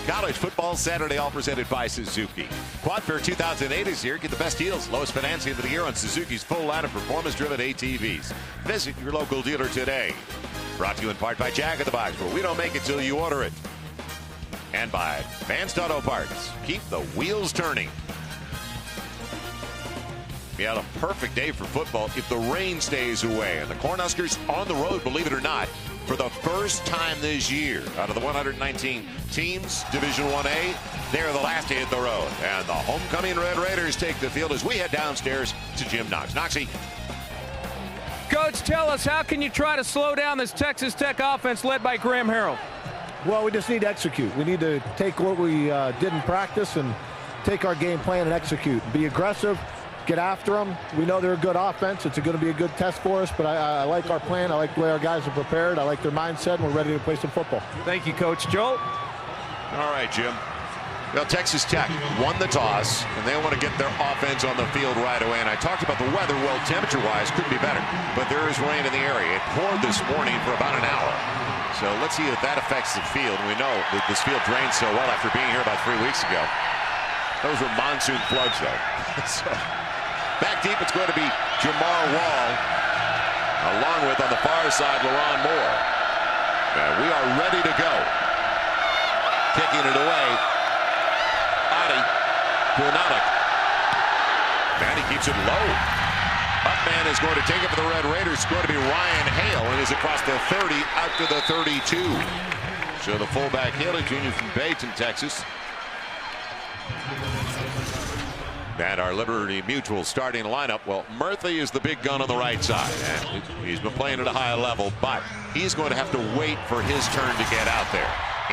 College football Saturday, all presented by Suzuki. Quad Fair 2008 is here. Get the best deals, lowest financing of the year on Suzuki's full line of performance-driven ATVs. Visit your local dealer today. Brought to you in part by Jack in the Box, where we don't make it till you order it. And by Advanced Auto Parts. Keep the wheels turning. We had a perfect day for football if the rain stays away. And the Cornhuskers on the road, believe it or not, for the first time this year, out of the 119 teams, Division 1A, they're the last to hit the road. And the homecoming Red Raiders take the field as we head downstairs to Jim Knox. Knoxy. Coach, tell us, how can you try to slow down this Texas Tech offense led by Graham Harrell? Well, we just need to execute. We need to take what we did in practice and take our game plan and execute. Be aggressive. Get after them. We know they're a good offense. It's going to be a good test for us, but I like our plan. I like the way our guys are prepared. I like their mindset, and we're ready to play some football. Thank you, Coach. Joel? All right, Jim. Well, Texas Tech won the toss, and they want to get their offense on the field right away. And I talked about the weather. Well, temperature-wise, couldn't be better. But there is rain in the area. It poured this morning for about an hour. So let's see if that affects the field. We know that this field drained so well after being here about 3 weeks ago. Those were monsoon floods, though. So, back deep, it's going to be Jamar Wall, along with, on the far side, LaRon Moore. And we are ready to go. Kicking it away. Adi Brunanek. And he keeps it low. Up man is going to take it for the Red Raiders. It's going to be Ryan Hale, and is across the 30 out to the 32. So the fullback Haley, junior from Bayton, Texas. And our Liberty Mutual starting lineup. Well, Murphy is the big gun on the right side. And he's been playing at a high level, but he's going to have to wait for his turn to get out there.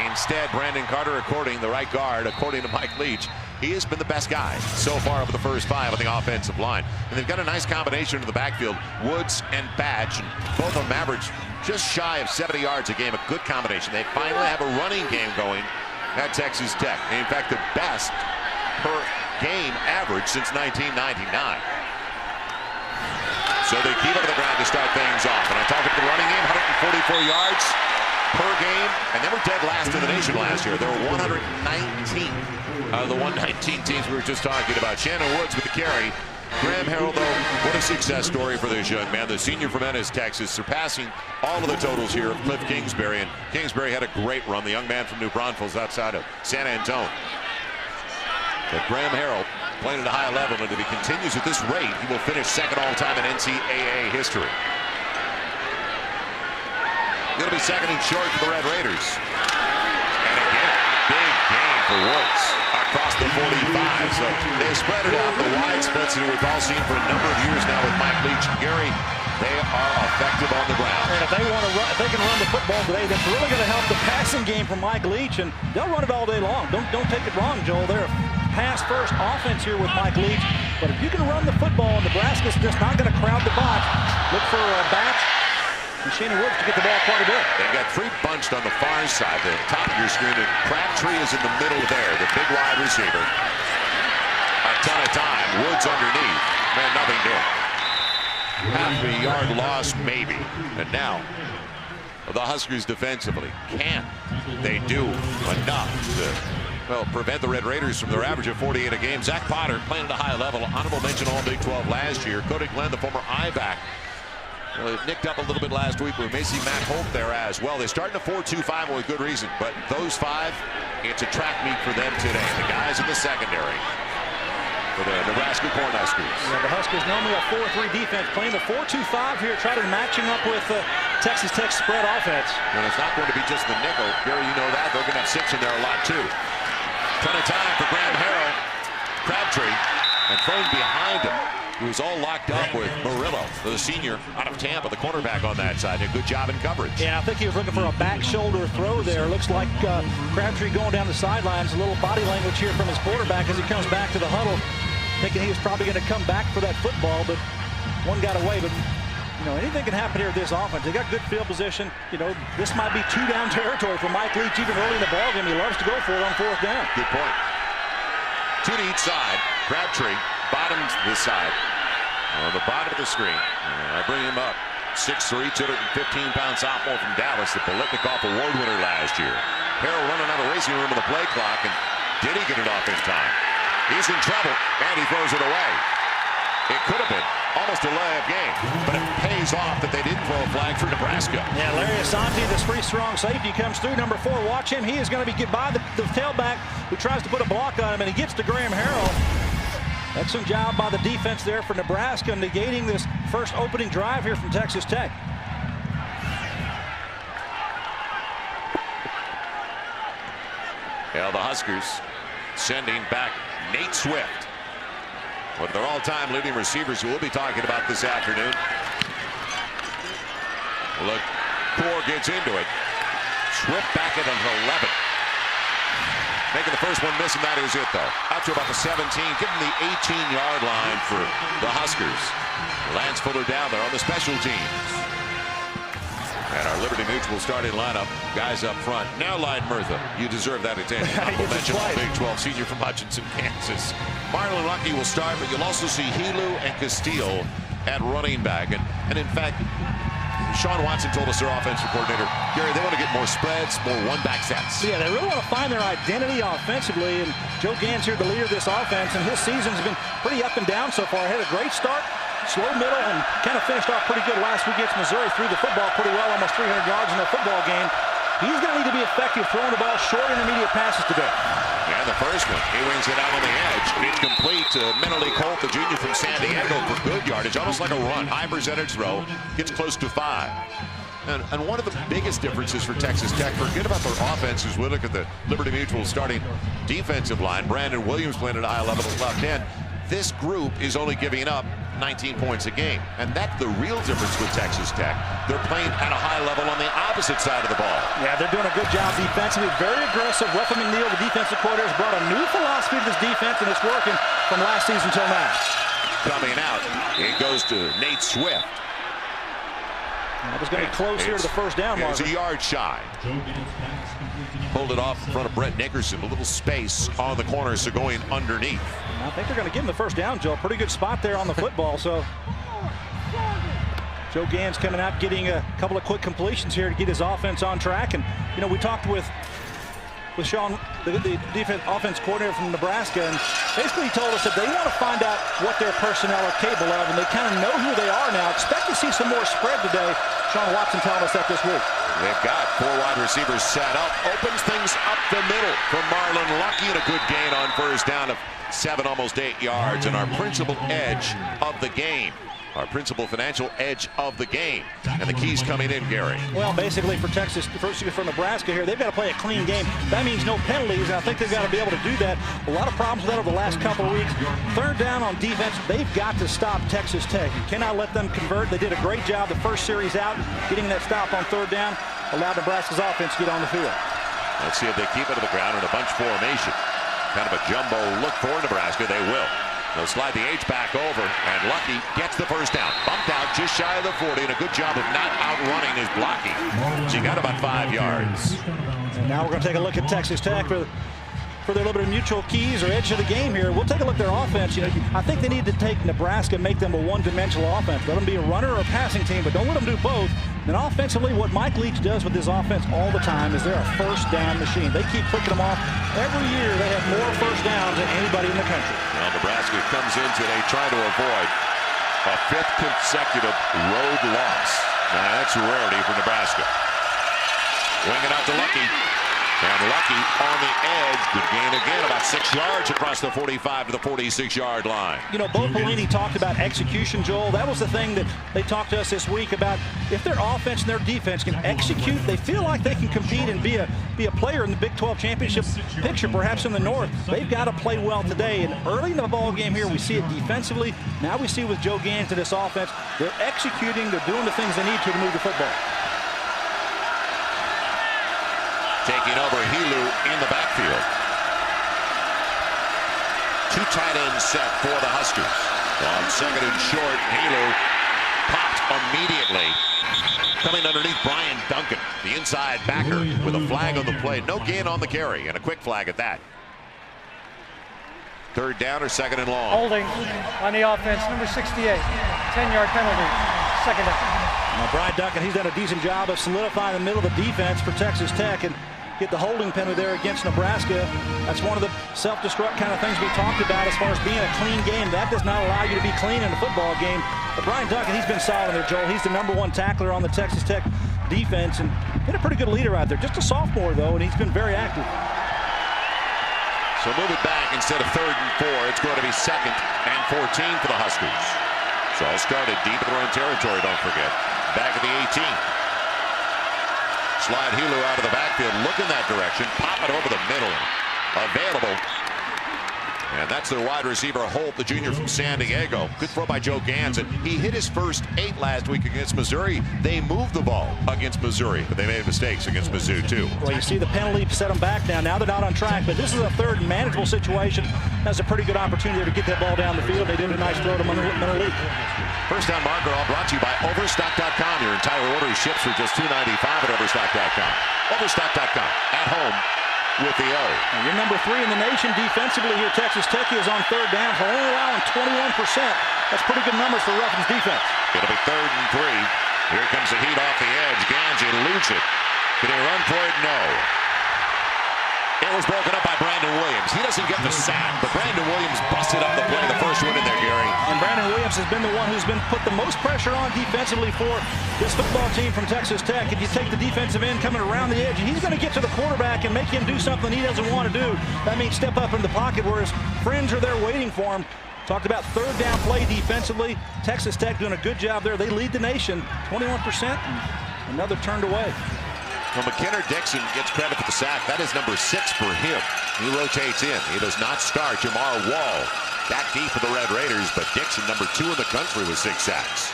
Instead, Brandon Carter, the right guard, according to Mike Leach, he has been the best guy so far over the first five on the offensive line. And they've got a nice combination in the backfield, Woods and Batch. And both of them average just shy of 70 yards a game, a good combination. They finally have a running game going at Texas Tech. In fact, the best per game average since 1999. So they keep it to the ground to start things off. And I talked about the running game, 144 yards per game, and they were dead last in the nation last year. They were 119 out of the 119 teams we were just talking about. Shannon Woods with the carry. Graham Harrell, though, what a success story for this young man. The senior from Ennis, Texas, surpassing all of the totals here of Cliff Kingsbury. And Kingsbury had a great run, the young man from New Braunfels outside of San Antonio. But Graham Harrell playing at a high level, and if he continues at this rate, he will finish second all-time in NCAA history. It'll be second and short for the Red Raiders. And again, big game for Woods across the 45. So they spread it out, the wide splits that we've all seen for a number of years now with Mike Leach and Gary. They are effective on the ground. And if they want to run, if they can run the football today, that's really going to help the passing game for Mike Leach, and they'll run it all day long. Don't take it wrong, Joel. They're a pass-first offense here with Mike Leach. But if you can run the football, Nebraska's just not going to crowd the box. Look for Batch and Shannon Woods to get the ball quite a bit. They've got three bunched on the far side. The top of your screen, and Crabtree is in the middle there, the big wide receiver. A ton of time. Woods underneath. Man, nothing doing. Half a yard loss, maybe. And now, the Huskers defensively, can they do enough to, well, prevent the Red Raiders from their average of 48 a game? Zach Potter playing at a high level. Honorable mention All Big 12 last year. Cody Glenn, the former I-back. Well, it nicked up a little bit last week. We may see Matt Holt there as well. They're starting a 4-2-5 with good reason. But those five, it's a track meet for them today. The guys in the secondary for the Nebraska Cornhuskers. Yeah, the Huskers normally a 4-3 defense, playing the 4-2-5 here, trying to matching up with Texas Tech spread offense. And it's not going to be just the nickel. Gary, you know that. They're going to have six in there a lot, too. Ton of time for Graham Harrell. Crabtree, and thrown behind him. He was all locked up with Murillo, the senior out of Tampa, the cornerback on that side. Did a good job in coverage. Yeah, I think he was looking for a back shoulder throw there. Looks like Crabtree going down the sidelines. A little body language here from his quarterback as he comes back to the huddle, thinking he was probably going to come back for that football, but one got away. But you know, anything can happen here with this offense. They got good field position. You know, this might be two-down territory for Mike Leach even early in the ballgame. He loves to go for it on fourth down. Good point. Two to each side. Crabtree, bottom this side. On the bottom of the screen. I bring him up. 6'3", 215-pound sophomore from Dallas, the Biletnikoff Award winner last year. Harrell running out of racing room in the play clock, and did he get it off in time? He's in trouble, and he throws it away. It could have been almost a layup game, but it pays off that they didn't throw a flag for Nebraska. Yeah, Larry Asante, this pretty strong safety, comes through. Number 4, watch him. He is going to be get by the tailback who tries to put a block on him, and he gets to Graham Harrell. Excellent job by the defense there for Nebraska, negating this first opening drive here from Texas Tech. Yeah, the Huskers sending back Nate Swift, one of their all-time leading receivers, who we'll be talking about this afternoon. Look, Core gets into it. Swift back at 11. Making the first one miss, and that is it, though. Out to about the 17, getting the 18-yard line for the Huskers. Lance Fuller down there on the special teams. And our Liberty Mutual starting lineup, guys up front. Now, Lyde Murtha, you deserve that attention. Honorable mention, Big 12 senior from Hutchinson, Kansas. Marlon Lucky will start, but you'll also see Helu and Castile at running back. And in fact, Sean Watson told us, their offensive coordinator, Gary, they want to get more spreads, more one-back sets. Yeah, they really want to find their identity offensively, and Joe Gann's here, the leader of this offense, and his season's been pretty up and down so far. Had a great start, slow middle, and kind of finished off pretty good last week against Missouri. Threw the football pretty well, almost 300 yards in their football game. He's going to need to be effective throwing the ball short intermediate passes today. And the first one, he wings it out on the edge. It's complete to Mentally Colt, the junior from San Diego, for good yardage, almost like a run. High percentage throw, gets close to 5. And one of the biggest differences for Texas Tech, forget about their offense, as we look at the Liberty Mutual starting defensive line. Brandon Williams playing at a high level at left end. This group is only giving up 19 points a game, and that's the real difference with Texas Tech. They're playing at a high level on the opposite side of the ball. Yeah, they're doing a good job defensively, very aggressive. Ruffin McNeil, the defensive coordinator, has brought a new philosophy to this defense, and it's working from last season till now. Coming out, it goes to Nate Swift. That was going to be close here to the first down marker. It's a yard shy. Pulled it off in front of Brett Nickerson. A little space on the corner, so going underneath. I think they're going to give him the first down, Joe. Pretty good spot there on the football. So Joe Gann's coming out, getting a couple of quick completions here to get his offense on track. And, you know, we talked with Sean, the defense offense coordinator from Nebraska, and basically he told us that they want to find out what their personnel are capable of, and they kind of know who they are now. Expect to see some more spread today. Sean Watson telling us that this week. They've got 4 wide receivers set up. Opens things up the middle for Marlon Lucky, and a good gain on first down of 7, almost 8 yards. And our principal edge of the game. Our principal financial edge of the game. And the keys coming in, Gary. Well, basically for Texas, for Nebraska here, they've got to play a clean game. That means no penalties, and I think they've got to be able to do that. A lot of problems with that over the last couple of weeks. Third down on defense, they've got to stop Texas Tech. You cannot let them convert. They did a great job the first series out, getting that stop on third down, allowed Nebraska's offense to get on the field. Let's see if they keep it to the ground in a bunch formation. Kind of a jumbo look for Nebraska. They will. They'll slide the H back over, and Lucky gets the first down. Bumped out just shy of the 40, and a good job of not outrunning his blocking. So you got about 5 yards. And now we're going to take a look at Texas Tech for their Liberty Mutual keys or edge of the game here. We'll take a look at their offense. You know, I think they need to take Nebraska and make them a one-dimensional offense. Let them be a runner or a passing team, but don't let them do both. And offensively, what Mike Leach does with his offense all the time is they're a first down machine. They keep clicking them off. Every year, they have more first downs than anybody in the country. Well, Nebraska comes in today trying to avoid a 5th consecutive road loss. Now, that's a rarity for Nebraska. Winging out to Lucky. And Lucky on the edge. Good gain again, about 6 yards across the 45 to the 46-yard line. You know, Bo Pelini talked about execution, Joel. That was the thing that they talked to us this week about. If their offense and their defense can execute, they feel like they can compete and be a player in the Big 12 championship picture, perhaps in the North. They've got to play well today. And early in the ball game here, we see it defensively. Now we see with Joe Gann to this offense, they're executing, they're doing the things they need to move the football. Taking over Helu in the backfield. 2 tight ends set for the Huskers. On 2nd and short, Helu popped immediately. Coming underneath Brian Duncan, the inside backer, with a flag on the play. No gain on the carry, and a quick flag at that. 3rd down or 2nd and long. Holding on the offense, number 68. 10-yard penalty, 2nd down. Now, Brian Duncan, he's done a decent job of solidifying the middle of the defense for Texas Tech. And get the holding penalty there against Nebraska. That's one of the self-destruct kind of things we talked about as far as being a clean game. That does not allow you to be clean in a football game. But Brian Duncan, he's been solid there, Joel. He's the #1 tackler on the Texas Tech defense and been a pretty good leader out there. Just a sophomore, though, and he's been very active. So move it back instead of 3rd and 4. It's going to be 2nd and 14 for the Huskers. So all started deep in their own territory, don't forget. Back at the 18. Slide Helu out of the backfield. Look in that direction. Pop it over the middle. Available. And that's their wide receiver, Holt, the junior from San Diego. Good throw by Joe Gans. And he hit his first 8 last week against Missouri. They moved the ball against Missouri, but they made mistakes against Mizzou, too. Well, you see the penalty set them back now. Now they're not on track, but this is a 3rd and manageable situation. That's a pretty good opportunity to get that ball down the field. They did a nice throw to Middle League. First down marker, all brought to you by Overstock.com. Your entire order ships for just $2.95 at Overstock.com. Overstock.com. At home with the O. And you're #3 in the nation defensively here. Texas Tech is on 3rd down, only allowing 21%. That's pretty good numbers for Ruffins defense. It'll be 3rd and 3. Here comes the heat off the edge. Gans eludes it. Can he run for it? No. It was broken up by Brandon Williams. He doesn't get the sack, but Brandon Williams busted up the play, the first one in there, Gary. And Brandon Williams has been the one who's been put the most pressure on defensively for this football team from Texas Tech. If you take the defensive end coming around the edge, he's going to get to the quarterback and make him do something he doesn't want to do. That means step up in the pocket where his friends are there waiting for him. Talked about 3rd down play defensively. Texas Tech doing a good job there. They lead the nation, 21%. Another turned away. Well, McKinnon-Dixon gets credit for the sack. That is #6 for him. He rotates in. He does not start. Jamar Wall back deep for the Red Raiders, but Dixon, #2 in the country with 6 sacks.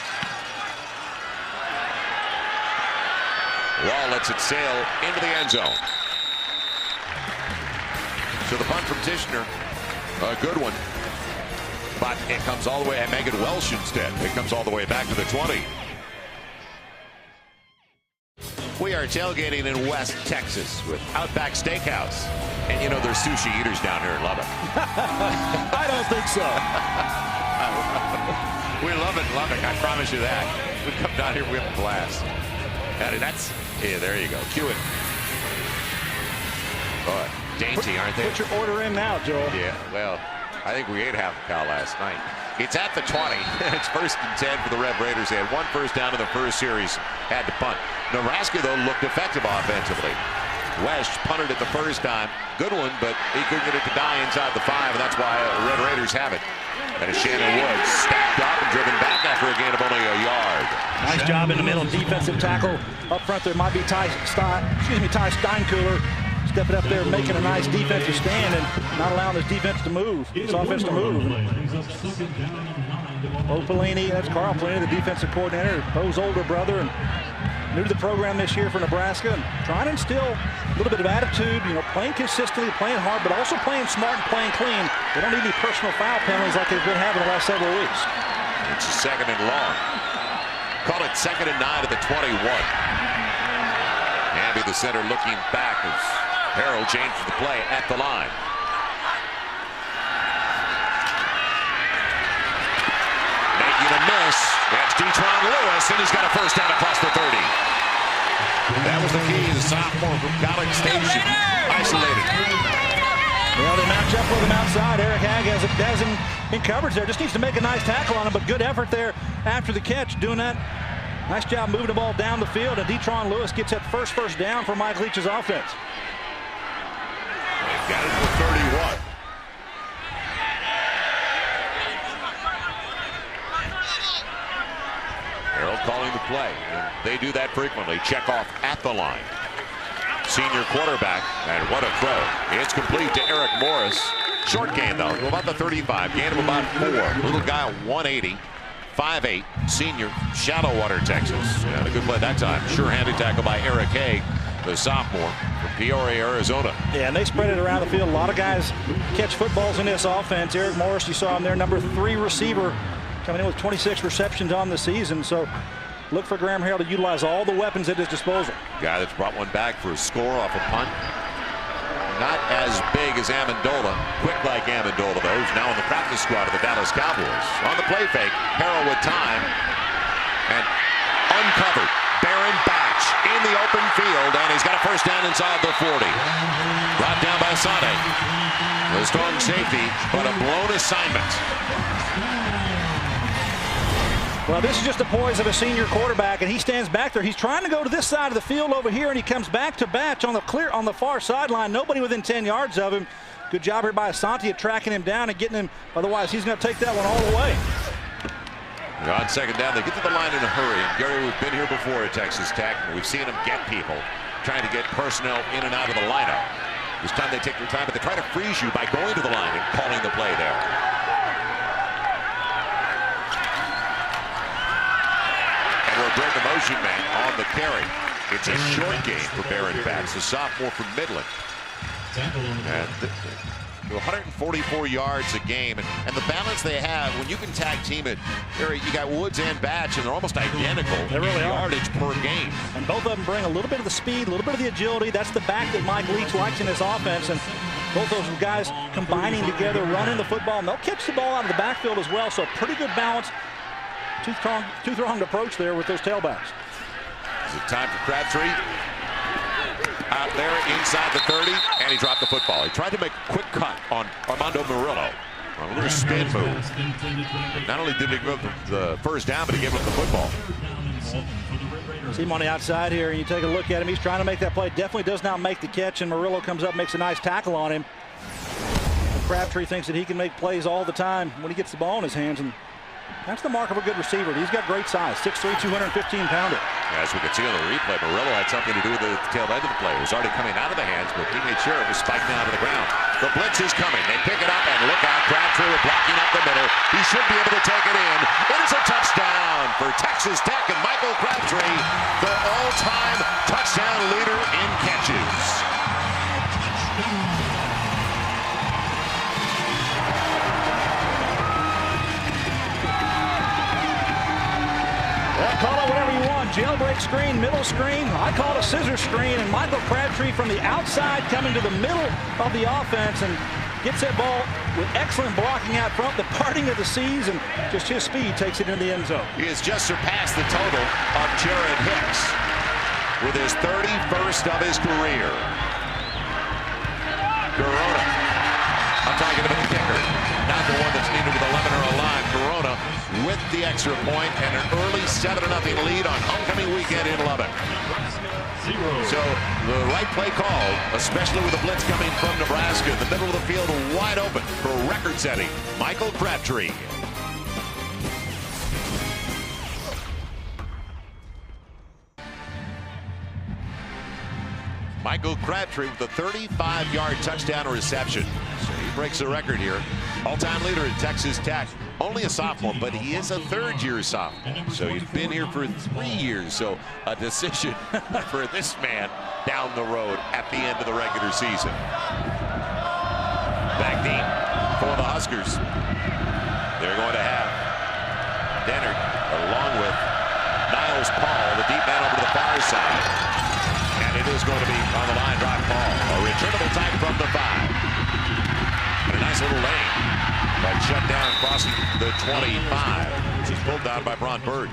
Wall lets it sail into the end zone. So the punt from Tishner, a good one. But it comes all the way, and Megan Welsh instead. It comes all the way back to the 20. We are tailgating in West Texas with Outback Steakhouse. And you know, there's sushi eaters down here in Lubbock. I don't think so. We love it in Lubbock, I promise you that. We come down here, we have a blast. And that's, yeah, there you go. Cue it. Boy, dainty, aren't they? Put your order in now, Joel. Yeah, well, I think we ate half a cow last night. It's at the 20. It's 1st and 10 for the Red Raiders. They had 1 first down in the first series. Had to punt. Nebraska, though, looked effective offensively. West punted it the first time. Good one, but he couldn't get it to die inside the 5, and that's why the Red Raiders have it. And it's Shannon Woods stacked up and driven back after a gain of only a yard. Nice job in the middle. Defensive tackle up front there might be Ty Steinkühler. Stepping up there, making a nice defensive stand and not allowing his defense to move, his offense to move. Bo Pelini, that's Carl Pelini, the defensive coordinator, Bo's older brother, and new to the program this year for Nebraska, and trying to instill a little bit of attitude, you know, playing consistently, playing hard, but also playing smart and playing clean. They don't need any personal foul penalties like they've been having the last several weeks. It's a 2nd and long. Call it 2nd and 9 at the 21. Hamby, the center, looking back as Harrell changes the play at the line. Making a miss. That's Detron Lewis, and he's got a first down across the 30. That was the key. The sophomore from College Station isolated. Well, they match up with him outside. Eric Hag has him in coverage there. Just needs to make a nice tackle on him, but good effort there after the catch. Doing that. Nice job moving the ball down the field, and Detron Lewis gets that first down for Mike Leach's offense. They've got it for 31. Harold calling the play. And they do that frequently. Check off at the line. Senior quarterback, and what a throw. It's complete to Eric Morris. Short gain, though, to about the 35. Gain of about 4. Little guy, 180. 5'8", senior, Shadowwater, Texas. And a good play that time. Sure-handed tackle by Eric Haig, the sophomore from Peoria, Arizona. Yeah, and they spread it around the field. A lot of guys catch footballs in this offense. Eric Morris, you saw him there, #3 receiver, coming in with 26 receptions on the season. So look for Graham Harrell to utilize all the weapons at his disposal. Guy that's brought one back for a score off a punt. Not as big as Amendola, quick like Amendola, though. He's now in the practice squad of the Dallas Cowboys. On the play fake, Harrell with time, and uncovered. Baron Batch in the open field, and he's got a first down inside the 40. Brought down by Asante. The strong safety, but a blown assignment. Well, this is just the poise of a senior quarterback, and he stands back there. He's trying to go to this side of the field over here, and he comes back to Batch on the far sideline. Nobody within 10 yards of him. Good job here by Asante of tracking him down and getting him. Otherwise, he's going to take that one all the way. On second down, they get to the line in a hurry. And Gary, we've been here before at Texas Tech. And we've seen them get people, trying to get personnel in and out of the lineup. This time they take their time, but they try to freeze you by going to the line and calling the play there. And we'll break a motion man on the carry. It's a short game for Baron Batts, a sophomore from Midland. And 144 yards a game, and the balance they have when you can tag team it. You got Woods and Batch, and they're almost identical. They really are. Yardage per game. And both of them bring a little bit of the speed, a little bit of the agility. That's the back that Mike Leach likes in his offense. And both those guys combining together, running the football, and they'll catch the ball out of the backfield as well. So pretty good balance. Two-pronged approach there with those tailbacks. Is it time for Crabtree? Out there inside the 30, and he dropped the football. He tried to make a quick cut on Armando Murillo. A little spin move. Not only did he give up the first down, but he gave up the football. See him on the outside here, and you take a look at him. He's trying to make that play. Definitely does not make the catch, and Murillo comes up, makes a nice tackle on him. And Crabtree thinks that he can make plays all the time when he gets the ball in his hands, and that's the mark of a good receiver. He's got great size, 6'3", 215-pounder. As we can see on the replay, Murillo had something to do with the tail end of the play. It was already coming out of the hands, but he made sure it was spiked down to the ground. The blitz is coming. They pick it up, and look out. Crabtree blocking up the middle. He should be able to take it in. It is a touchdown for Texas Tech, and Michael Crabtree, the all-time touchdown leader in catches. Well, call it whatever you want. Jailbreak screen, middle screen. I call it a scissor screen. And Michael Crabtree from the outside coming to the middle of the offense and gets that ball with excellent blocking out front, the parting of the seas, and just his speed takes it into the end zone. He has just surpassed the total of Jared Hicks with his 31st of his career. Corona. I'm talking about the kicker. Not the one that's needed with 11 or alive. Corona with the extra point and an early 7-0 lead on homecoming weekend in Lubbock. So the right play call, especially with the blitz coming from Nebraska. The middle of the field wide open for record-setting Michael Crabtree. Michael Crabtree with a 35-yard touchdown reception. So he breaks the record here. All-time leader at Texas Tech. Only a sophomore, but he is a third-year sophomore. So he's been here for 3 years. So a decision for this man down the road at the end of the regular season. Back deep for the Huskers. They're going to have Dennard along with Niles Paul, the deep man over to the far side. And it is going to be on the line drive ball. A returnable type from the 5. And a nice little lane. But shut down crossing the 25. She's pulled down by Bron Bird.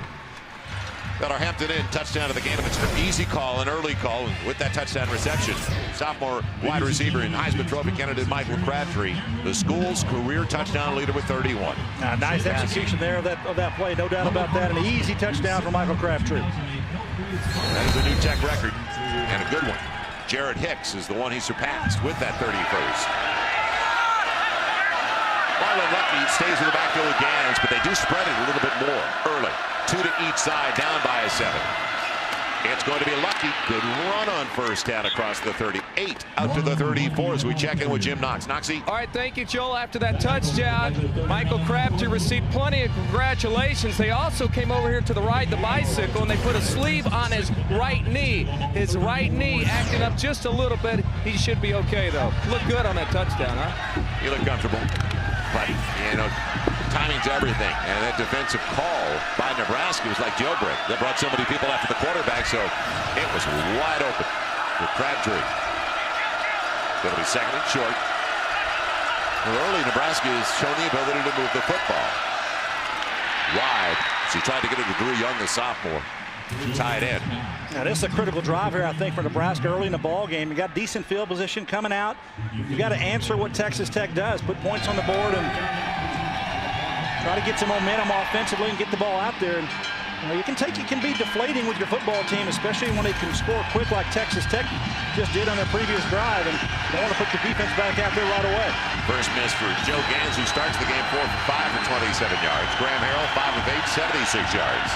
Got our Hampton Inn touchdown of the game. It's an easy call, an early call with that touchdown reception. Sophomore wide receiver and Heisman Trophy candidate Michael Crabtree, the school's career touchdown leader with 31. Nice execution there of that play, no doubt about that. An easy touchdown for Michael Crabtree. That is a new Tech record and a good one. Jared Hicks is the one he surpassed with that 31st. Marlon Lucky stays in the backfield with Gans, but they do spread it a little bit more early. 2 to each side, down by a 7. It's going to be Lucky. Good run on first down across the 38 out to the 34 as we check in with Jim Knox. Knoxy. All right, thank you, Joel. After that touchdown, Michael Crabtree received plenty of congratulations. They also came over here to the ride the bicycle, and they put a sleeve on his right knee. His right knee acting up just a little bit. He should be okay, though. Looked good on that touchdown, huh? He looked comfortable. But, you know, timing's everything. And that defensive call by Nebraska was like jailbreak. That brought so many people after the quarterback, so it was wide open for Crabtree. Going to be second and short. Well, early, Nebraska has shown the ability to move the football. Wide. So he tried to get it to Drew Young, the sophomore. tight end. Now this is a critical drive here, I think, for Nebraska early in the ball game. You got decent field position coming out. You got to answer what Texas Tech does, put points on the board and try to get some momentum offensively and get the ball out there. And you can be deflating with your football team, especially when they can score quick like Texas Tech just did on their previous drive, and they want to put the defense back out there right away. First miss for Joe Gans, who starts the game 4 for 5 for 27 yards. Graham Harrell 5 of 8, 76 yards.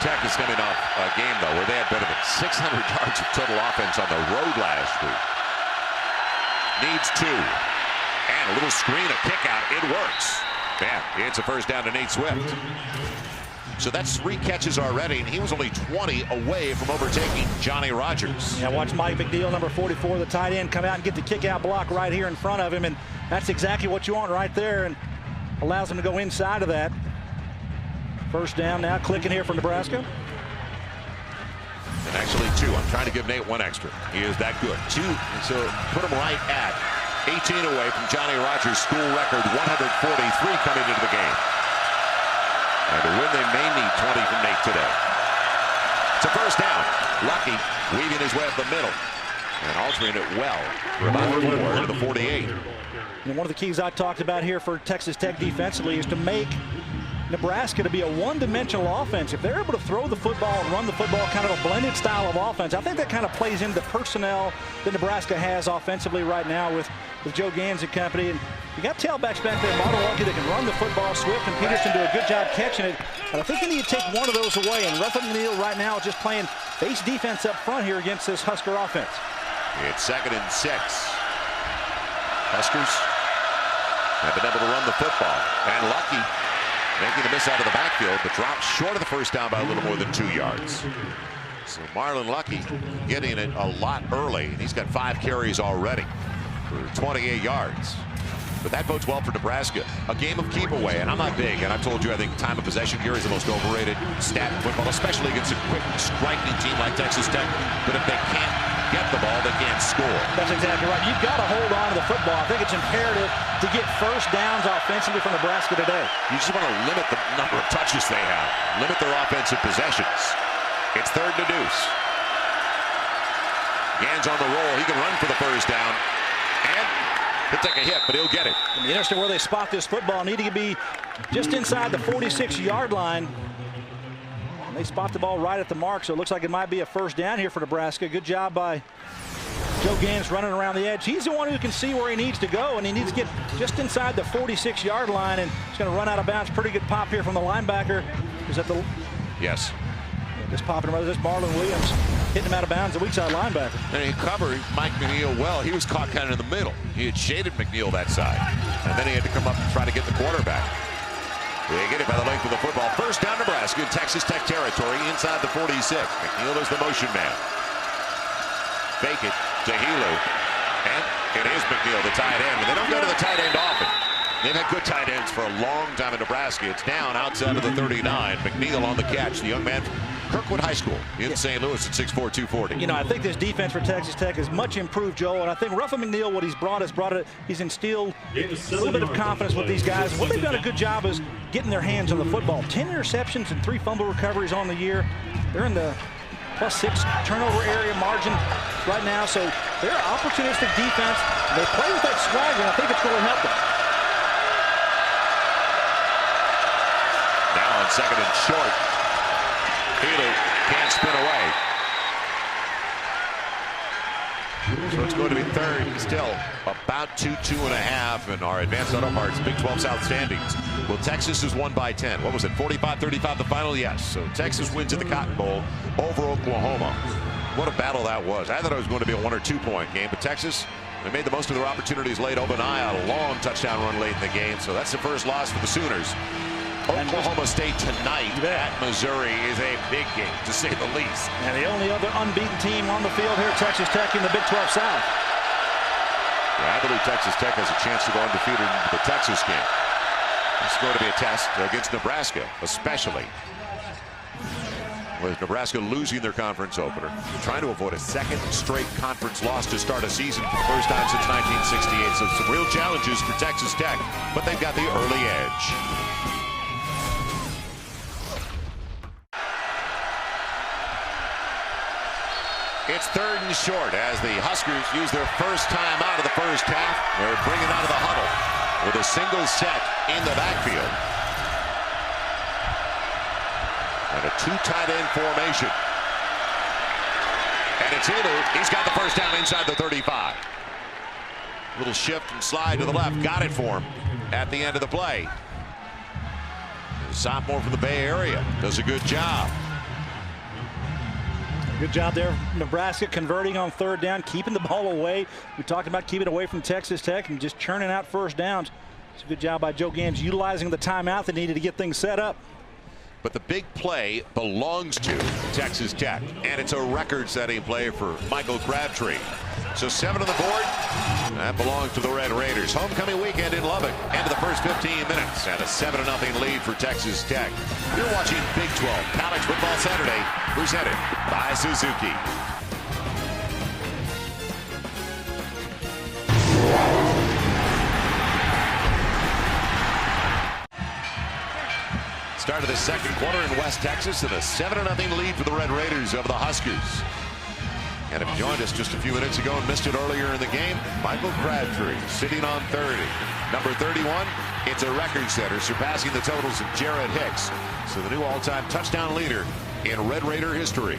Tech is coming off a game, though, where they had better than 600 yards of total offense on the road last week. Needs 2. And a little screen, a kick out. It works. Man, it's a first down to Nate Swift. So that's 3 catches already, and he was only 20 away from overtaking Johnny Rogers. Yeah, watch Mike McNeil, number 44, the tight end, come out and get the kick-out block right here in front of him, and that's exactly what you want right there, and allows him to go inside of that. First down now, clicking here for Nebraska. And actually 2. I'm trying to give Nate 1 extra. He is that good. 2, so put him right at 18 away from Johnny Rogers' school record 143 coming into the game. And to win, they may need 20 from Nate today. It's a first down. Lucky weaving his way up the middle and altering it well for about 4 to the 48. And one of the keys I talked about here for Texas Tech defensively is to make Nebraska to be a one-dimensional offense. If they're able to throw the football and run the football, kind of a blended style of offense, I think that kind of plays into the personnel that Nebraska has offensively right now with Joe Gans and company. And you got tailbacks back there, Marlon Lucky, that can run the football. Swift and Peterson do a good job catching it. And I think you need to take one of those away. And Ruffin McNeil right now is just playing base defense up front here against this Husker offense. It's 2nd and 6. Huskers have been able to run the football. And Lucky making a miss out of the backfield, but drops short of the first down by a little more than 2 yards. So Marlon Lucky getting it a lot early, and he's got 5 carries already for 28 yards. But that bodes well for Nebraska. A game of keep away, and I'm not big, and I've told you I think time of possession here is the most overrated stat in football, especially against a quick striking team like Texas Tech. But if they can't get the ball, they can't score. That's exactly right. You've got to hold on to the football. I think it's imperative to get first downs offensively for Nebraska today. You just want to limit the number of touches they have, limit their offensive possessions. It's 3rd and a deuce. Gans on the roll. He can run for the first down. And he'll take a hit, but he'll get it. And the interesting where they spot this football, need to be just inside the 46-yard line. And they spot the ball right at the mark, so it looks like it might be a first down here for Nebraska. Good job by Joe Gans running around the edge. He's the one who can see where he needs to go, and he needs to get just inside the 46-yard line, and he's going to run out of bounds. Pretty good pop here from the linebacker. Is that the... Yes. Just popping him. This Marlon Williams hitting him out of bounds, the weak side linebacker. And he covered Mike McNeil well. He was caught kind of in the middle. He had shaded McNeil that side. And then he had to come up and try to get the quarterback. They get it by the length of the football. First down Nebraska in Texas Tech territory inside the 46. McNeil is the motion man. Fake it to Helu. And it is McNeil, the tight end. And they don't go to the tight end often. They've had good tight ends for a long time in Nebraska. It's down outside of the 39. McNeil on the catch. The young man from Kirkwood High School in St. Louis at 6'4", 240. You know, I think this defense for Texas Tech is much improved, Joel. And I think Ruffin McNeil, what he's brought it. He's instilled a little bit of confidence with these guys. What they've done a good job is getting their hands on the football. 10 interceptions and 3 fumble recoveries on the year. They're in the +6 turnover area margin right now. So they're an opportunistic defense. They play with that swagger, and I think it's really helped them. Now on 2nd and short. Helu can't spin away. So it's going to be 3rd still. About 2.5 in our advanced auto parts Big 12 South standings. Well, Texas has won by 10. What was it, 45-35 the final? Yes. So Texas wins at the Cotton Bowl over Oklahoma. What a battle that was. I thought it was going to be a 1 or 2 point game, but Texas, they made the most of their opportunities late. Obadiah, a long touchdown run late in the game. So that's the first loss for the Sooners. Oklahoma State tonight at Missouri is a big game, to say the least. And the only other unbeaten team on the field here, Texas Tech in the Big 12 South. Yeah, I believe Texas Tech has a chance to go undefeated into the Texas game. It's going to be a test against Nebraska, especially with Nebraska losing their conference opener, trying to avoid a 2nd straight conference loss to start a season for the first time since 1968. So some real challenges for Texas Tech, but they've got the early edge. It's 3rd and short as the Huskers use their first time out of the first half. They're bringing out of the huddle with a single set in the backfield. And a 2 tight end formation. And it's Helu. He's got the first down inside the 35. Little shift and slide to the left. Got it for him at the end of the play. The sophomore from the Bay Area does a good job. Good job there, Nebraska, converting on 3rd down, keeping the ball away. We talked about keeping it away from Texas Tech and just churning out first downs. It's a good job by Joe Gans utilizing the timeout that needed to get things set up. But the big play belongs to Texas Tech, and it's a record-setting play for Michael Crabtree. So 7 on the board. That belongs to the Red Raiders. Homecoming weekend in Lubbock. End of the first 15 minutes, and a 7-0 lead for Texas Tech. You're watching Big 12 College Football Saturday, presented by Suzuki. Start of the second quarter in West Texas, and a 7-0 lead for the Red Raiders over the Huskers. And if you joined us just a few minutes ago and missed it earlier in the game, Michael Crabtree sitting on 30. Number 31, it's a record setter, surpassing the totals of Jared Hicks. So the new all-time touchdown leader in Red Raider history.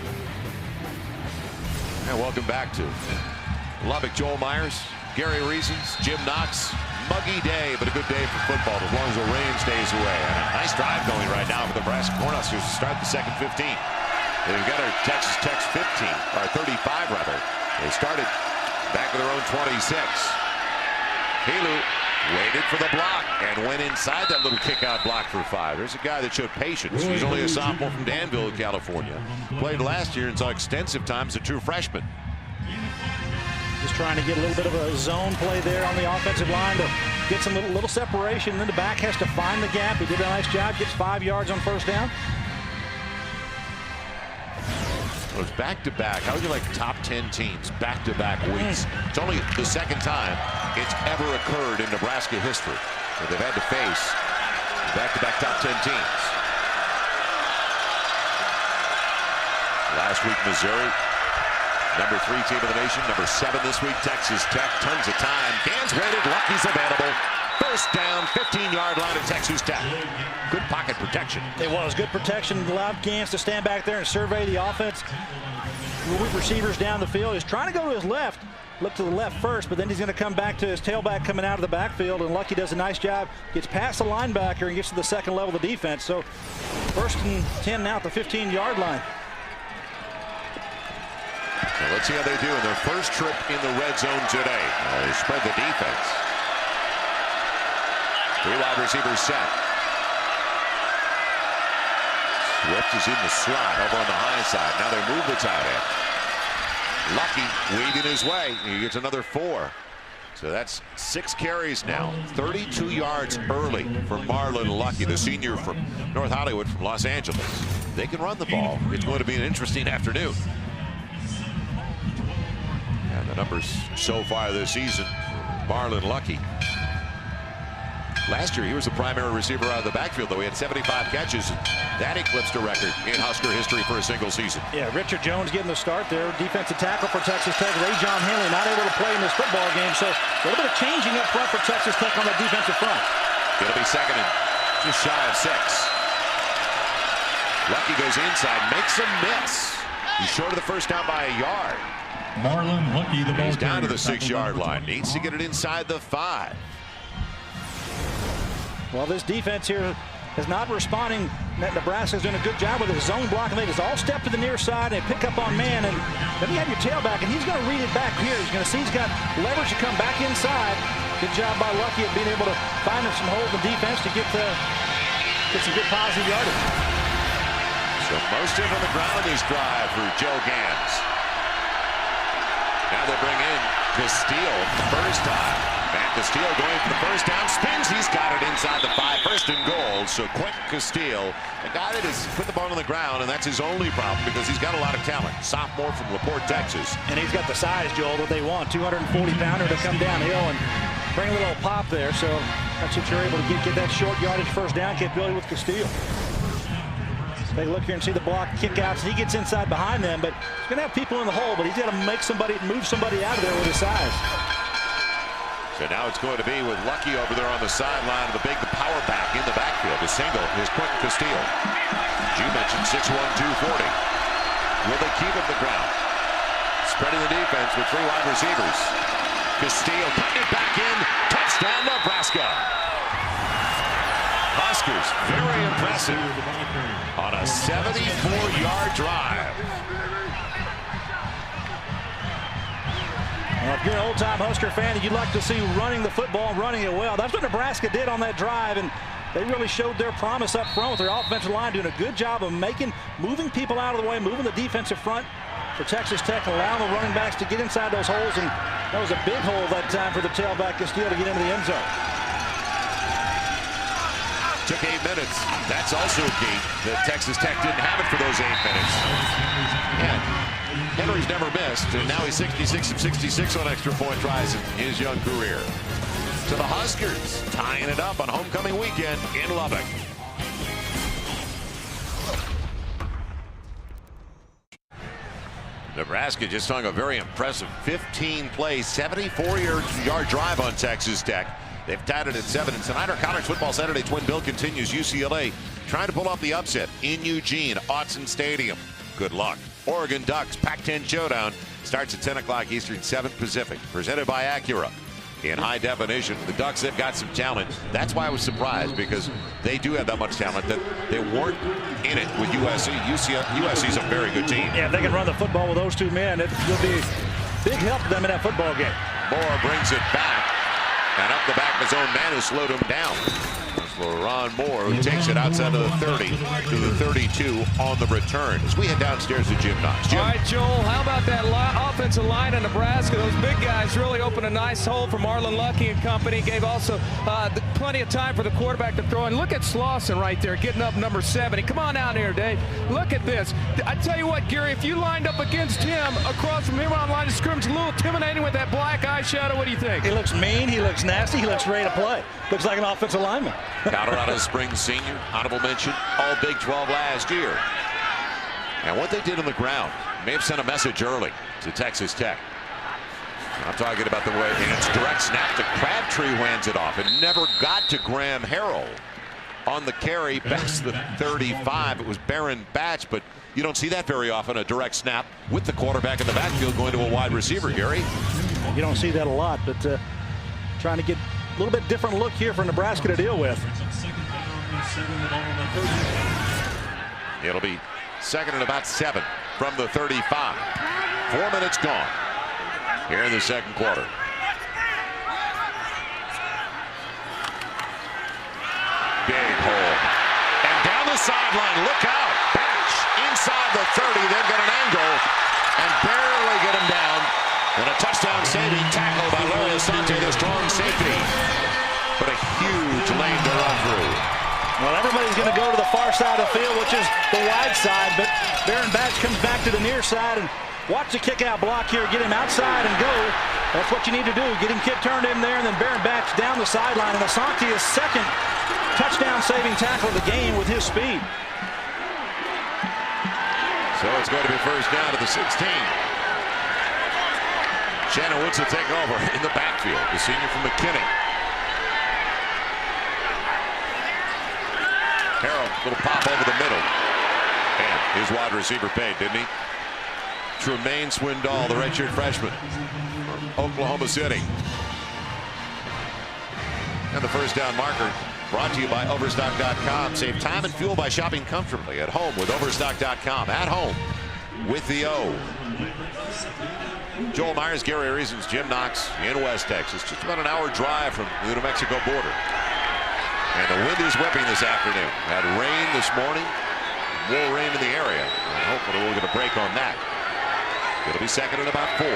And welcome back to Lubbock. Joel Myers, Gary Reasons, Jim Knox. Muggy day, but a good day for football as long as the rain stays away. And a nice drive going right now for the Nebraska Cornhuskers to start the second 15. They've got our Texas Tech's 15, or 35 rather. They started back with their own 26. Helu waited for the block and went inside that little kick-out block for 5. There's a guy that showed patience. He's only a sophomore from Danville, California. Played last year and saw extensive time as a true freshman. Just trying to get a little bit of a zone play there on the offensive line to get some little separation. And then the back has to find the gap. He did a nice job. Gets 5 yards on first down. Well, it's back-to-back. How would you like top 10 teams back-to-back weeks? It's only the second time it's ever occurred in Nebraska history that they've had to face back-to-back top 10 teams. Last week, Missouri. Number 3 team of the nation. Number 7 this week, Texas Tech. Tons of time. Gans waited. Lucky's available. First down, 15-yard line of Texas Tech. Good pocket protection. It was good protection. Allowed Gans to stand back there and survey the offense. Move receivers down the field. He's trying to go to his left. Look to the left first, but then he's going to come back to his tailback coming out of the backfield, and Lucky does a nice job. Gets past the linebacker and gets to the second level of the defense. So 1st and 10 now at the 15-yard line. So let's see how they do in their first trip in the red zone today. They spread the defense. 3 wide receivers set. Swift is in the slot over on the high side. Now they move the tight end. Lucky weaving his way. He gets another 4. So that's 6 carries now. 32 yards early for Marlon Lucky, the senior from North Hollywood from Los Angeles. They can run the ball. It's going to be an interesting afternoon. And the numbers so far this season, Marlon Lucky. Last year, he was the primary receiver out of the backfield, though. He had 75 catches. That eclipsed a record in Husker history for a single season. Yeah, Richard Jones getting the start there. Defensive tackle for Texas Tech. Ray John Henley not able to play in this football game. So a little bit of changing up front for Texas Tech on the defensive front. It'll be second and just shy of 6. Lucky goes inside, makes a miss. He's short of the first down by a yard. Marlon Lucky, the ball. He's down to the 6-yard line. Needs to get it inside the 5. Well, this defense here is not responding. Nebraska's doing a good job with his zone blocking. They just all step to the near side and pick up on man. And then you have your tailback, and he's going to read it back here. He's going to see he's got leverage to come back inside. Good job by Lucky at being able to find him some holes in defense to get some good positive yardage. So most of on the ground this drive for Joe Gans. Now they bring in Castile first time. Matt Castile going for the first down. Spins. He's got it inside the 5. First and goal. So Quentin Castile, a guy that has put the ball on the ground, and that's his only problem because he's got a lot of talent. Sophomore from LaPorte, Texas. And he's got the size, Joel, that they want. 240-pounder to come downhill and bring a little pop there. So that's what you're able to get that short yardage first down capability with Castile. They look here and see the block, kick outs. He gets inside behind them, but he's going to have people in the hole, but he's got to move somebody out of there with his size. So now it's going to be with Lucky over there on the sideline, the power back in the backfield. The single is Quentin Castile. As you mentioned, 6'1", 240. Will they keep him the ground? Spreading the defense with 3 wide receivers. Castile cutting it back in. Touchdown, Nebraska. Huskers, very impressive on a 74-yard drive. Well, if you're an old-time Husker fan and you'd like to see running the football and running it well, that's what Nebraska did on that drive, and they really showed their promise up front with their offensive line, doing a good job of moving people out of the way, moving the defensive front for Texas Tech, and allowing the running backs to get inside those holes, and that was a big hole that time for the tailback Castile to get into the end zone. Took 8 minutes. That's also key that Texas Tech didn't have it for those 8 minutes. And Henry's never missed, and now he's 66 of 66 on extra point tries in his young career. So the Huskers tying it up on homecoming weekend in Lubbock. Nebraska just hung a very impressive 15-play, 74-yard drive on Texas Tech. They've tied it at 7. And tonight, our college football Saturday twin bill continues. UCLA trying to pull off the upset in Eugene, Autzen Stadium. Good luck. Oregon Ducks Pac-10 showdown starts at 10 o'clock Eastern, 7 Pacific. Presented by Acura. In high definition, the Ducks have got some talent. That's why I was surprised, because they do have that much talent that they weren't in it with USC. USC's a very good team. Yeah, if they can run the football with those 2 men, it will be big help to them in that football game. Moore brings it back. And up the back of his own man who slowed him down. Ron Moore, who takes it outside of the 30 to the 32 on the return. As we head downstairs to Jim Knox. Jim. All right, Joel, how about that offensive line in Nebraska? Those big guys really opened a nice hole for Marlon Lucky and company. Gave also plenty of time for the quarterback to throw. And look at Slauson right there, getting up number 70. Come on out here, Dave. Look at this. I tell you what, Gary, if you lined up against him across from him on line of scrimmage, a little intimidating with that black eyeshadow. What do you think? He looks mean. He looks nasty. He looks ready to play. Looks like an offensive lineman. Colorado Springs senior, honorable mention, all Big 12 last year. And what they did on the ground may have sent a message early to Texas Tech. I'm talking about the way, and it's direct snap to Crabtree, who hands it off, and never got to Graham Harrell on the carry past the 35. It was Baron Batch, but you don't see that very often, a direct snap with the quarterback in the backfield going to a wide receiver, Gary. You don't see that a lot, but trying to get a little bit different look here for Nebraska to deal with. It'll be second and about 7 from the 35. 4 minutes gone here in the second quarter. Big hole. And down the sideline, look out. Batch inside the 30. They've got an angle and barely get him down. And a touchdown saving tackle by Larry Asante, the strong safety. But a huge lane to run through. Well, everybody's going to go to the far side of the field, which is the wide side, but Baron Batch comes back to the near side, and watch the kick-out block here. Get him outside and go. That's what you need to do. Get him turned in there, and then Baron Batch down the sideline. And Asante is second touchdown-saving tackle of the game with his speed. So it's going to be first down to the 16. Shannon Woods will take over in the backfield. The senior from McKinney. Harrell, little pop over the middle. And his wide receiver paid, didn't he? Tremaine Swindoll, the redshirt freshman from Oklahoma City. And the first down marker brought to you by Overstock.com. Save time and fuel by shopping comfortably at home with Overstock.com. At home with the O. Joel Myers, Gary Reasons, Jim Knox in West Texas. Just about an hour drive from the New Mexico border. And the wind is whipping this afternoon. Had rain this morning, more rain in the area. And hopefully we'll get a break on that. It'll be second and about 4.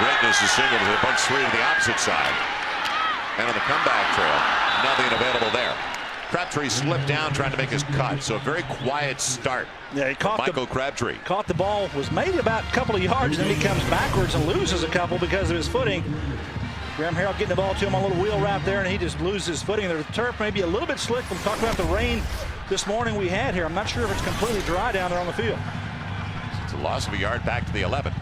Greatness is single to the bunch 3 to the opposite side. And on the comeback trail, nothing available there. Crabtree slipped down trying to make his cut, so a very quiet start. Yeah, he caught Crabtree. Caught the ball, was maybe about a couple of yards, and then he comes backwards and loses a couple because of his footing. Graham Harrell getting the ball to him on a little wheel wrap there, and he just loses his footing. The turf may be a little bit slick. We'll talk about the rain this morning we had here. I'm not sure if it's completely dry down there on the field. It's a loss of a yard back to the 11.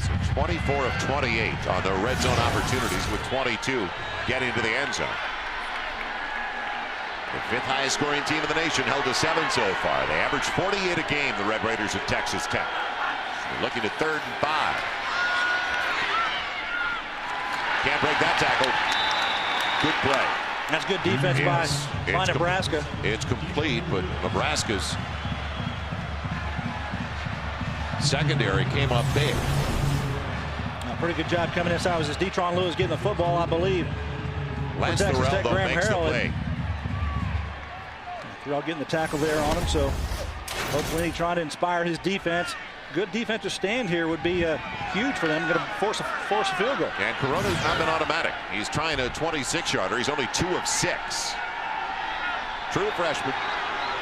So 24 of 28 on the red zone opportunities, with 22 getting to the end zone. The 5th highest scoring team in the nation, held to 7 so far. They average 48 a game, the Red Raiders of Texas Tech. They're looking at 3rd and 5. Can't break that tackle. Good play. That's good defense by Nebraska. It's complete, but Nebraska's secondary came up big. A pretty good job coming inside. Was this Detron Lewis getting the football, I believe. Lance Thorell, though, makes the play. They're all getting the tackle there on him, so hopefully he's trying to inspire his defense. Good defensive stand here would be huge for them. Going to force a field goal. And Corona's not been automatic. He's trying a 26-yarder. He's only 2 of 6. True freshman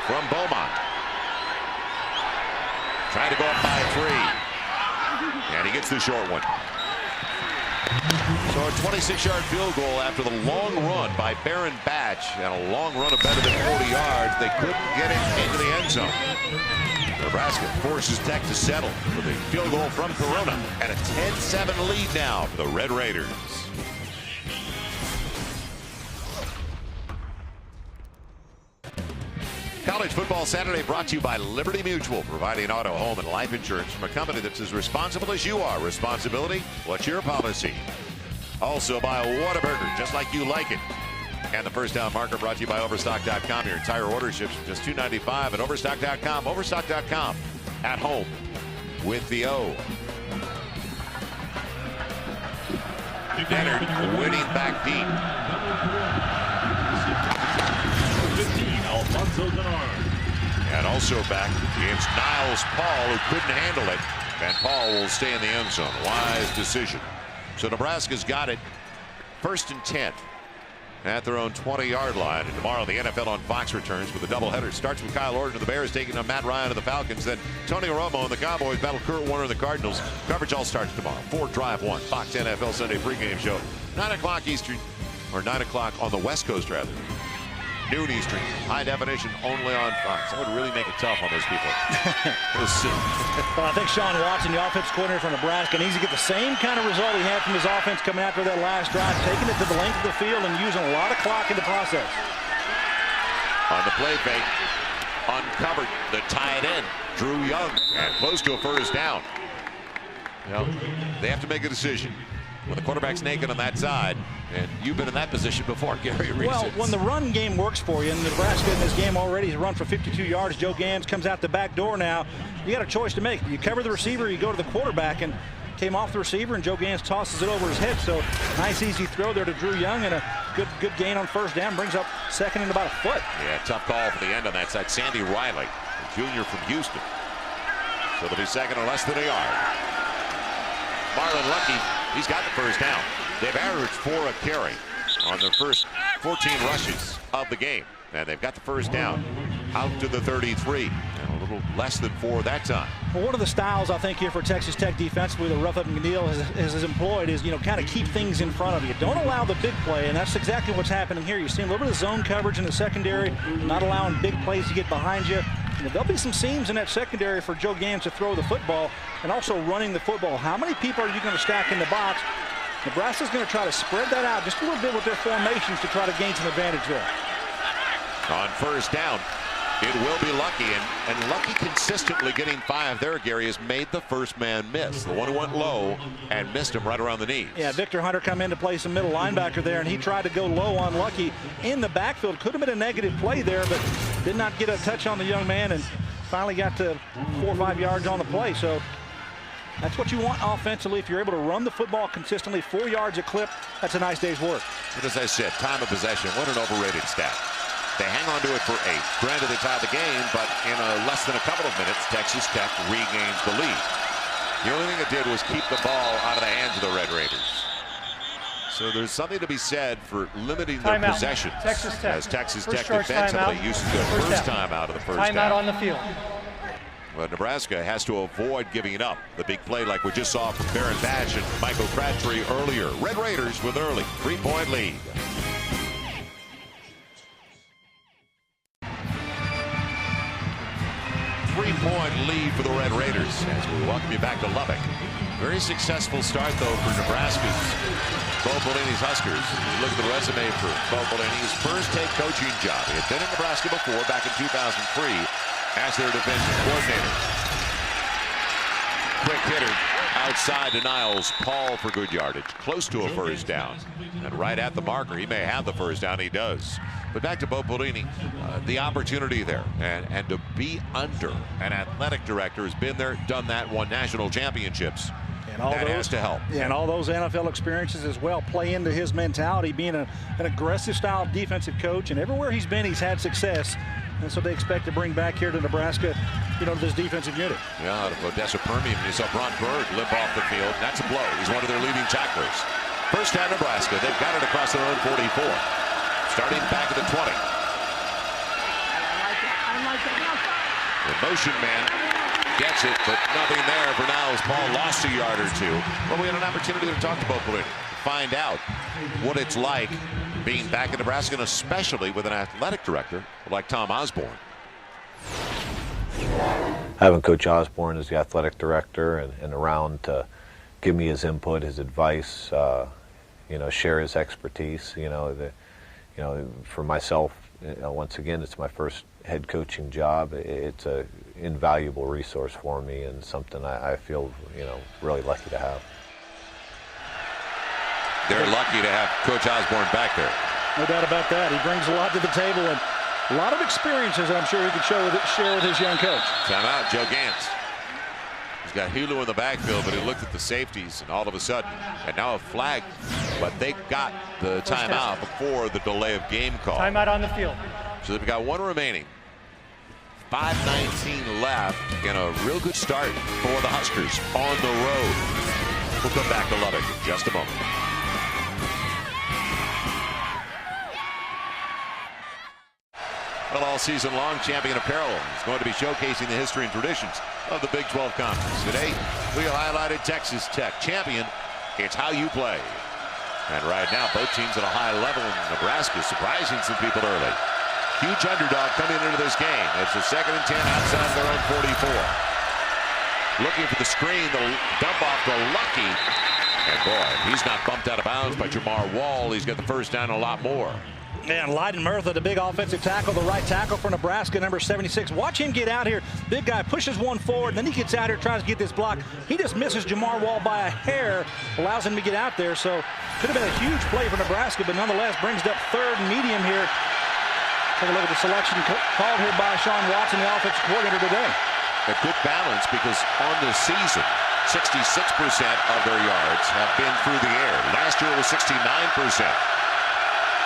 from Beaumont. Trying to go up by 3. And he gets the short one. So a 26-yard field goal after the long run by Baron Batch, and a long run of better than 40 yards. They couldn't get it into the end zone. Nebraska forces Tech to settle with a field goal from Corona, and a 10-7 lead now for the Red Raiders. College Football Saturday brought to you by Liberty Mutual, providing auto, home, and life insurance from a company that's as responsible as you are. Responsibility, what's your policy? Also by Whataburger, just like you like it. And the first down marker brought to you by Overstock.com. Your entire order ships for just $2.95 at Overstock.com. Overstock.com, at home with the O. Leonard winning back deep. And also back against Niles Paul, who couldn't handle it. And Paul will stay in the end zone. Wise decision. So Nebraska's got it. 1st and 10 at their own 20-yard line. And tomorrow the NFL on Fox returns with a doubleheader. Starts with Kyle Orton of the Bears taking on Matt Ryan of the Falcons. Then Tony Romo and the Cowboys battle Kurt Warner and the Cardinals. Coverage all starts tomorrow. 4 Drive 1 Fox NFL Sunday pregame show. 9 o'clock Eastern, or 9 o'clock on the West Coast rather. Noon Eastern, high definition, only on Fox. That would really make it tough on those people. We'll see. Well, I think Sean Watson, the offense coordinator from Nebraska, needs to get the same kind of result he had from his offense coming after that last drive, taking it to the length of the field and using a lot of clock in the process. On the play fake, uncovered the tight end, Drew Young, and close to a first down. Well, they have to make a decision. When the quarterback's naked on that side, and you've been in that position before, Gary Reese. Well, when the run game works for you, and Nebraska in this game already has run for 52 yards. Joe Gans comes out the back door now. You got a choice to make. You cover the receiver, you go to the quarterback, and came off the receiver, and Joe Gans tosses it over his head. So nice, easy throw there to Drew Young, and a good gain on first down. Brings up second and about a foot. Yeah, tough call for the end on that side. Sandy Riley, a junior from Houston. So it'll be second or less than a yard. Marlon Lucky, he's got the first down. They've averaged 4 a carry on their first 14 rushes of the game. And they've got the first down out to the 33. And a little less than 4 that time. Well, one of the styles I think here for Texas Tech defensively that Rough Up McNeil has employed is, kind of keep things in front of you. Don't allow the big play, and that's exactly what's happening here. You're seeing a little bit of zone coverage in the secondary, not allowing big plays to get behind you. There'll be some seams in that secondary for Joe Gans to throw the football, and also running the football. How many people are you going to stack in the box? Nebraska's going to try to spread that out just a little bit with their formations to try to gain some advantage there. On first down, it will be Lucky, and Lucky consistently getting 5 there, Gary, has made the first man miss. The one who went low and missed him right around the knees. Yeah, Victor Hunter come in to play some middle linebacker there, and he tried to go low on Lucky in the backfield. Could have been a negative play there, but did not get a touch on the young man, and finally got to 4 or 5 yards on the play. So that's what you want offensively. If you're able to run the football consistently, 4 yards a clip, that's a nice day's work. But as I said, time of possession, what an overrated stat. They hang on to it for 8. Granted, they tied the game, but in less than a couple of minutes, Texas Tech regains the lead. The only thing it did was keep the ball out of the hands of the Red Raiders. So there's something to be said for limiting their possessions. Texas Tech. As Texas First Tech charge defensively timeout. uses their first time out of the first Timeout down. on the field. But Nebraska has to avoid giving it up. The big play like we just saw from Baron Batch and Michael Crabtree earlier. Red Raiders with early 3-point lead. Three-point lead for the Red Raiders as we welcome you back to Lubbock. Very successful start, though, for Nebraska's Bo Pelini's Huskers. Look at the resume for Bo Pelini. His first head coaching job. He had been in Nebraska before, back in 2003, as their defensive coordinator. Quick hitter outside to Niles Paul for good yardage. Close to a first down. And right at the marker. He may have the first down. He does. But back to Bo Pelini, the opportunity there, and to be under an athletic director who's been there, done that, won national championships. And all that those, has to help. Yeah, and all those NFL experiences as well play into his mentality, being an aggressive style defensive coach. And everywhere he's been, he's had success. And so they expect to bring back here to Nebraska, you know, this defensive unit. Yeah, out of Odessa Permian, you saw Bron Berg limp off the field. That's a blow. He's one of their leading tacklers. First down, Nebraska. They've got it across their own 44. Starting back at the 20. The motion man gets it, but nothing there for Niles Paul. Lost a yard or two. Well, we had an opportunity to talk to Bo Pelini, find out what it's like being back in Nebraska, and especially with an athletic director like Tom Osborne. Having Coach Osborne as the athletic director and around to give me his input, his advice, you know, share his expertise. You know, for myself, once again, it's my first head coaching job. It's a invaluable resource for me and something I feel, you know, really lucky to have. They're lucky to have Coach Osborne back there. No doubt about that. He brings a lot to the table and a lot of experiences I'm sure he could share with his young coach. Timeout, Joe Gantz. He's got Hulu in the backfield, but he looked at the safeties, and all of a sudden, and now a flag, but they got the timeout before the delay of game call. Timeout on the field. So they've got one remaining. 5:19 left, and a real good start for the Huskers on the road. We'll come back to Lubbock in just a moment. Well, all season long, Champion Apparel is going to be showcasing the history and traditions of the Big 12 Conference. Today, we highlighted Texas Tech. Champion, it's how you play. And right now, both teams at a high level in Nebraska, surprising some people early. Huge underdog coming into this game. It's a 2nd and 10 outside their own 44. Looking for the screen, the dump off to Lucky. And boy, he's not bumped out of bounds by Jamar Wall. He's got the first down a lot more. And Lyden Murtha, the big offensive tackle, the right tackle for Nebraska, number 76. Watch him get out here. Big guy pushes one forward, then he gets out here, tries to get this block. He just misses Jamar Wall by a hair, allows him to get out there. So could have been a huge play for Nebraska, but nonetheless brings it up 3rd and medium here. Take a look at the selection called here by Sean Watson, the offensive coordinator today. A good balance because on the season, 66% of their yards have been through the air. Last year it was 69%.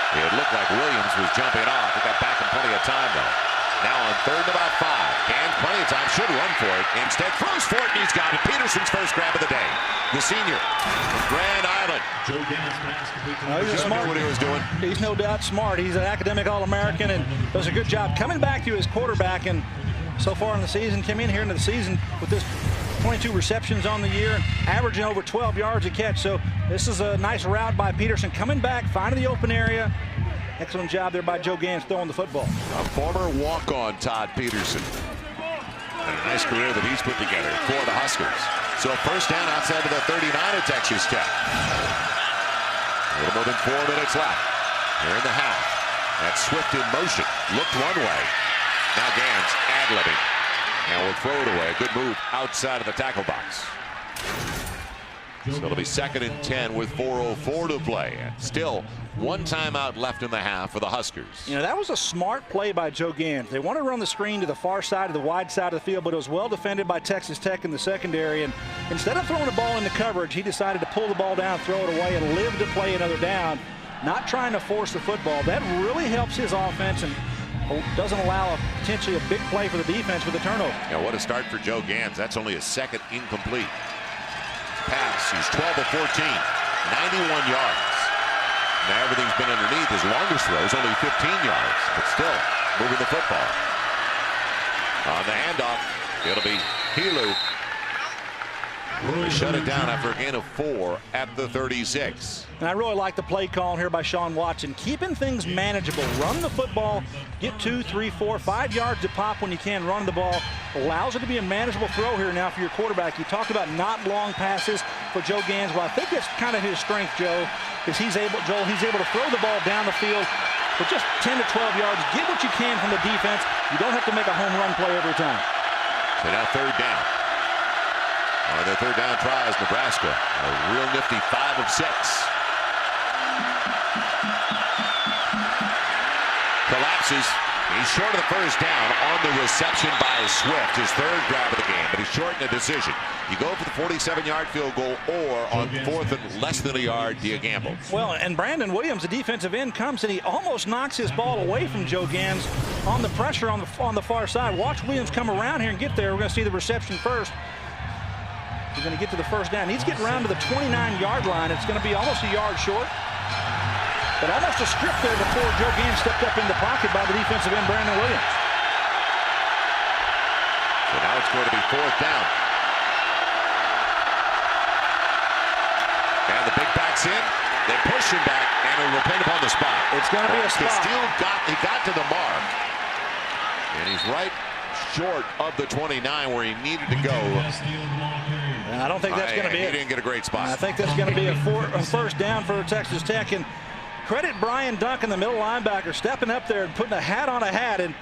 It looked like Williams was jumping off. He got back in plenty of time, though. Now on 3rd and about 5. Gans, plenty of time, should run for it. Instead, throws for it, and he's got it. Peterson's first grab of the day. The senior from Grand Island. He's smart. What he was doing. He's no doubt smart. He's an academic All-American and does a good job coming back to his quarterback. And so far in the season, came in here into the season with this 22 receptions on the year, averaging over 12 yards a catch. So this is a nice route by Peterson, coming back, finding the open area. Excellent job there by Joe Gans throwing the football. A former walk-on Todd Peterson. And a nice career that he's put together for the Huskers. So first down outside of the 39 of Texas Tech. A little more than 4 minutes left here in the half. That's Swift in motion. Looked one way. Now Gans ad-libbing. And will throw it away. A good move outside of the tackle box. So it'll be 2nd and 10 with 4:04 to play. And still one timeout left in the half for the Huskers. You know, that was a smart play by Joe Gans. They wanted to run the screen to the far side of the wide side of the field, but it was well defended by Texas Tech in the secondary. And instead of throwing the ball into coverage, he decided to pull the ball down, throw it away, and live to play another down, not trying to force the football. That really helps his offense and doesn't allow potentially a big play for the defense with a turnover. Yeah, what a start for Joe Gans. That's only his 2nd incomplete pass. He's 12 of 14, 91 yards. Now everything's been underneath. His longest throw is only 15 yards, but still moving the football. On the handoff, It'll be Helu. Shut it down after a gain of 4 at the 36. And I really like the play call here by Sean Watson, keeping things manageable. Run the football, get 2, 3, 4, 5 yards to pop when you can. Run the ball allows it to be a manageable throw here now for your quarterback. You talked about not long passes for Joe Gans. Well, I think that's kind of his strength, Joe, is he's able to throw the ball down the field for just 10 to 12 yards. Get what you can from the defense. You don't have to make a home run play every time. So now 3rd down. On their 3rd down tries, Nebraska. A real nifty 5 of 6. Collapses. He's short of the 1st down on the reception by Swift. His 3rd grab of the game, but he's short in a decision. You go for the 47-yard field goal, or on 4th and less than a yard, do you gamble? Well, and Brandon Williams, the defensive end, comes and he almost knocks his ball away from Joe Gans on the pressure on the far side. Watch Williams come around here and get there. We're going to see the reception first. We're going to get to the 1st down. He's getting around to the 29-yard line. It's going to be almost a yard short. But almost a strip there before Joe Gans stepped up in the pocket by the defensive end, Brandon Williams. So now it's going to be 4th down. And the big back's in. They push him back, and it will pin upon the spot. It's going to be a spot. Castile got to the mark. And he's right short of the 29 where he needed to go. I don't think that's going to be it. He didn't get a great spot. I think that's going to be a 1st down for Texas Tech. And credit Brian Duncan, the middle linebacker, stepping up there and putting a hat on a hat and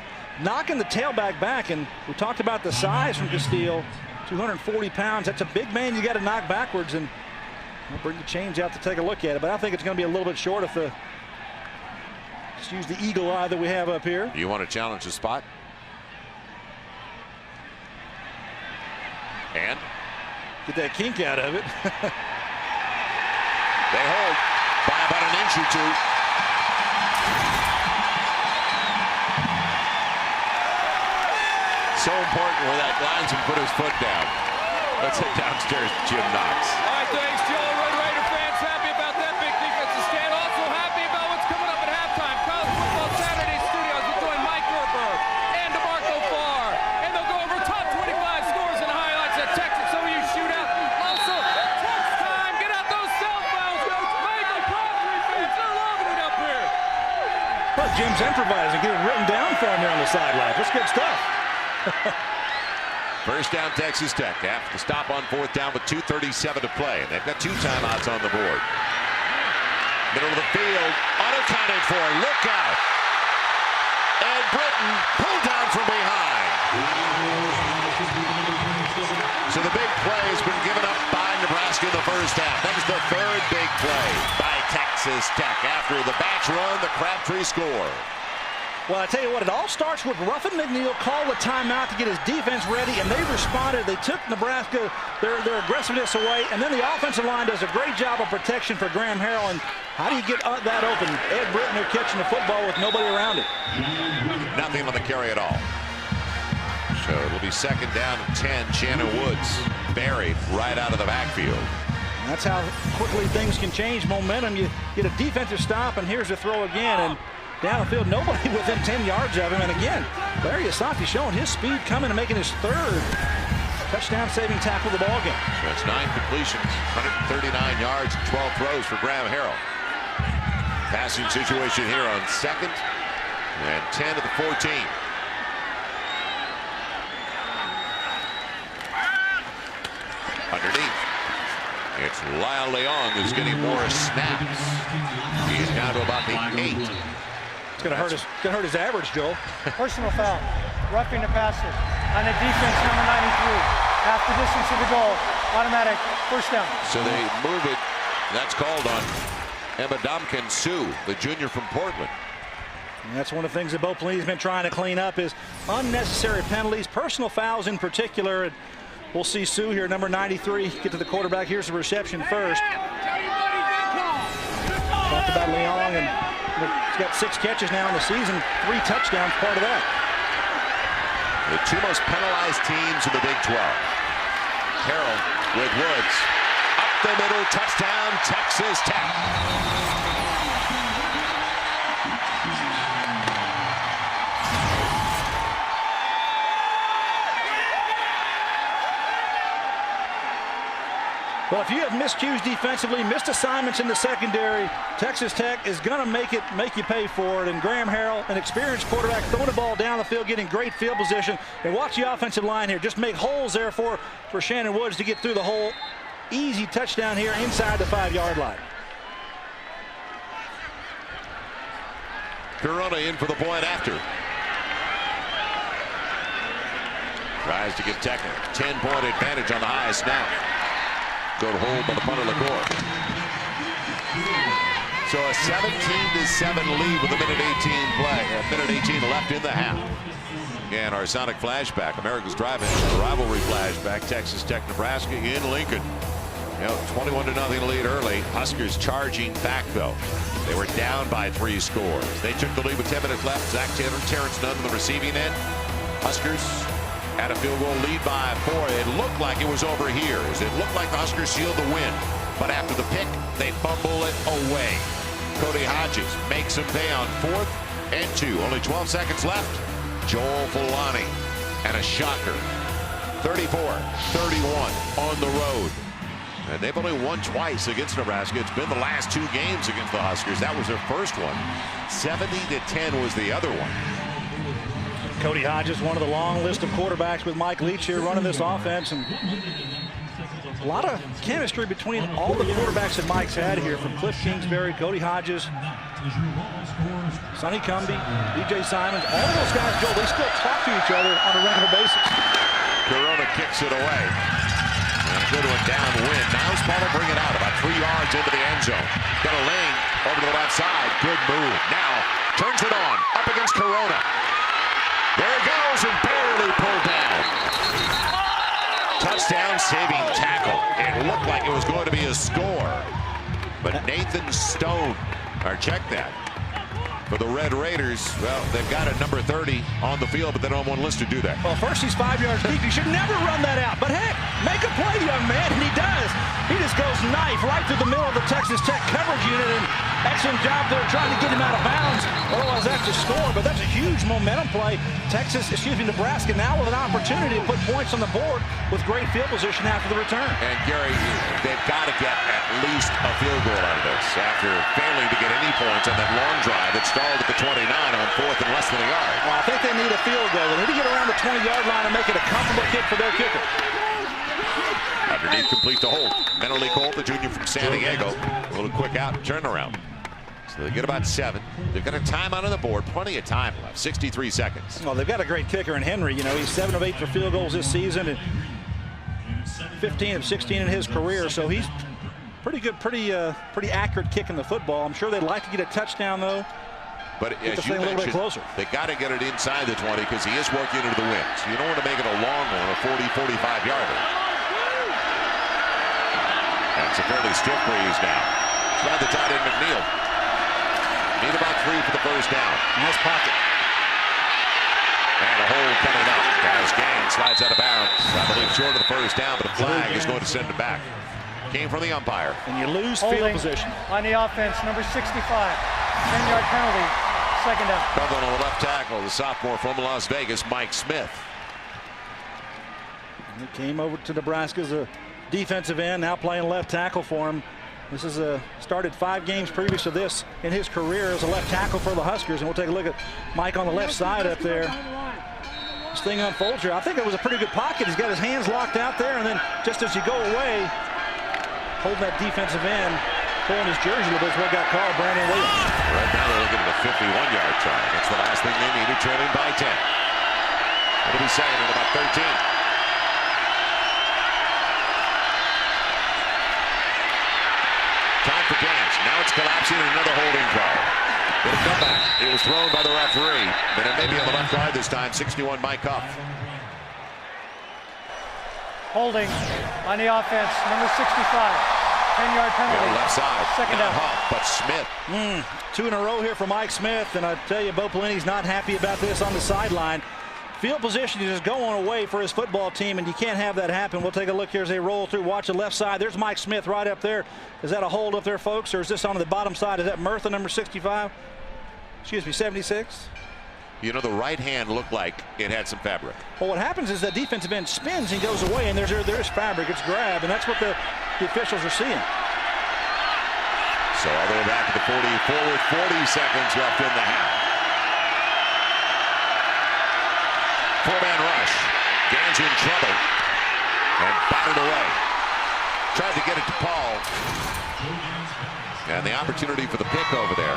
knocking the tailback back. And we talked about the size from Castile, 240 pounds. That's a big man you got to knock backwards. And we'll bring the chains out to take a look at it. But I think it's going to be a little bit short if the, just use the eagle eye that we have up here. You want to challenge the spot? And get that kink out of it. They hold by about an inch or 2. So important where that linesman put his foot down. Let's head downstairs to Jim Knox. All right, thanks, Joe. Red Raider fans happy about that big defensive stand. Also happy about what's coming up at halftime. College Football Saturday Studios with join Mike Gerber and DeMarco Farr. And they'll go over top 25 scores and highlights at Texas OU shootout. Also, text time. Get out those cell phones. Michael Crabtree fans, they're loving it up here. But Jim's improvising, getting written down for him here on the sideline. That's good stuff. 1st down, Texas Tech. After the stop on 4th down with 2:37 to play. And they've got 2 timeouts on the board. Middle of the field, unaccounted for. Look out. And Britton pulled down from behind. So the big play has been given up by Nebraska in the 1st half. That was the 3rd big play by Texas Tech. After the batch run, the Crabtree score. Well, I tell you what, it all starts with Ruffin McNeil called the timeout to get his defense ready, and they responded. They took Nebraska, their aggressiveness away, and then the offensive line does a great job of protection for Graham Harrell. And how do you get that open? Ed Britton are catching the football with nobody around it. Nothing on the carry at all. So it'll be 2nd down and 10. Shannon Woods buried right out of the backfield. And that's how quickly things can change momentum. You get a defensive stop, and here's the throw again. And down the field, nobody within 10 yards of him. And again, Larry Asafi showing his speed coming and making his 3rd touchdown-saving tackle of the ball game. So it's 9 completions, 139 yards, 12 throws for Graham Harrell. Passing situation here on 2nd and 10 to the 14. Underneath, it's Lyle Leong who's getting more snaps. He is down to about the 8. It's going to hurt his average, Joe. Personal foul. Roughing the passer. On the defense, number 93. Half the distance to the goal. Automatic 1st down. So they move it. That's called on Ebadamkin Sue, the junior from Portland. And that's one of the things that Bo Pelini's been trying to clean up is unnecessary penalties, personal fouls in particular. And we'll see Sue here, number 93, get to the quarterback. Here's the reception first. Talked about Leong, and he's got 6 catches now in the season, 3 touchdowns, part of that. The 2 most penalized teams in the Big 12. Harrell with Woods. Up the middle, touchdown, Texas Tech. Well, if you have miscues defensively, missed assignments in the secondary, Texas Tech is going to make you pay for it. And Graham Harrell, an experienced quarterback, throwing the ball down the field, getting great field position. And watch the offensive line here. Just make holes there for Shannon Woods to get through the hole. Easy touchdown here inside the 5-yard line. Corona in for the point after. Tries to give Tech a 10-point advantage on the high snap. Good hold by the punter LaCour. So a 17-7 lead with a minute 18 left in the half. Again, our Sonic flashback, America's driving rivalry flashback, Texas Tech, Nebraska in Lincoln. 21-0 lead early. Huskers charging back though. They were down by 3 scores. They took the lead with 10 minutes left. Zach Taylor, Terrence Nunn on the receiving end. Huskers had a field goal lead by 4. It looked like it was over here. It looked like the Huskers sealed the win. But after the pick, they fumble it away. Cody Hodges makes him pay on 4th and 2. Only 12 seconds left. Joel Fulani and a shocker. 34-31 on the road. And they've only won twice against Nebraska. It's been the last 2 games against the Huskers. That was their first one. 70-10 was the other one. Cody Hodges, one of the long list of quarterbacks with Mike Leach here running this offense. And a lot of chemistry between all the quarterbacks that Mike's had here, from Cliff Kingsbury, Cody Hodges, Sonny Cumbie, DJ Simons. All of those guys, Joe, they still talk to each other on a regular basis. Corona kicks it away. And a good one downwind. Niles Pollard bring it out about 3 yards into the end zone. Got a lane over to the left side. Good move. Now turns it on up against Corona. There it goes and barely pulled down. Touchdown saving tackle. It looked like it was going to be a score. But Nathan Stone, or check that. For the Red Raiders, well, they've got a number 30 on the field, but they don't have one list to do that. Well, first he's 5 yards deep. You should never run that out. But heck, make a play, young man, and he does. He just goes knife right through the middle of the Texas Tech coverage unit, and excellent job there trying to get him out of bounds. Otherwise, that's a score, but that's a huge momentum play. Nebraska now with an opportunity to put points on the board with great field position after the return. And Gary, they've got to get at least a field goal out of this after failing to get any points on that long drive that stalled at the 29 on 4th and less than a yard. Well, I think they need a field goal. They need to get around the 20-yard line and make it a comfortable kick for their kicker. Underneath, complete to Holt. Mentally Colt, the junior from San Diego. A little quick out and turnaround. So they get about 7. They've got a timeout on the board. Plenty of time left. 63 seconds. Well, they've got a great kicker in Henry. You know, he's 7 of 8 for field goals this season and 15 of 16 in his career. So he's pretty good, pretty accurate kicking the football. I'm sure they'd like to get a touchdown though. But as you mentioned, they got to get it inside the 20 because he is working into the wind. So you don't want to make it a long one, a 40, 45-yarder. That's a fairly stiff breeze now. Slide the tight end McNeil. Need about 3 for the first down. Nice pocket. And a hold coming up as Gang slides out of bounds. I believe short of the first down, but a flag is going to send it back. Came from the umpire. And you lose Holding field position. On the offense, number 65. 10-yard penalty. Second down. Covering on the left tackle, the sophomore from Las Vegas, Mike Smith. He came over to Nebraska as a defensive end, now playing left tackle for him. This is started 5 games previous to this in his career as a left tackle for the Huskers. And we'll take a look at Mike on the left side up there. This thing unfolds here. I think it was a pretty good pocket. He's got his hands locked out there, and then just as you go away, holding that defensive end, pulling his jersey a little bit is what got called, Brandon Williams. Right now they're looking at a 51-yard try. That's the last thing they needed, trailing by 10. It'll be second and about 13. Time for dance. Now it's collapsing and another holding call. It'll come back. It was thrown by the referee. Then it may be on the left side this time. 61 Mike Huff. Holding on the offense, number 65. 10-yard penalty. Left side. Second Not down. Huff, but Smith. 2 in a row here for Mike Smith, and I tell you, Bo Pelini's not happy about this on the sideline. Field position is going away for his football team, and you can't have that happen. We'll take a look here as they roll through. Watch the left side. There's Mike Smith right up there. Is that a hold up there, folks, or is this on the bottom side? Is that Murtha, number 65? Excuse me, 76? You know, the right hand looked like it had some fabric. Well, what happens is that defensive end spins and goes away, and there's fabric. It's grab, and that's what the the officials are seeing. So all the way back to the 44 with 40 seconds left in the half. Four-man rush. Gans in trouble. And batted away. Tried to get it to Paul. And the opportunity for the pick over there.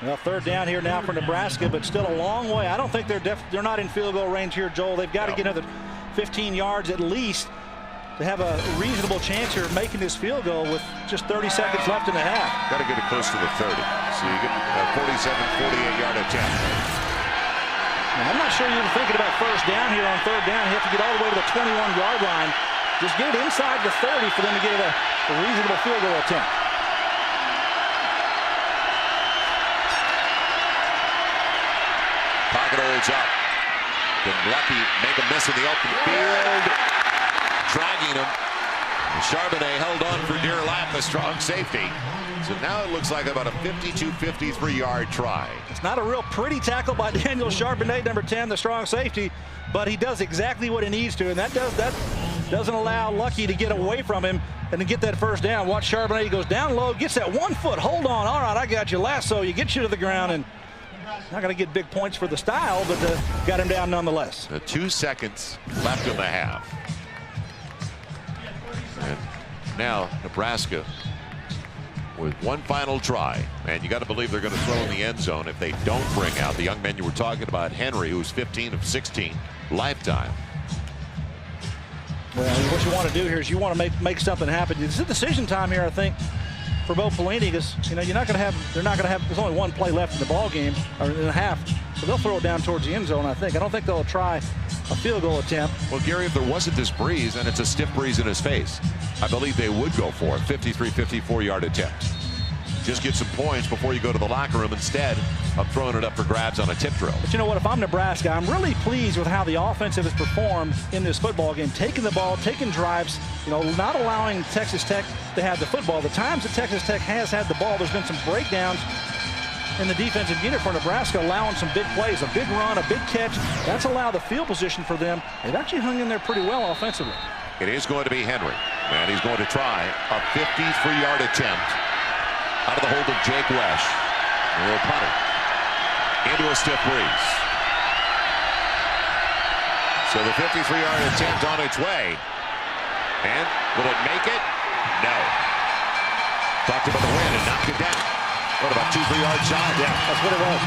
Well, third down here now for Nebraska, but still a long way. I don't think they're not in field goal range here, Joel. They've got to get another 15 yards at least to have a reasonable chance here of making this field goal with just 30 seconds left in the half. Got to get it close to the 30. So you get a 47, 48-yard attempt. Now, I'm not sure you're thinking about first down here on third down. You have to get all the way to the 21-yard line. Just get it inside the 30 for them to get a reasonable field goal attempt. Pocket holds up. Been lucky, make a miss in the open field. Dragging him. Charbonnet held on for dear life, the strong safety. So now it looks like about a 52, 53-yard try. It's not a real pretty tackle by Daniel Charbonnet, number 10, the strong safety, but he does exactly what he needs to, and that doesn't allow Lucky to get away from him and to get that first down. Watch Charbonnet, he goes down low, gets that 1 foot, hold on, all right, I got you, lasso, you get you to the ground, and not going to get big points for the style, but got him down nonetheless. 2 seconds left in the half. And now Nebraska with one final try, and you got to believe they're going to throw in the end zone if they don't bring out the young man you were talking about, Henry, who's 15 of 16 lifetime. Well, what you want to do here is you want to make something happen. It's a decision time here, I think, for Bo Pelini, because they're not going to have. There's only one play left in the ball game, or in the half, so they'll throw it down towards the end zone. I don't think they'll try a field goal attempt. Well, Gary, if there wasn't this breeze and it's a stiff breeze in his face, I believe they would go for a 53, 54-yard attempt. Just get some points before you go to the locker room instead of throwing it up for grabs on a tip drill. But you know what? If I'm Nebraska, I'm really pleased with how the offensive has performed in this football game, taking the ball, taking drives, not allowing Texas Tech to have the football. The times that Texas Tech has had the ball, there's been some breakdowns in the defensive unit for Nebraska, allowing some big plays, a big run, a big catch. That's allowed the field position for them. They've actually hung in there pretty well offensively. It is going to be Henry, and he's going to try a 53-yard attempt out of the hold of Jake Wesh. A little punter into a stiff breeze. So the 53-yard attempt on its way. And will it make it? No. Talked about the win and knocked it down. What, about 2-3 yards shy? Yeah, that's what it was.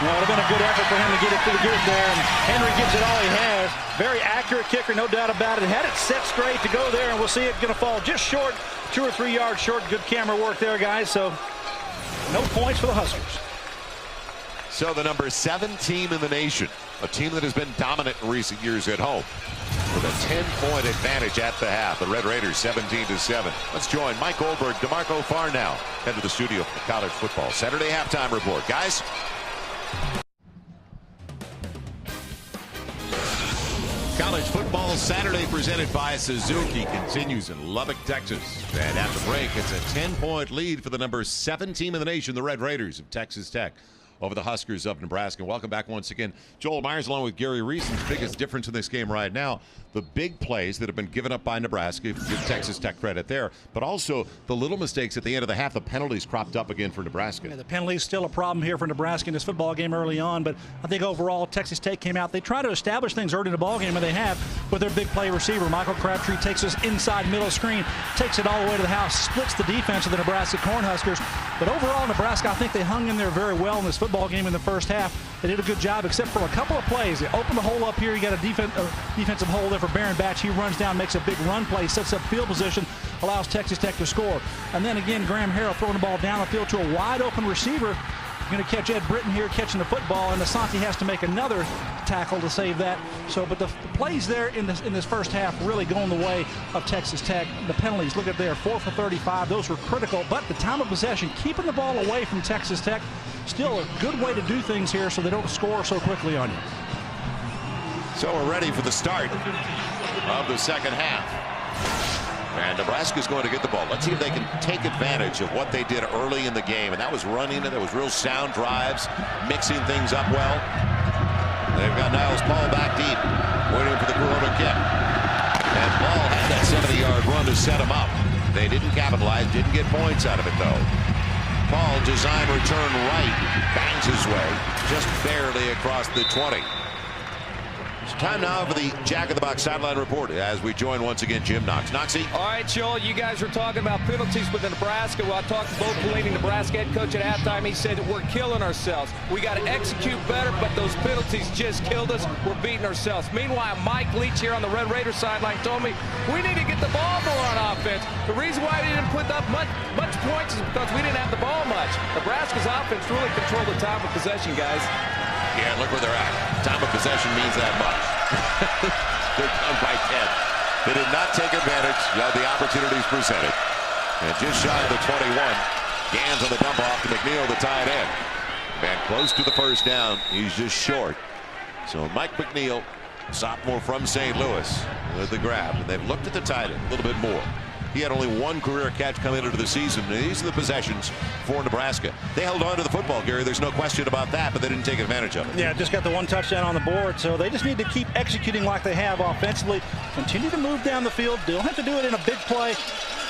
It would have been a good effort for him to get it to the good there, and Henry gives it all he has. Very accurate kicker, no doubt about it. Had it set straight to go there, and we'll see it going to fall just short, 2 or 3 yards short. Good camera work there, guys, so no points for the Huskers. So the number 7 team in the nation, a team that has been dominant in recent years at home, with a 10-point advantage at the half. The Red Raiders 17-7. Let's join Mike Goldberg, DeMarco Farnow, head to the studio for the College Football Saturday Halftime Report. Guys. College Football Saturday presented by Suzuki continues in Lubbock, Texas. And at the break, it's a 10-point lead for the number 7 team in the nation, the Red Raiders of Texas Tech, over the Huskers of Nebraska. Welcome back once again. Joel Myers along with Gary Reason's biggest difference in this game right now, the big plays that have been given up by Nebraska, give Texas Tech credit there, but also the little mistakes at the end of the half. The penalties cropped up again for Nebraska. Yeah, the penalties still a problem here for Nebraska in this football game early on, but I think overall Texas Tech came out. They try to establish things early in the ball game, and they have with their big play receiver. Michael Crabtree takes us inside middle screen, takes it all the way to the house, splits the defense of the Nebraska Cornhuskers. But overall, Nebraska, I think they hung in there very well in this football game in the first half. They did a good job, except for a couple of plays. They opened the hole up here. You got a defensive hole there for Baron Batch. He runs down, makes a big run play, sets up field position, allows Texas Tech to score. And then again, Graham Harrell throwing the ball down the field to a wide open receiver. Going to catch Ed Britton here catching the football, and Asante has to make another tackle to save that. So, but the plays there in this first half really going the way of Texas Tech. The penalties, look at there, 4 for 35. Those were critical, but the time of possession, keeping the ball away from Texas Tech, still a good way to do things here so they don't score so quickly on you. So we're ready for the start of the second half. And Nebraska's going to get the ball. Let's see if they can take advantage of what they did early in the game. And that was running, and there was real sound drives, mixing things up well. They've got Niles Paul back deep, waiting for the Corona kick. And Paul had that 70-yard run to set him up. They didn't capitalize, didn't get points out of it, though. Paul, design return right, bangs his way, just barely across the 20. It's time now for the Jack in the Box sideline report as we join once again Jim Knox. Knoxy. All right, Joel, you guys were talking about penalties with Nebraska. Well, I talked to Bo Pelini, Nebraska head coach, at halftime. He said that we're killing ourselves. We got to execute better, but those penalties just killed us. We're beating ourselves. Meanwhile, Mike Leach here on the Red Raider sideline told me we need to get the ball more on offense. The reason why we didn't put up much points is because we didn't have the ball much. Nebraska's offense really controlled the time of possession, guys. Yeah, look where they're at. Time of possession means that much. They're down by 10. They did not take advantage of the opportunities presented. And just shy of the 21. Gans on the dump off to McNeil, the tight end. And close to the first down. He's just short. So Mike McNeil, sophomore from St. Louis, with the grab. And they've looked at the tight end a little bit more. He had only one career catch coming into the season. These are the possessions for Nebraska. They held on to the football, Gary. There's no question about that, but they didn't take advantage of it. Yeah, just got the one touchdown on the board, so they just need to keep executing like they have offensively. Continue to move down the field. They don't have to do it in a big play,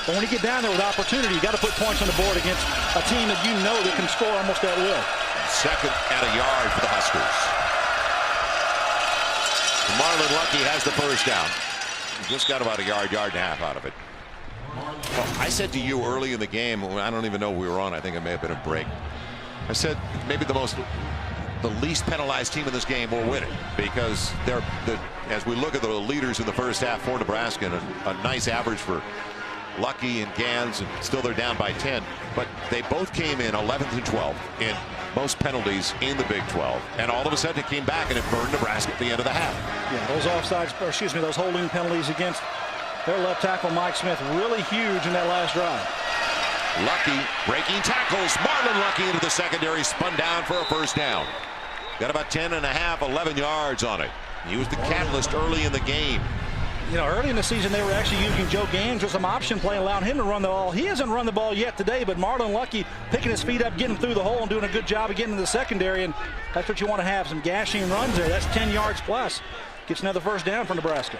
but when you get down there with opportunity, you got to put points on the board against a team that you know that can score almost at will. Second and a yard for the Huskers. Marlon Lucky has the first down. He just got about a yard and a half out of it. Well, I said to you early in the game, I don't even know if we were on, I think it may have been a break. I said maybe the least penalized team in this game will win it, because as we look at the leaders in the first half for Nebraska, a nice average for Lucky and Gans, and still they're down by 10, but they both came in 11th and 12th in most penalties in the Big 12, and all of a sudden it came back and it burned Nebraska at the end of the half. Yeah, those offsides, or excuse me, those holding penalties against their left tackle Mike Smith, really huge in that last drive. Lucky breaking tackles. Marlon Lucky into the secondary, spun down for a first down. Got about 10 and a half, 11 yards on it. He was the catalyst early in the game. You know, early in the season they were actually using Joe Gans with some option play, allowing him to run the ball. He hasn't run the ball yet today, but Marlon Lucky picking his feet up, getting through the hole, and doing a good job of getting to the secondary, and that's what you want to have, some gashing runs there. That's 10 yards plus. Gets another first down for Nebraska.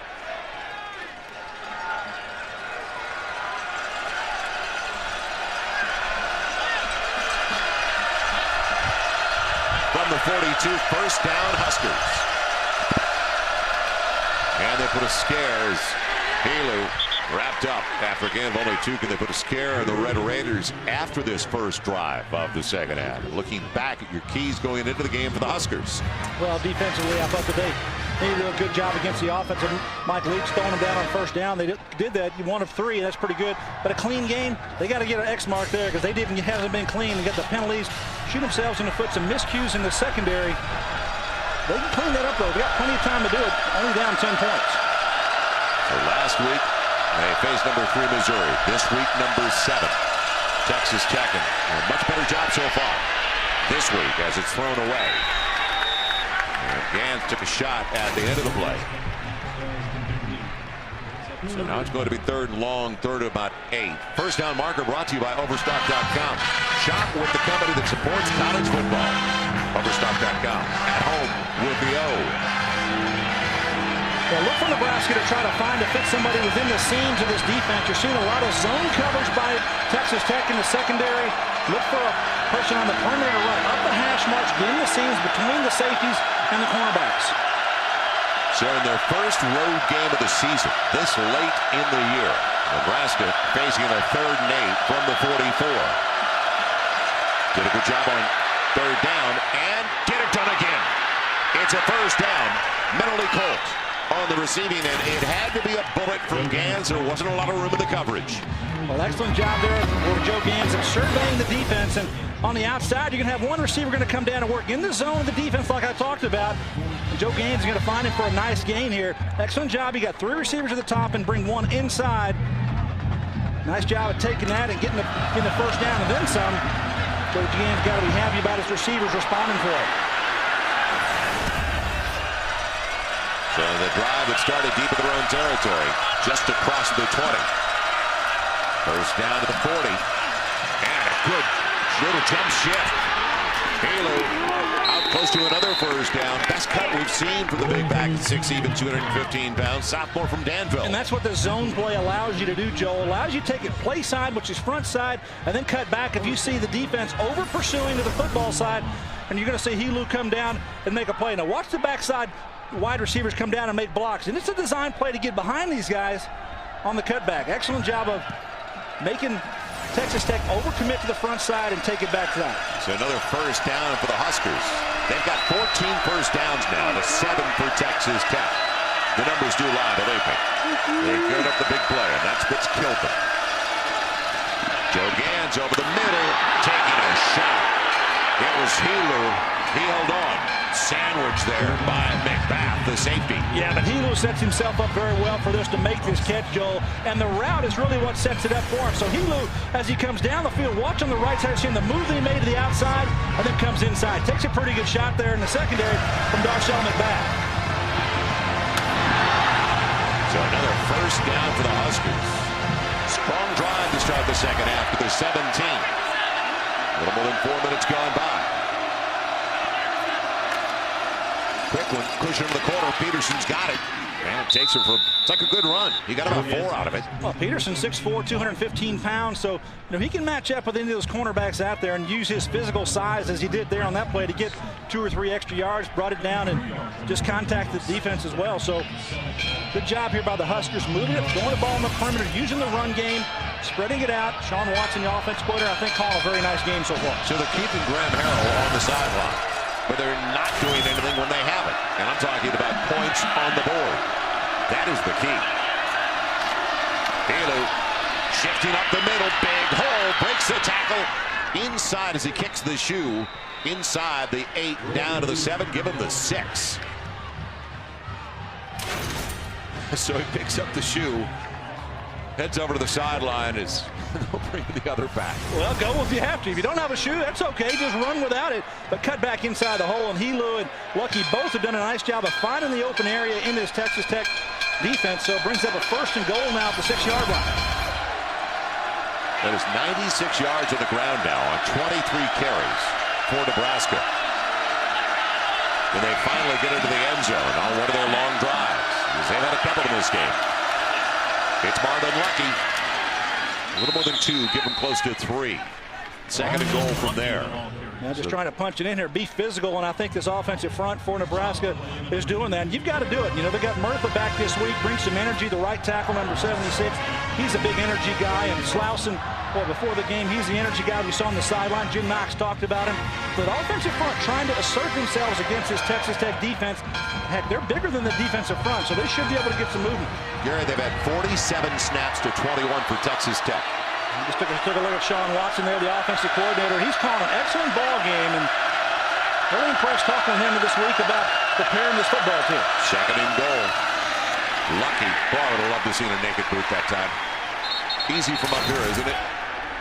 From the 42, first down Huskers. And they put a scare as Helu wrapped up after a gain of only 2. Can they put a scare on the Red Raiders after this first drive of the second half? Looking back at your keys going into the game for the Huskers. Well, defensively, I thought that they did a good job against the offense. Mike Leach throwing them down on first down. They did that 1 of 3, and that's pretty good. But a clean game, they got to get an X mark there, because they hasn't been clean. They got the penalties, shoot themselves in the foot, some miscues in the secondary. They can clean that up, though. They got plenty of time to do it. Only down 10 points. So last week, they faced number 3 Missouri. This week, number 7 Texas Tech. A much better job so far this week as it's thrown away. And Gans took a shot at the end of the play. So now it's going to be 3rd and long, 3rd and about 8. First down marker brought to you by Overstock.com. Shop with the company that supports college football. Overstock.com. At home with the O. Well, look for Nebraska to try to find to fit somebody within the seams of this defense. You're seeing a lot of zone coverage by Texas Tech in the secondary. Look for a person on the perimeter to run up the hash marks, get in the seams between the safeties and the cornerbacks. So in their first road game of the season, this late in the year, Nebraska facing a 3rd and 8 from the 44. Did a good job on 3rd down and get it done again. It's a first down. Mentally Colt on the receiving end. It had to be a bullet from Gans. There wasn't a lot of room in the coverage. Well, excellent job there for Joe Gans of surveying the defense. And on the outside, you're going to have one receiver going to come down and work in the zone of the defense like I talked about. And Joe Gans is going to find him for a nice gain here. Excellent job. He got 3 receivers at the top and bring 1 inside. Nice job of taking that and getting the first down and then some. Joe Gans got to be happy about his receivers responding for it. So the drive had started deep in their own territory, just across the 20. First down to the 40. And a good little jump shift. Helu out Close to another first down. Best cut we've seen for the big back, 6', even 215 pounds. Sophomore from Danville. And that's what the zone play allows you to do, Joel. Allows you to take it play side, which is front side, and then cut back if you see the defense over pursuing to the football side, and you're going to see Helu come down and make a play. Now watch the backside wide receivers come down and make blocks. And it's a design play to get behind these guys on the cutback. Excellent job of making Texas Tech overcommit to the front side and take it back to that. So another first down for the Huskers. They've got 14 first downs now to 7 for Texas Tech. The numbers do lie, believe me. They good up the big play, and that's what's killed them. Joe Gans over the middle, taking a shot. It was Helu. He held on. Sandwich there by McBath, the safety. Yeah, but Helu sets himself up very well for this to make this catch, Joel. And the route is really what sets it up for him. So Helu, as he comes down the field, watch on the right side, seeing the move that he made to the outside, and then comes inside. Takes a pretty good shot there in the secondary from Darshell McBath. So another first down for the Huskers. Strong drive to start the second half to the 17. A little more than 4 minutes gone by. Quick one, cushion in the corner. Peterson's got it. And it takes him for, it's like a good run. He got about 4 out of it. Well, Peterson, 6'4", 215 pounds. So, he can match up with any of those cornerbacks out there and use his physical size as he did there on that play to get 2 or 3 extra yards, brought it down, and just contacted the defense as well. So, good job here by the Huskers, moving it, throwing the ball in the perimeter, using the run game, spreading it out. Sean Watson, the offense coordinator, I think, calling a very nice game so far. So they're keeping Graham Harrell on the sideline, but they're not doing anything when they have it. And I'm talking about points on the board. That is the key. Helu shifting up the middle, big hole, breaks the tackle inside as he kicks the shoe inside the 8, down to the 7, give him the 6. So he picks up the shoe, heads over to the sideline as they'll bring the other back. Well, go if you have to. If you don't have a shoe, that's okay. Just run without it. But cut back inside the hole. And Helu and Lucky both have done a nice job of finding the open area in this Texas Tech defense. So it brings up a 1st and goal now at the 6-yard line. That is 96 yards on the ground now on 23 carries for Nebraska. And they finally get into the end zone on one of their long drives. They've had a couple in this game. It's Marlon Lucky. A little more than 2, give him close to 3. 2nd and goal from there. Yeah, just trying to punch it in here, be physical, and I think this offensive front for Nebraska is doing that. And you've got to do it. They got Murtha back this week, brings some energy. The right tackle, number 76, he's a big energy guy. And Slauson, well, before the game, he's the energy guy we saw on the sideline. Jim Knox talked about him. But offensive front trying to assert themselves against this Texas Tech defense. Heck, they're bigger than the defensive front, so they should be able to get some movement. Gary, they've had 47 snaps to 21 for Texas Tech. Just took a look at Sean Watson there, the offensive coordinator. He's calling an excellent ball game, and really impressed talking to him this week about preparing this football team. 2nd and goal. Lucky. Boy, I would have loved to see a naked boot that time. Easy from up here, isn't it?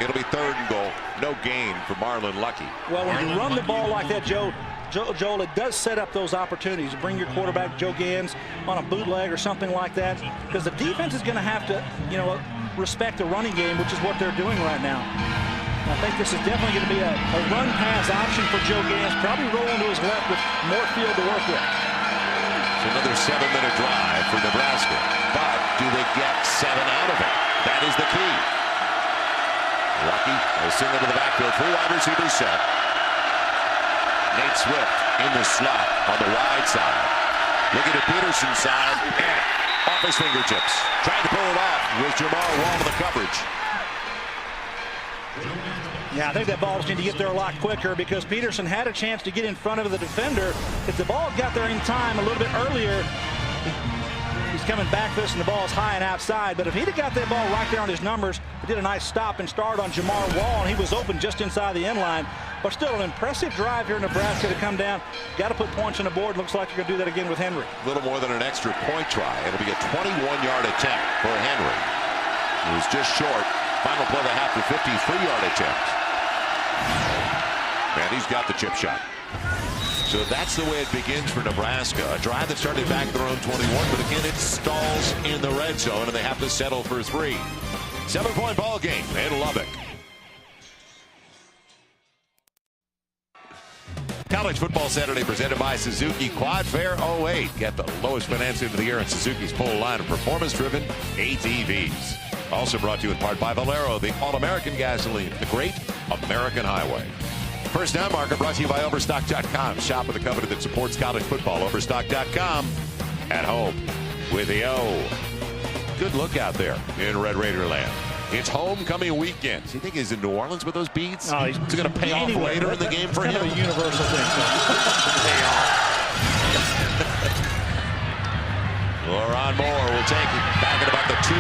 It'll be 3rd and goal. No gain for Marlon Lucky. Well, when you run the ball like that, Joel, it does set up those opportunities. Bring your quarterback, Joe Gans, on a bootleg or something like that, because the defense is going to have to, respect the running game, which is what they're doing right now. I think this is definitely going to be a run-pass option for Joe Gans, probably rolling to his left with more field to work with. It's another 7-minute drive for Nebraska, but do they get 7 out of it? That is the key. Lucky will send into the backfield, 3 wide receivers set. Nate Swift in the slot on the wide side. Looking at Peterson's side, and off his fingertips. Trying to pull it off with Jamar Wall in the coverage. Yeah, I think that ball just need to get there a lot quicker because Peterson had a chance to get in front of the defender. If the ball got there in time a little bit earlier, he's coming back this and the ball is high and outside. But if he'd have got that ball right there on his numbers, he did a nice stop and start on Jamar Wall, and he was open just inside the end line. But still an impressive drive here in Nebraska to come down. Got to put points on the board. Looks like you're going to do that again with Henry. A little more than an extra point try. It'll be a 21-yard attempt for Henry. He was just short. Final play of the half, a 53-yard attempt. And he's got the chip shot. So that's the way it begins for Nebraska. A drive that started back at their own 21, but again, it stalls in the red zone, and they have to settle for 3. 7-point ball game in Lubbock. College Football Saturday presented by Suzuki Quad Fair 08. Get the lowest financing of the year on Suzuki's full line of performance-driven ATVs. Also brought to you in part by Valero, the all-American gasoline, the great American highway. First down marker brought to you by Overstock.com. Shop with a company that supports college football. Overstock.com. At home with the O. Good look out there in Red Raider land. It's homecoming weekend. Do you think he's in New Orleans with those beads? No, he's going to pay off later in the game for him. Kind of a universal thing. Laron Moore will take it back at about the 2.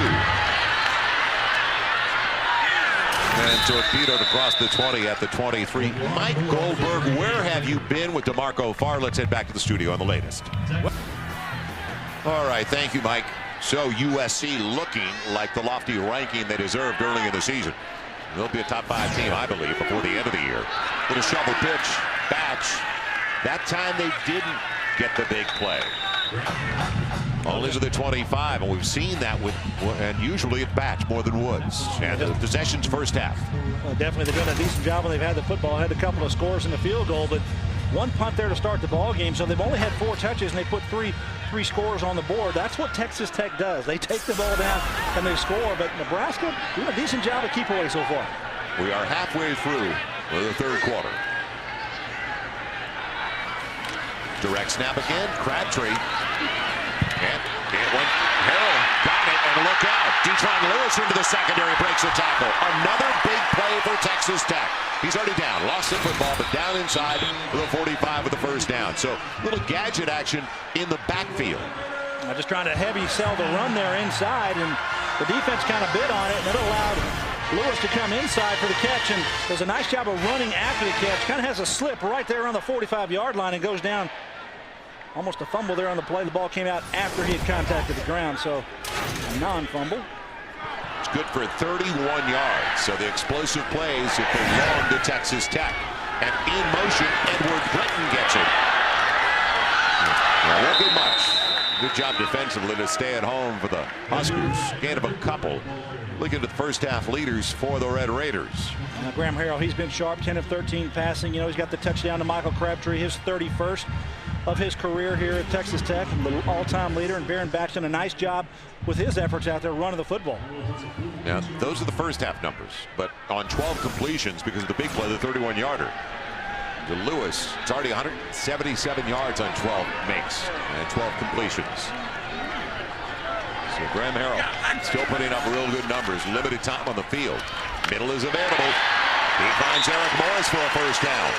And torpedoed across the 20 at the 23. Mike Goldberg, where have you been with DeMarco Farr? Let's head back to the studio on the latest. All right, thank you, Mike. So USC looking like the lofty ranking they deserved early in the season. They'll be a top 5 team, I believe, before the end of the year. Little shovel pitch, Batch. That time they didn't get the big play. Only to the 25, and we've seen that with, and usually it's Batch more than Woods. And the possessions first half. Well, definitely they've done a decent job when they've had the football. Had a couple of scores in the field goal, but one punt there to start the ball game. So they've only had 4 touches, and they put three scores on the board. That's what Texas Tech does. They take the ball down and they score. But Nebraska doing a decent job of keep away so far. We are halfway through the third quarter. Direct snap again. Crabtree. And it went. Harrell got it, and look out. Detron Lewis into the secondary, breaks the tackle. Another big play for Texas Tech. He's already down. Lost the football, but down inside the 45 with the first down. So little gadget action in the backfield. Just trying to heavy sell the run there inside, and the defense kind of bid on it, and it allowed Lewis to come inside for the catch, and does a nice job of running after the catch. Kind of has a slip right there on the 45-yard line and goes down. Almost a fumble there on the play. The ball came out after he had contacted the ground, so a non-fumble. It's good for 31 yards. So the explosive plays have belonged to Texas Tech. And in motion, Edward Britton gets it. Won't be much. Good job defensively to stay at home for the Huskers. Gain of a couple. Looking at the first half leaders for the Red Raiders. Now, Graham Harrell, he's been sharp, 10 of 13 passing. You know, he's got the touchdown to Michael Crabtree, his 31st of his career here at Texas Tech, the all-time leader, and Baron Batch done a nice job with his efforts out there running the football. Now, those are the first half numbers, but on 12 completions, because of the big play, the 31-yarder. To Lewis, it's already 177 yards on 12 makes and 12 completions. So Graham Harrell still putting up real good numbers. Limited time on the field. Middle is available. He finds Eric Morris for a first down.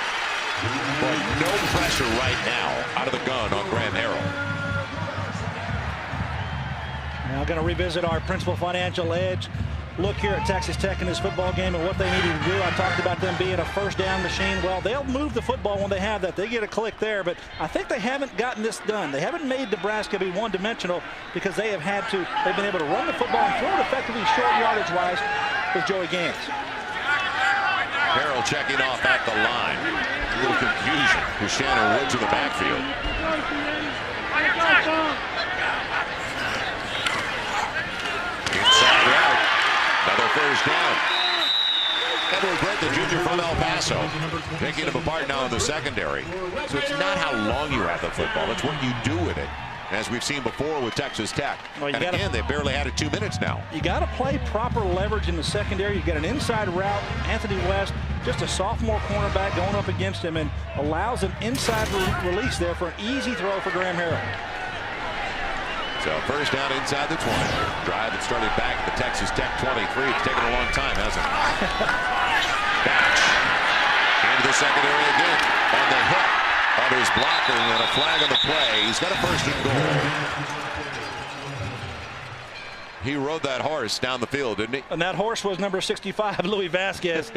But no pressure right now out of the gun on Graham Harrell. Now going to revisit our principal financial edge. Look here at Texas Tech in this football game and what they needed to do. I talked about them being a first down machine. Well, they'll move the football when they have that. They get a click there, but I think they haven't gotten this done. They haven't made Nebraska be one-dimensional because they've been able to run the football and throw it effectively short yardage-wise with Joey Gans. Harrell checking off at the line. A little confusion with Shannon Woods in the backfield. Inside route. Another first down. Edward Brett, the junior from El Paso, picking him apart now in the secondary. So it's not how long you have the football, it's what you do with it, as we've seen before with Texas Tech. Well, and again, they barely had it 2 minutes now. You got to play proper leverage in the secondary. You get an inside route. Anthony West, just a sophomore cornerback going up against him, and allows an inside release there for an easy throw for Graham Harrell. So first down inside the 20. Drive that started back at the Texas Tech 23. It's taken a long time, hasn't it? Batch into the secondary again on the hip of his blocker, and a flag on the play. He's got a first and goal. He rode that horse down the field, didn't he? And that horse was number 65, Louis Vasquez.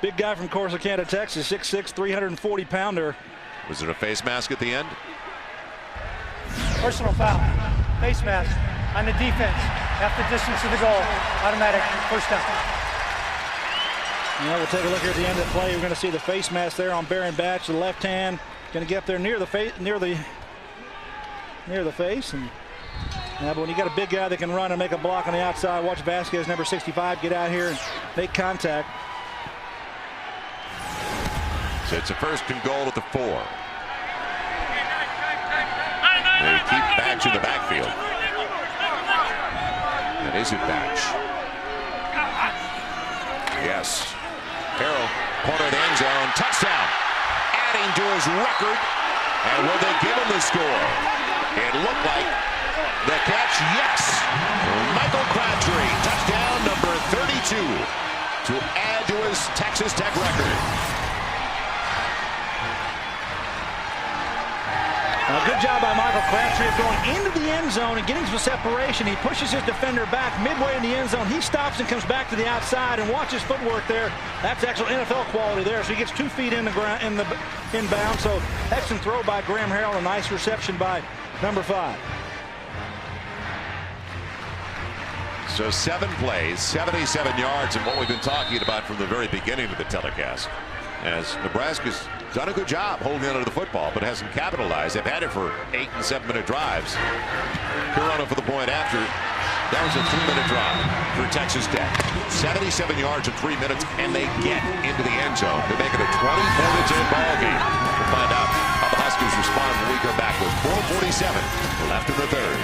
Big guy from Corsicana, Texas, 6'6", 340-pounder. Was it a face mask at the end? Personal foul. Face mask on the defense. Half the distance to the goal. Automatic first down. We'll take a look here at the end of the play. We're going to see the face mask there on Baron Batch, the left hand. Going to get up there near the face, near the face. And but when you got a big guy that can run and make a block on the outside, watch Vasquez, number 65, get out here and make contact. So it's a 1st and goal at the 4. They keep Batch in the backfield. And is it Batch? Yes. Harrell, corner of the end zone, touchdown. Adding to his record. And will they give him the score? It looked like the catch, yes. Michael Crabtree, touchdown number 32 to add to his Texas Tech record. Good job by Michael Crabtree of going into the end zone and getting some separation. He pushes his defender back midway in the end zone. He stops and comes back to the outside, and watch his footwork there. That's actual NFL quality there. So he gets 2 feet in the ground, inbound. So excellent throw by Graham Harrell. A nice reception by number 5. So 7 plays, 77 yards, and what we've been talking about from the very beginning of the telecast. As Nebraska's done a good job holding on to the football, but hasn't capitalized. They've had it for 8- and 7-minute drives. Carolina for the point after. That was a 3-minute drive for Texas Tech. 77 yards in 3 minutes, and they get into the end zone to make it a 24-10 ball game. We'll find out how the Huskies respond when we come back with 4:47 left in the 3rd.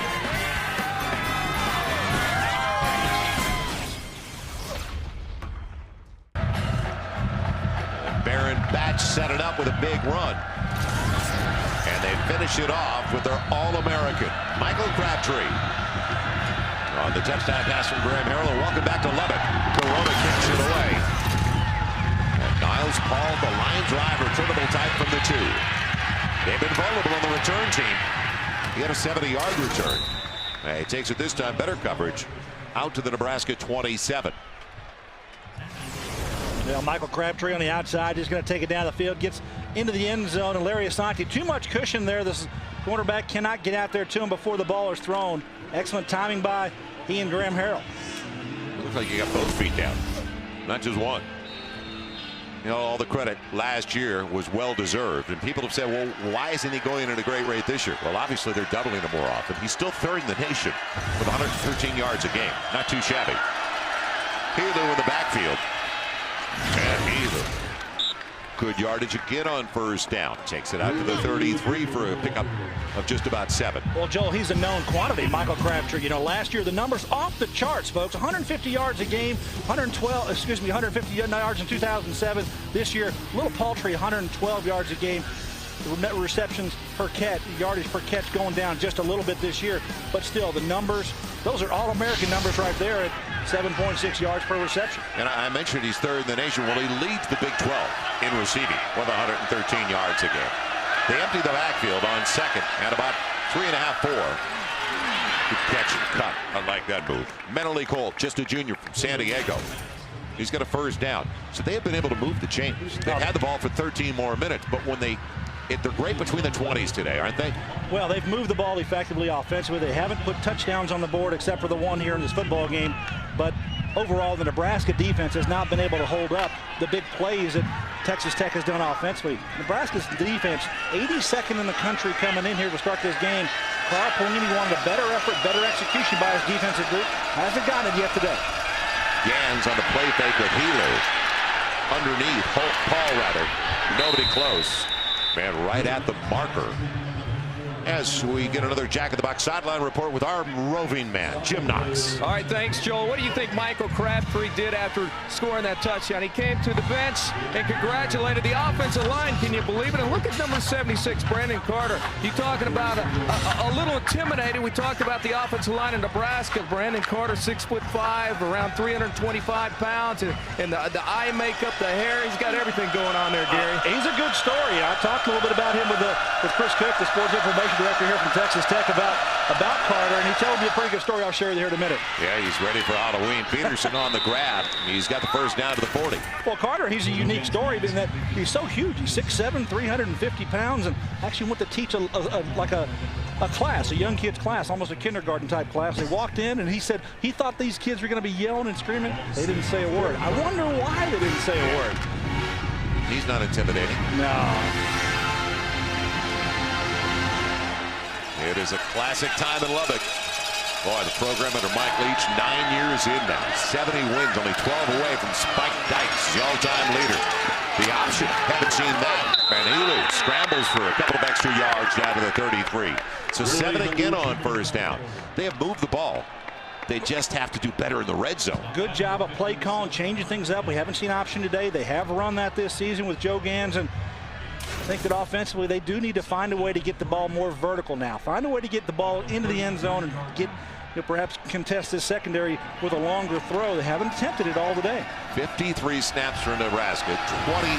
Batch set it up with a big run. And they finish it off with their All-American, Michael Crabtree. On the touchdown pass from Graham Harrell. Welcome back to Lubbock. Corona kicks it away. And Niles Paul, the line drive, returnable type from the 2. They've been vulnerable on the return team. He had a 70-yard return. He takes it this time, better coverage, out to the Nebraska 27. Well, Michael Crabtree on the outside is going to take it down the field, gets into the end zone, and Larry Asante, too much cushion there. This quarterback cannot get out there to him before the ball is thrown. Excellent timing by he and Graham Harrell. Looks like you got both feet down, not just one. You know, all the credit last year was well deserved, and people have said, well, why isn't he going at a great rate this year? Well, obviously they're doubling him more often. He's still 3rd in the nation with 113 yards a game. Not too shabby. Healy with the backfield. And Healy. Good yardage again on 1st down. Takes it out to the 33 for a pickup of just about 7. Well, Joel, he's a known quantity, Michael Crabtree. You know, last year the numbers off the charts, folks. 150 yards a game, 150 yards in 2007. This year, a little paltry, 112 yards a game. The receptions per catch, yardage per catch going down just a little bit this year. But still, the numbers, those are All-American numbers right there at 7.6 yards per reception. And I mentioned he's 3rd in the nation. Well, he leads the Big 12 in receiving with 113 yards a game. They empty the backfield on 2nd and about 3.5, 4. Good catch and cut. I like that move. Mentally Colt, just a junior from San Diego. He's got a 1st down. So they have been able to move the chains. They've had the ball for 13 more minutes, but when they're great between the 20s today, aren't they? Well, they've moved the ball effectively offensively. They haven't put touchdowns on the board except for the one here in this football game. But overall, the Nebraska defense has not been able to hold up the big plays that Texas Tech has done offensively. Nebraska's defense, 82nd in the country coming in here to start this game. Carl Pelini wanted a better effort, better execution by his defensive group. Hasn't gotten it yet today. Gans on the play fake with Healy. Underneath, Paul rather. Nobody close. Man, right at the marker. As we get another Jack in the Box sideline report with our roving man, Jim Knox. All right, thanks, Joel. What do you think Michael Crabtree did after scoring that touchdown? He came to the bench and congratulated the offensive line. Can you believe it? And look at number 76, Brandon Carter. You talking about a little intimidating. We talked about the offensive line in Nebraska. Brandon Carter, 6'5", around 325 pounds, and the eye makeup, the hair. He's got everything going on there, Gary. He's a good story. I talked a little bit about him with Chris Cook, the sports information director here from Texas Tech, about Carter, and he told me a pretty good story I'll share with you here in a minute. Yeah, he's ready for Halloween. Peterson on the grab. He's got the 1st down to the 40. Well, Carter, he's a unique story in that he's so huge. He's 6'7", 350 pounds, and actually went to teach a class, a young kids class, almost a kindergarten type class. They walked in and he said he thought these kids were going to be yelling and screaming. They didn't say a word. I wonder why they didn't say a word. He's not intimidating. No. It is a classic time in Lubbock. Boy, the program under Mike Leach, 9 years in now. 70 wins, only 12 away from Spike Dykes, the all-time leader. The option, haven't seen that. And Helu scrambles for a couple of extra yards down to the 33. So 7 again on first down. They have moved the ball. They just have to do better in the red zone. Good job of play calling, changing things up. We haven't seen option today. They have run that this season with Joe Gans, and I think that offensively they do need to find a way to get the ball more vertical now. Find a way to get the ball into the end zone and get, perhaps contest this secondary with a longer throw. They haven't attempted it all today. 53 snaps for Nebraska, 28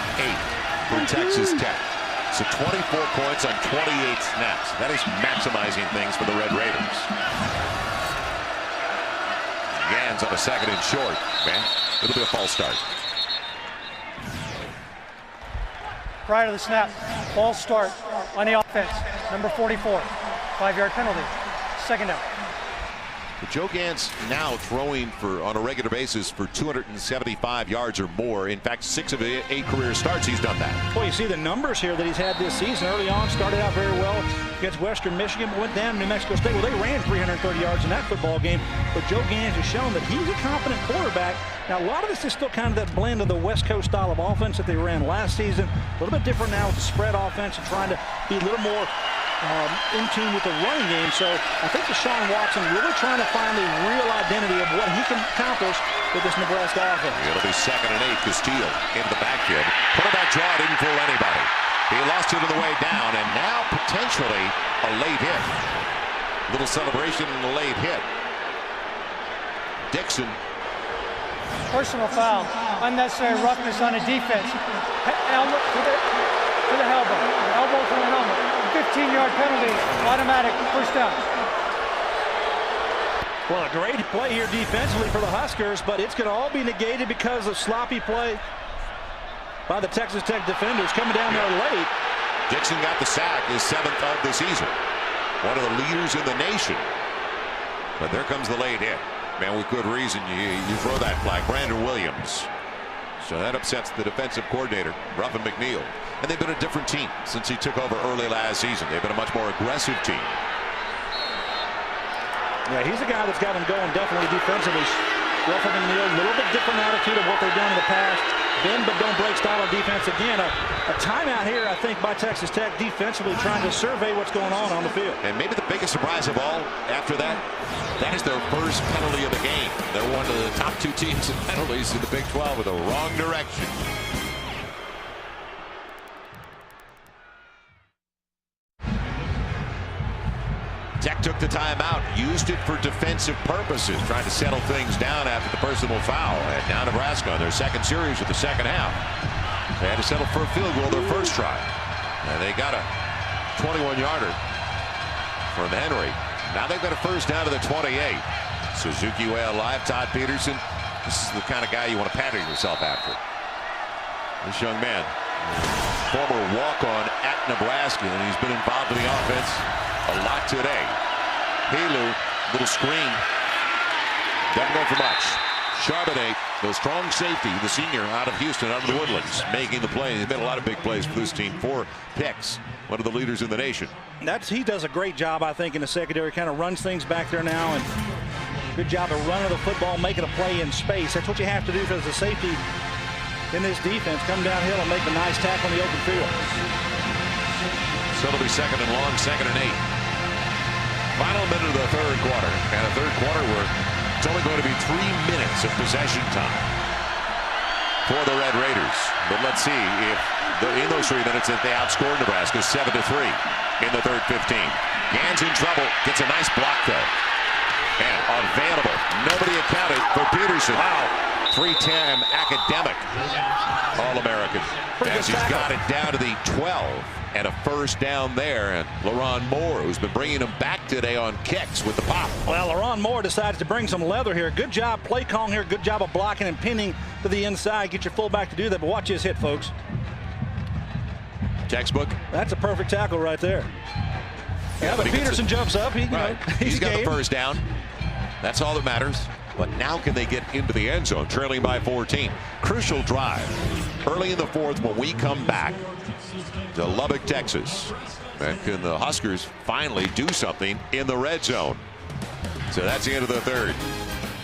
for Texas Tech. So 24 points on 28 snaps. That is maximizing things for the Red Raiders. Gans on a 2nd and short. Man, it'll be a false start. Prior to the snap, false start on the offense. Number 44, 5-yard penalty. 2nd down. But Joe Gans now throwing on a regular basis for 275 yards or more. In fact, 6 of 8 career starts, he's done that. Well, you see the numbers here that he's had this season. Early on, started out very well against Western Michigan, went down to New Mexico State. Well, they ran 330 yards in that football game. But Joe Gans has shown that he's a competent quarterback. Now, a lot of this is still kind of that blend of the West Coast style of offense that they ran last season. A little bit different now with the spread offense and trying to be a little more in tune with the running game. So I think Deshaun Watson really trying to find the real identity of what he can accomplish with this Nebraska offense. It'll be 2nd and 8. Castillo into the backfield. Quarterback draw didn't fool anybody. He lost it on the way down, and now potentially a late hit. Little celebration and a late hit. Dixon. Personal foul. Unnecessary roughness on a defense. Helmet to the elbow. Elbow to the helmet. 15-yard penalty. Automatic first down. Well, a great play here defensively for the Huskers, but it's going to all be negated because of sloppy play by the Texas Tech defenders coming down there late. Dixon got the sack, his 7th of the season. One of the leaders in the nation. But there comes the late hit. Man, with good reason, you throw that flag. Brandon Williams. So that upsets the defensive coordinator, Ruffin McNeil. And they've been a different team since he took over early last season. They've been a much more aggressive team. Yeah, he's a guy that's got them going definitely defensively. Ruffin McNeil, a little bit different attitude of what they've done in the past. Bend but don't break style of defense. Again, a timeout here, I think, by Texas Tech defensively trying to survey what's going on the field. And maybe the biggest surprise of all after that is their first penalty of the game. They're one of the top 2 teams in penalties in the Big 12 with the wrong direction. Tech took the timeout, used it for defensive purposes, trying to settle things down after the personal foul. And now Nebraska on their 2nd series of the 2nd half. They had to settle for a field goal their first try. And they got a 21-yarder from Henry. Now they've got a first down to the 28. Suzuki Way alive. Todd Peterson. This is the kind of guy you want to pattern yourself after. This young man, former walk-on at Nebraska, and he's been involved in the offense a lot today. Helu, little screen. Doesn't go for much. Charbonnet, the strong safety, the senior out of Houston, out of the Woodlands, making the play. He's made a lot of big plays for this team. 4 picks. One of the leaders in the nation. He does a great job, I think, in the secondary. Kind of runs things back there now, and good job of running the football, making a play in space. That's what you have to do as a safety in this defense. Come downhill and make a nice tackle in the open field. So it'll be 2nd and long, 2nd and 8. Final minute of the 3rd quarter. And a 3rd quarter where it's only going to be 3 minutes of possession time for the Red Raiders. But let's see if in those 3 minutes that they outscored Nebraska 7-3 in the 3rd 15. Gans in trouble. Gets a nice block though. And available. Nobody accounted for Peterson. Wow. 3-time academic All-American. As he's got it down to the 12. And a first down there. And LaRon Moore, who's been bringing him back today on kicks with the pop. Well, LaRon Moore decides to bring some leather here. Good job play calling here. Good job of blocking and pinning to the inside. Get your fullback to do that. But watch his hit, folks. Textbook. That's a perfect tackle right there. Yeah, but Peterson jumps up. He's got the first down. That's all that matters. But now can they get into the end zone, trailing by 14? Crucial drive early in the 4th when we come back to Lubbock, Texas. And can the Huskers finally do something in the red zone? So that's the end of the 3rd.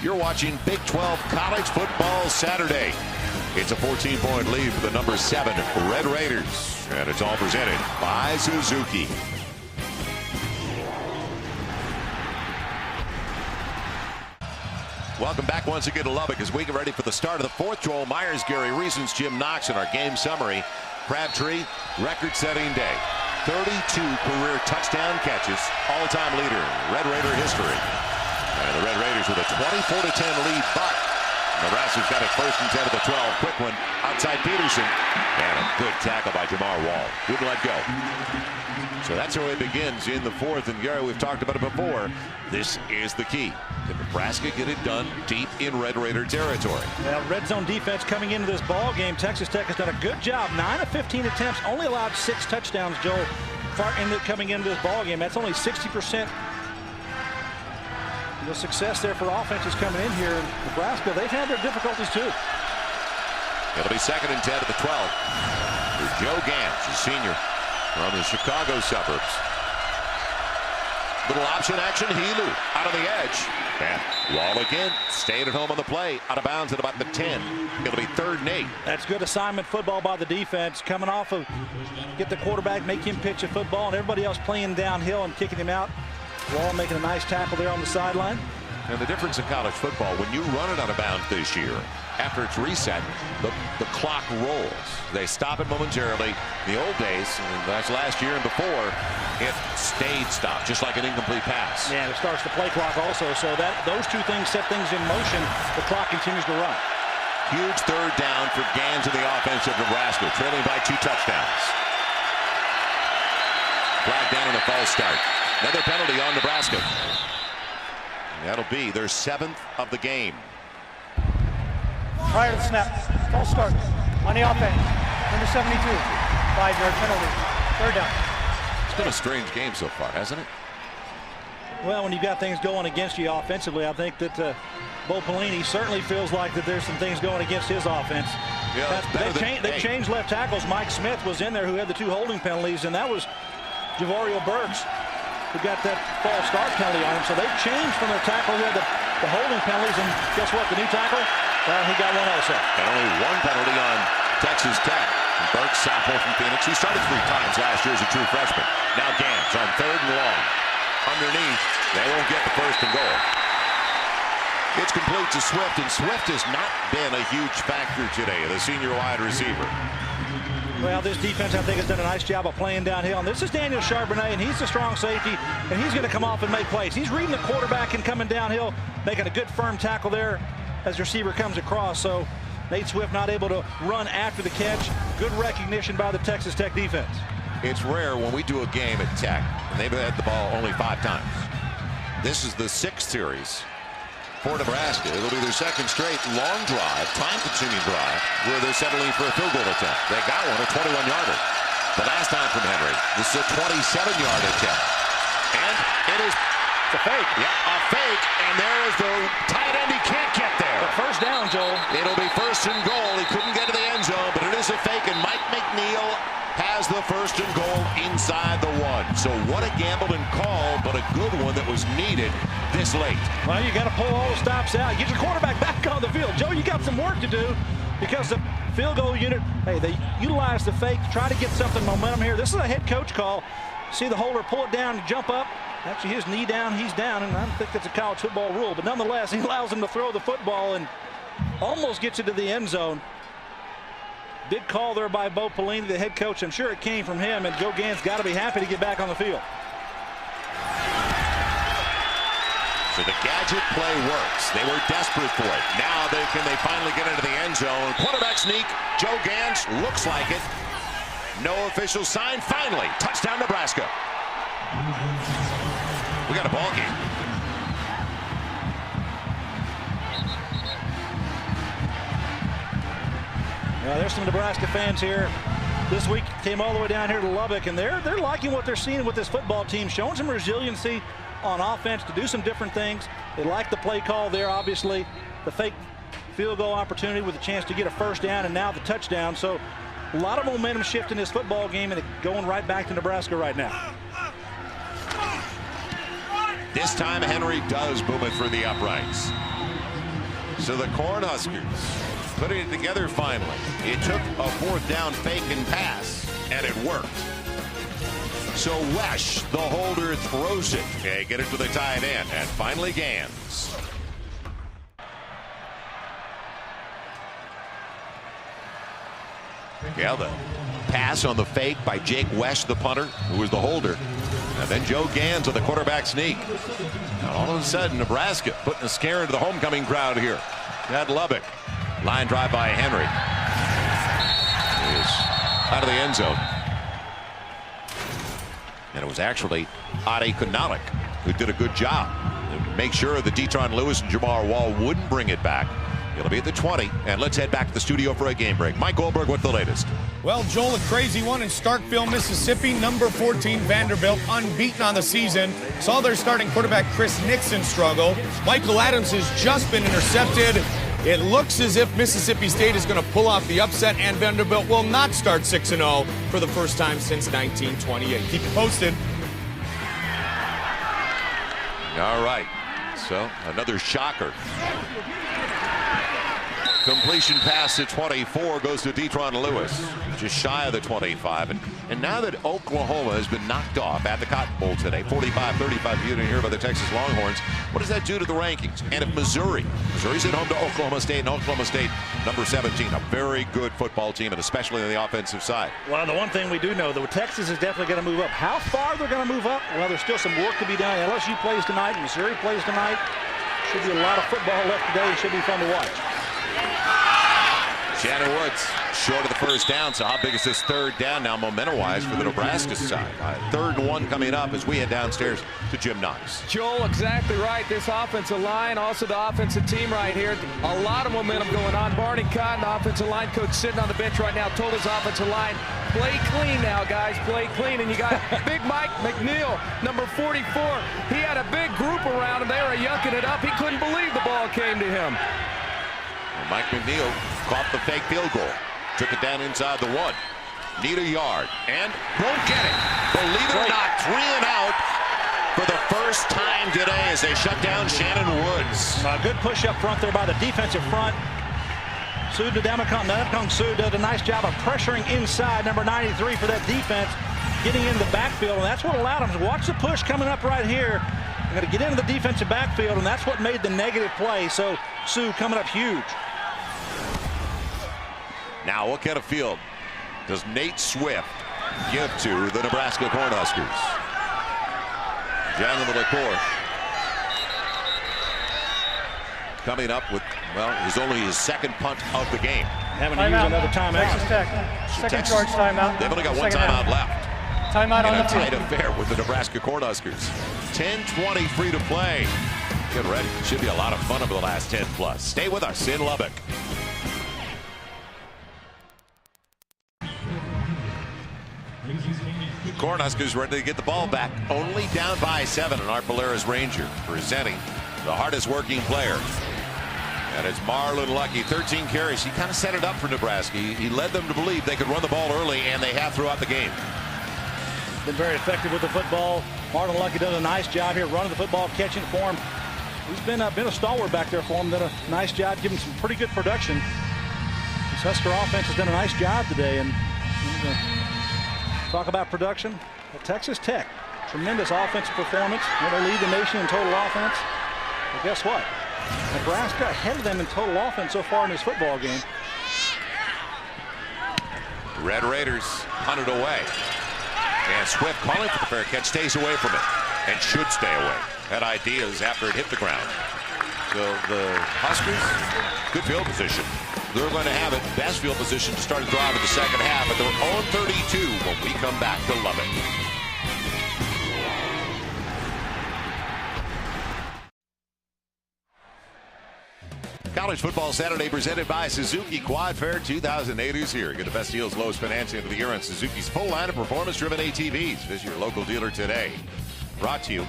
You're watching Big 12 College Football Saturday. It's a 14-point lead for the number 7 Red Raiders. And it's all presented by Suzuki. Welcome back once again to Lubbock as we get ready for the start of the 4th. Joel Myers, Gary Reasons, Jim Knox in our game summary. Crabtree, record-setting day. 32 career touchdown catches, all-time leader in Red Raider history. And the Red Raiders with a 24-10 lead, but Nebraska's got it 1st and 10 at the 12. Quick one outside Peterson. And a good tackle by Jamar Wall. Wouldn't let go. So that's how it begins in the 4th. And Gary, we've talked about it before. This is the key. Can Nebraska get it done deep in Red Raider territory? Well, red zone defense coming into this ball game. Texas Tech has done a good job. 9 of 15 attempts, only allowed 6 touchdowns, Joel, coming into this ball game. That's only 60%. The success there for offenses coming in here in Nebraska. They've had their difficulties too. It'll be 2nd and 10 at the 12. With Joe Gans, a senior from the Chicago suburbs. Little option action. Helu out on the edge. And Wall again. Staying at home on the play. Out of bounds at about the 10. It'll be 3rd and 8. That's good assignment football by the defense. Coming off of get the quarterback, make him pitch a football, and everybody else playing downhill and kicking him out. Wall making a nice tackle there on the sideline. And the difference in college football, when you run it out of bounds this year, after it's reset, the clock rolls. They stop it momentarily. The old days, and that's last year and before, it stayed stopped, just like an incomplete pass. Yeah, and it starts the play clock also, so that those two things set things in motion. The clock continues to run. Huge 3rd down for Gans in the offense of Nebraska, trailing by 2 touchdowns. Flag down and a false start. Another penalty on Nebraska. That'll be their 7th of the game. Prior to the snap, false start on the offense. Number 72, 5-yard penalty. 3rd down. It's been a strange game so far, hasn't it? Well, when you've got things going against you offensively, I think that Bo Pelini certainly feels like that there's some things going against his offense. Yeah, they've changed left tackles. Mike Smith was in there who had the 2 holding penalties, and that was Javario Burks who got that false start penalty on him. So they've changed from their tackle who had the holding penalties, and guess what? The new tackle, he got one also. And only 1 penalty on Texas Tech. And Burks, sophomore from Phoenix. He started 3 times last year as a true freshman. Now Gans on 3rd and long. Underneath, they won't get the 1st and goal. It's complete to Swift, and Swift has not been a huge factor today, the senior wide receiver. Well, this defense, I think, has done a nice job of playing downhill. And this is Daniel Charbonnet, and he's the strong safety, and he's going to come off and make plays. He's reading the quarterback and coming downhill, making a good firm tackle there as the receiver comes across. So Nate Swift not able to run after the catch. Good recognition by the Texas Tech defense. It's rare when we do a game at Tech, and they've had the ball only 5 times. This is the 6th series for Nebraska. It'll be their 2nd straight long drive, time-consuming drive, where they're settling for a field goal attempt. They got one, a 21-yarder. The last time from Henry, this is a 27-yard attempt. And it is a fake. Yeah, a fake, and there is the tight end. He can't get there. But 1st down, Joel. It'll be 1st and goal. He couldn't get to the end zone, but it is a fake, and Mike McNeil has the 1st and goal inside the 1. So what a gambling call, but a good one that was needed this late. Well, you got to pull all the stops out. Get your quarterback back on the field. Joe, you got some work to do because the field goal unit, hey, they utilize the fake to try to get something momentum here. This is a head coach call. See the holder pull it down and jump up. Actually, his knee down, he's down, and I don't think that's a college football rule. But nonetheless, he allows him to throw the football and almost gets it to the end zone. Big call there by Bo Pelini, the head coach. I'm sure it came from him, and Joe Gans got to be happy to get back on the field. So the gadget play works. They were desperate for it. Now can they finally get into the end zone? Quarterback sneak. Joe Gans looks like it. No official sign. Finally, touchdown Nebraska. We got a ball game. Now there's some Nebraska fans here. This week came all the way down here to Lubbock, and they're liking what they're seeing with this football team, showing some resiliency on offense to do some different things. They like the play call there, obviously. The fake field goal opportunity with a chance to get a 1st down, and now the touchdown. So a lot of momentum shift in this football game, and it going right back to Nebraska right now. This time Henry does boom it for the uprights. So the Cornhuskers putting it together finally. It took a fourth down fake and pass, and it worked. So Wesh, the holder, throws it. Okay, get it to the tight end, and finally Gans. Yeah, the pass on the fake by Jake Wesh, the punter, who was the holder. And then Joe Gans with the quarterback sneak. And all of a sudden, Nebraska putting a scare into the homecoming crowd here at Lubbock. Line drive by Henry. Is out of the end zone. And it was actually Ade Kunalik who did a good job to make sure that Detron Lewis and Jamar Wall wouldn't bring it back. It'll be at the 20, and let's head back to the studio for a game break. Mike Goldberg, what's the latest? Well, Joel, a crazy one in Starkville, Mississippi. Number 14 Vanderbilt, unbeaten on the season. Saw their starting quarterback Chris Nixon struggle. Michael Adams has just been intercepted. It looks as if Mississippi State is going to pull off the upset, and Vanderbilt will not start 6-0 for the first time since 1928. Keep it posted. All right, so another shocker. Completion pass to 24 goes to Detron Lewis, just shy of the 25. And now that Oklahoma has been knocked off at the Cotton Bowl today, 45-35 unit here by the Texas Longhorns, what does that do to the rankings? And if Missouri's at home to Oklahoma State, and Oklahoma State, number 17, a very good football team, and especially on the offensive side. Well, the one thing we do know, though, Texas is definitely going to move up. How far they're going to move up? Well, there's still some work to be done. LSU plays tonight, Missouri plays tonight. Should be a lot of football left today. It should be fun to watch. Shannon Woods short of the first down. So how big is this third down now momentum-wise for the Nebraska side? 3rd and 1 coming up as we head downstairs to Jim Knox. Joel, exactly right. This offensive line, also the offensive team right here. A lot of momentum going on. Barney Cotton, offensive line coach, sitting on the bench right now, told his offensive line, play clean now, guys, play clean. And you got Big Mike McNeil, number 44. He had a big group around him. They were yucking it up. He couldn't believe the ball came to him. Well, Mike McNeil caught the fake field goal. Took it down inside the 1. Need a yard. And won't get it. Believe it or not, 3 and out for the first time today as they shut down Shannon Woods. A good push up front there by the defensive front. Sue Ndamukong Sue did a nice job of pressuring inside, number 93 for that defense, getting into the backfield, and that's what allowed them to watch the push coming up right here. They're going to get into the defensive backfield, and that's what made the negative play. So Sue coming up huge. Now, what kind of field does Nate Swift give to the Nebraska Cornhuskers? John of the LaCour coming up with, well, only his second punt of the game. Having to use another timeout. Texas Tech. Second charge timeout. They've only got one timeout left. Timeout on the field. In a tight affair with the Nebraska Cornhuskers. 10:20 free to play. Get ready. Should be a lot of fun over the last 10 plus. Stay with us in Lubbock. Cornhuskers ready to get the ball back. Only down by 7 on Art Polaris Ranger, presenting the hardest working player. And it's Marlon Lucky, 13 carries. He kind of set it up for Nebraska. He led them to believe they could run the ball early, and they have throughout the game. Been very effective with the football. Marlon Lucky does a nice job here running the football, catching it for him. He's been a stalwart back there for him. Done a nice job, giving some pretty good production. This Husker offense has done a nice job today. And talk about production at Texas Tech. Tremendous offensive performance. They lead the nation in total offense. But guess what? Nebraska ahead of them in total offense so far in this football game. Red Raiders hunted away. And Swift calling for the fair catch, stays away from it. And should stay away. Had ideas after it hit the ground. So the Huskers, good field position. They're going to have it, best field position to start the drive in the second half, but they're on 32 when we come back to Lubbock. College Football Saturday presented by Suzuki. Quad Fair 2008 is here. Get the best deals, lowest financing of the year on Suzuki's full line of performance-driven ATVs. Visit your local dealer today. Brought to you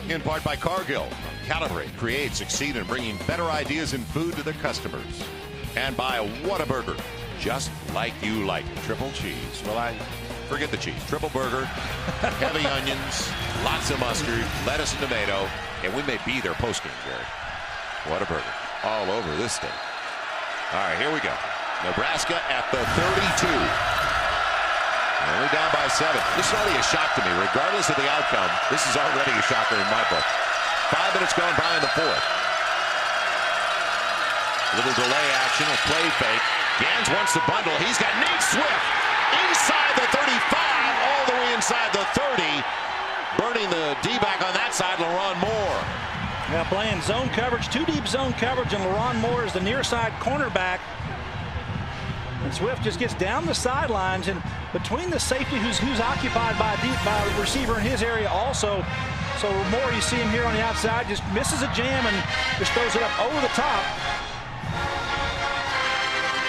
in part by Cargill. Calibrate, create, succeed in bringing better ideas and food to their customers. And by Whataburger, just like you like it. Triple cheese. Well, I forget the cheese. Triple burger, heavy onions, lots of mustard, lettuce and tomato, and we may be there post-game, Jerry. Whataburger all over this thing. All right, here we go. Nebraska at the 32. Only down by 7. This is already a shock to me. Regardless of the outcome, this is already a shocker in my book. 5 minutes gone by in the 4th. Little delay action, a play fake. Gans wants to bundle. He's got Nate Swift inside the 35, all the way inside the 30. Burning the D-back on that side, LaRon Moore. Now playing zone coverage, 2 deep zone coverage, and LaRon Moore is the near side cornerback. And Swift just gets down the sidelines and between the safety who's occupied by a receiver in his area also. So Moore, you see him here on the outside, just misses a jam and just throws it up over the top.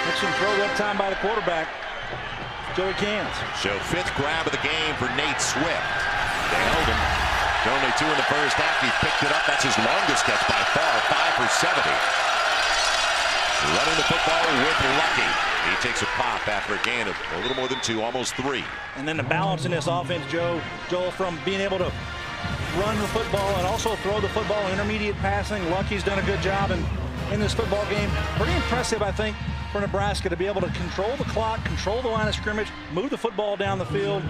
Excellent throw that time by the quarterback, Joey Gans. So 5th grab of the game for Nate Swift. They held him. Only 2 in the first half. He picked it up. That's his longest catch by far. 5 for 70. Running the football with Lucky. He takes a pop after a gain of a little more than 2, almost 3. And then the balance in this offense, Joel, from being able to run the football and also throw the football, intermediate passing. Lucky's done a good job in this football game. Pretty impressive, I think, for Nebraska to be able to control the clock, control the line of scrimmage, move the football down the field.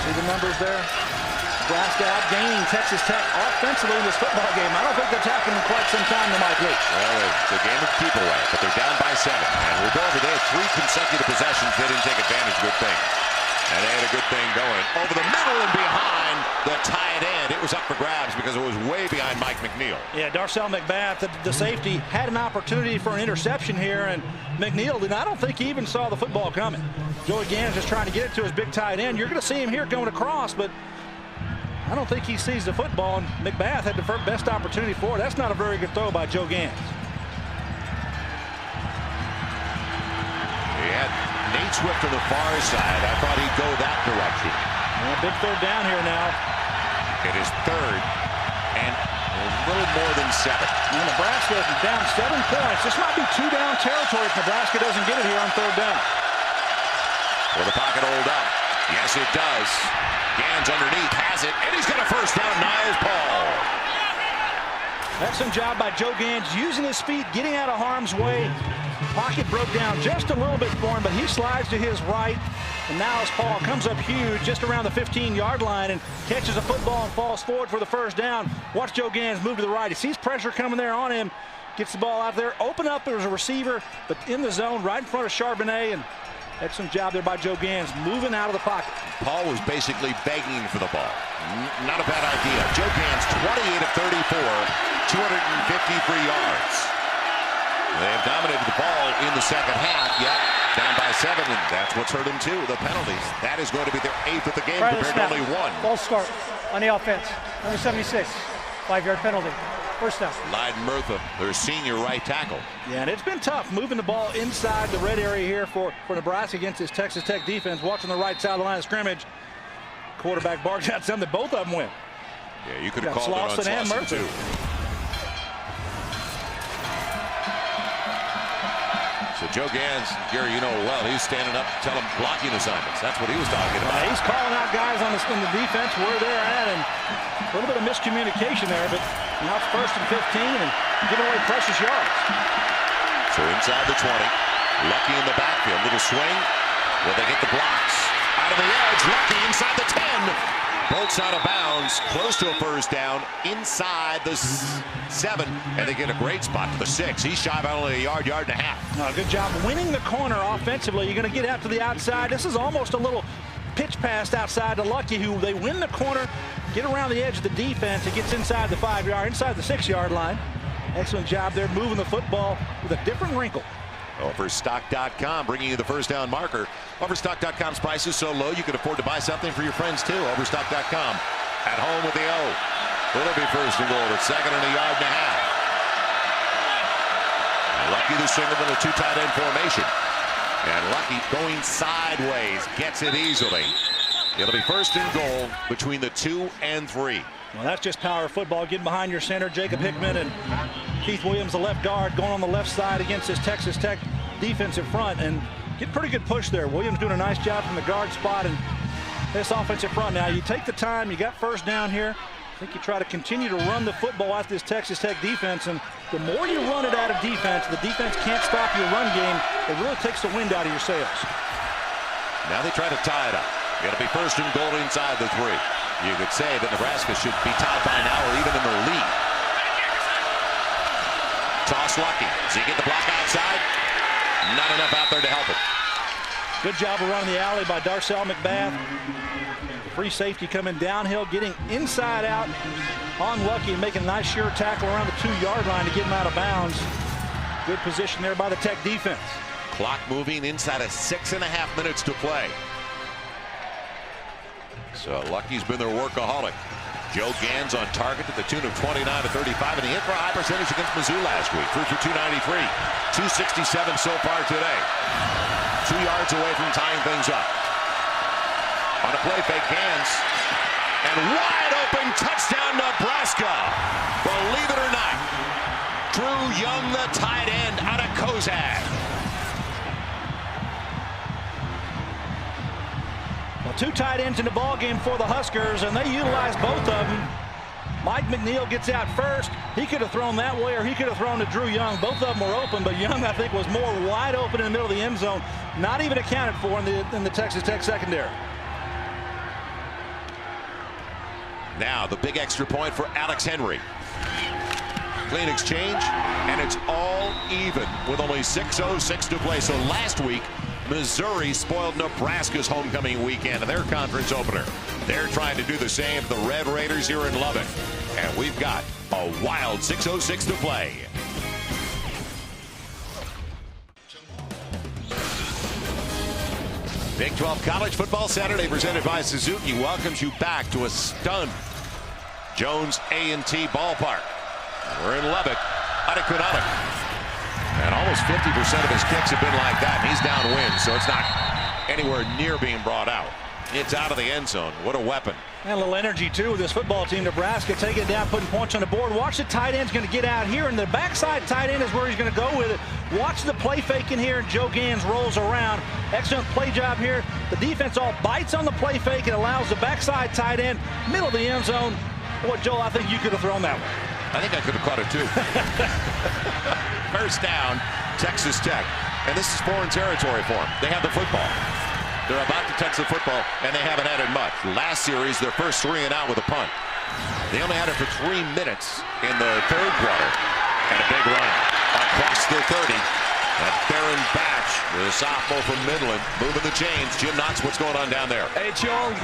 See the numbers there? Nebraska outgaining Texas Tech offensively in this football game. I don't think that's happened in quite some time to Mike Leach. Well, it's a game of keep away, but they're down by 7. And we'll go over there. 3 consecutive possessions. They didn't take advantage. Good thing. And they had a good thing going. Over the middle and behind the tight end. It was up for grabs because it was way behind Mike McNeil. Yeah, Darcel McBath, the safety, had an opportunity for an interception here, and McNeil did. I don't think he even saw the football coming. Joey Gans just trying to get it to his big tight end. You're going to see him here going across, but I don't think he sees the football, and McBath had the best opportunity for it. That's not a very good throw by Joe Gans. He had Nate Swift on the far side. I thought he'd go that direction. Yeah, big 3rd down here now. It is 3rd and a little more than 7. And Nebraska is down 7 points. This might be 2-down territory if Nebraska doesn't get it here on 3rd down. Will the pocket hold up? Yes, it does. Gans underneath has it, and he's got a first down. Niles Paul. Excellent job by Joe Gans using his feet, getting out of harm's way. Pocket broke down just a little bit for him, but he slides to his right. And Niles Paul comes up huge just around the 15-yard line and catches a football and falls forward for the first down. Watch Joe Gans move to the right. He sees pressure coming there on him, gets the ball out there, open up as a receiver, but in the zone right in front of Charbonnet. And excellent job there by Joe Gans moving out of the pocket. Paul was basically begging for the ball. Not a bad idea. Joe Gans 28 of 34, 253 yards. They have dominated the ball in the second half, yet down by 7, and that's what's hurt them too, the penalties. That is going to be their 8th of the game compared to only 1. Ball start on the offense. Number 76, 5-yard penalty. First down. Lyden Murtha, their senior right tackle. Yeah, and it's been tough moving the ball inside the red area here for Nebraska against this Texas Tech defense. Watching the right side of the line of scrimmage. Quarterback barked out something that both of them went. Yeah, you could have called it on Slauson too. So Joe Gans, Gary, you know well, he's standing up, telling him blocking assignments. That's what he was talking about. He's calling out guys in the defense where they're at, and a little bit of miscommunication there, but now it's 1st and 15 and giving away precious yards. So inside the 20, Lucky in the backfield, little swing. Will they get the blocks? Out of the edge, Lucky inside the 10. Bolts out of bounds, close to a first down, inside the 7, and they get a great spot to the 6. He's shy by only a yard and a half. Good job winning the corner offensively. You're going to get out to the outside. This is almost a little pitch pass outside to Lucky, who they win the corner, get around the edge of the defense. It gets inside the 5-yard, inside the 6-yard line. Excellent job there moving the football with a different wrinkle. Overstock.com bringing you the first down marker. Overstock.com's prices so low you can afford to buy something for your friends too. Overstock.com at home with the O. It'll be 1st and goal at 2nd and a yard and a half. Lucky the single in a 2 tight end formation. And Lucky going sideways gets it easily. It'll be 1st and goal between the 2 and 3. Well, that's just power football. Getting behind your center, Jacob Hickman, and Keith Williams, the left guard, going on the left side against this Texas Tech defensive front, and get pretty good push there. Williams doing a nice job from the guard spot, and this offensive front. Now you take the time, you got 1st down here, I think you try to continue to run the football at this Texas Tech defense, and the more you run it out of defense, the defense can't stop your run game. It really takes the wind out of your sails. Now they try to tie it up. It'll be first and goal inside the 3. You could say that Nebraska should be tied by now or even in the lead. Toss Lucky. Does he get the block outside? Not enough out there to help it. Good job of running the alley by Darcel McBath. Free safety coming downhill, getting inside out on Lucky and making a nice sure tackle around the 2-yard line to get him out of bounds. Good position there by the Tech defense. Clock moving inside of 6.5 minutes to play. So Lucky's been their workaholic. Joe Gans on target to the tune of 29-35, and he hit for a high percentage against Mizzou last week. Threw for 293, 267 so far today. 2 yards away from tying things up. On a play fake, Gans, and wide open touchdown Nebraska. Believe it or not, Drew Young, the tight end out of Kozak. Well, 2 tight ends in the ball game for the Huskers, and they utilize both of them. Mike McNeil gets out first. He could have thrown that way, or he could have thrown to Drew Young. Both of them were open, but Young, I think, was more wide open in the middle of the end zone. Not even accounted for in the Texas Tech secondary. Now the big extra point for Alex Henry. Clean exchange, and it's all even with only 6:06 to play. So last week, Missouri spoiled Nebraska's homecoming weekend in their conference opener. They're trying to do the same to the Red Raiders here in Lubbock. And we've got a wild 6:06 to play. Big 12 College Football Saturday presented by Suzuki welcomes you back to a stunned Jones A&T ballpark. We're in Lubbock, Adequinonic. And almost 50% of his kicks have been like that. And he's downwind, so it's not anywhere near being brought out. It's out of the end zone. What a weapon. And a little energy, too, with this football team. Nebraska taking it down, putting points on the board. Watch the tight end's going to get out here, and the backside tight end is where he's going to go with it. Watch the play fake in here, and Joe Gans rolls around. Excellent play job here. The defense all bites on the play fake and allows the backside tight end, middle of the end zone. Boy, Joel, I think you could have thrown that one. I think I could have caught it, too. First down, Texas Tech. And this is foreign territory for them. They have the football. They're about to touch the football, and they haven't had it much. Last series, their first 3 and out with a punt. They only had it for 3 minutes in the third quarter. And a big run across the 30. That's Baron Batch, the sophomore from Midland, moving the chains. Jim Knotts, what's going on down there? Hey, Joe,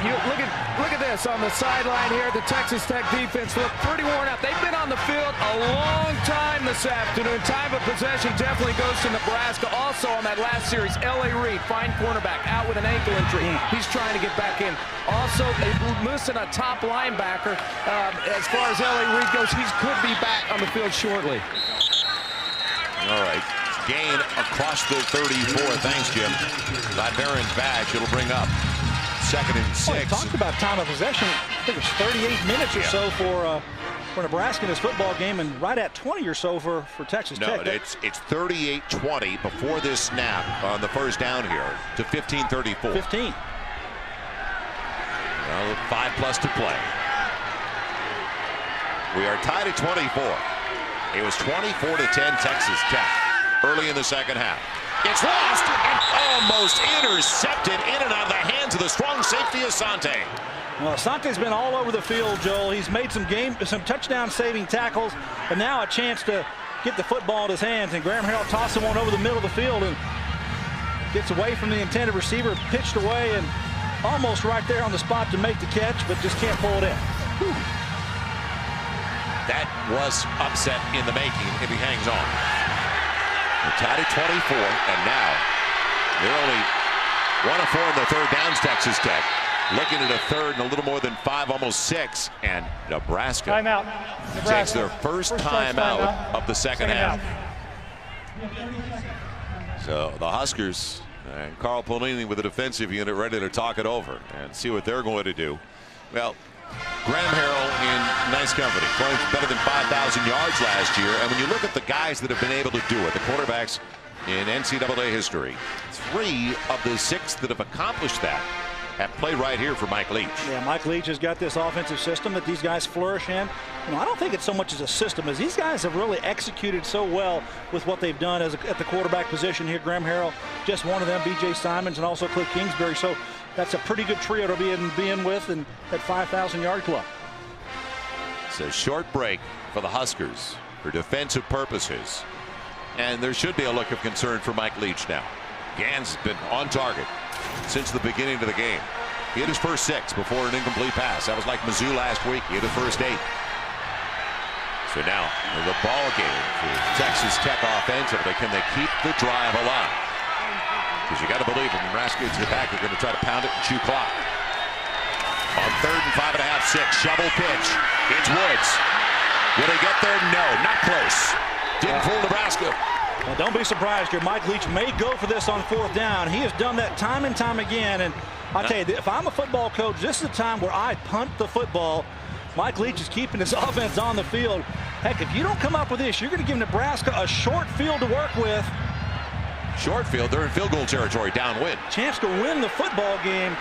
look at this on the sideline here. The Texas Tech defense look pretty worn out. They've been on the field a long time this afternoon. Time of possession definitely goes to Nebraska. Also on that last series, L.A. Reid, fine cornerback, out with an ankle injury. He's trying to get back in. Also, they're missing a top linebacker. As far as L.A. Reid goes, he could be back on the field shortly. All right. Gain across the 34. Thanks, Jim. By Baron Batch, it'll bring up 2nd and 6. Well, talked about time of possession. I think it's 38 minutes or so for Nebraska in this football game, and right at 20 or so for Texas Tech. No, it's 38-20 before this snap on the first down here to 15-34. 15. Well, 5+ to play. We are tied at 24. It was 24-10 Texas Tech early in the second half. It's lost and almost intercepted in and out of the hands of the strong safety Asante. Well, Asante's been all over the field, Joel. He's made some touchdown-saving tackles, but now a chance to get the football in his hands. And Graham Harrell tosses one over the middle of the field and gets away from the intended receiver, pitched away, and almost right there on the spot to make the catch, but just can't pull it in. Whew. That was upset in the making if he hangs on. They're tied at 24, and now they're only 1 of 4 in the third downs, Texas Tech. Looking at a third and a little more than 5, almost 6, and Nebraska takes their first time out of the second half. So the Huskers and Carl Polini with a defensive unit ready to talk it over and see what they're going to do. Well, Graham Harrell in nice company, throwing better than 5,000 yards last year. And when you look at the guys that have been able to do it, the quarterbacks in NCAA history, 3 of the 6 that have accomplished that at play right here for Mike Leach. Yeah, Mike Leach has got this offensive system that these guys flourish in. I don't think it's so much as a system as these guys have really executed so well with what they've done at the quarterback position here. Graham Harrell, just one of them, B.J. Simons, and also Cliff Kingsbury. So that's a pretty good trio to be in with and at 5,000-yard club. It's a short break for the Huskers for defensive purposes. And there should be a look of concern for Mike Leach now. Gans has been on target since the beginning of the game. He had his first 6 before an incomplete pass. That was like Mizzou last week. He had the first 8. So now the ball game for Texas Tech offensively. Can they keep the drive alive? Because you got to believe if Nebraska gets it back, they're going to try to pound it and chew clock. On 3rd and 5.5, 6, shovel pitch. It's Woods. Will he get there? No, not close. Didn't fool Nebraska. Well, don't be surprised here. Mike Leach may go for this on 4th down. He has done that time and time again. And I'll tell you, if I'm a football coach, this is a time where I punt the football. Mike Leach is keeping his offense on the field. Heck, if you don't come up with this, you're going to give Nebraska a short field to work with. Short field, they're in field goal territory, downwind. Chance to win the football game.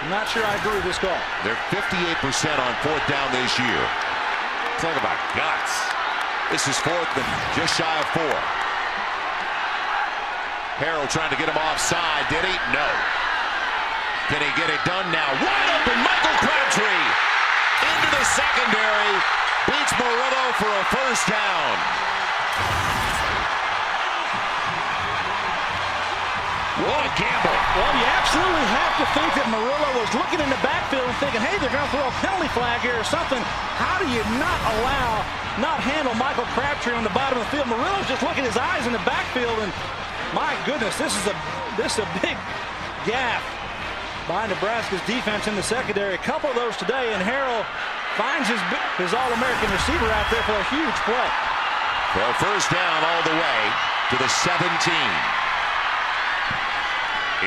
I'm not sure I agree with this call. They're 58% on 4th down this year. Talk about guts. This is 4th and just shy of 4. Harrell trying to get him offside. Did he? No. Can he get it done now? Wide open, Michael Crabtree into the secondary. Beats Murillo for a first down. What a gamble. Well, you absolutely have to think that Murillo was looking in the backfield and thinking, hey, they're going to throw a penalty flag here or something. How do you not handle Michael Crabtree on the bottom of the field? Murillo's just looking his eyes in the backfield, and my goodness, this is a big gap by Nebraska's defense in the secondary. A couple of those today, and Harrell finds his All-American receiver out there for a huge play. For a first down all the way to the 17.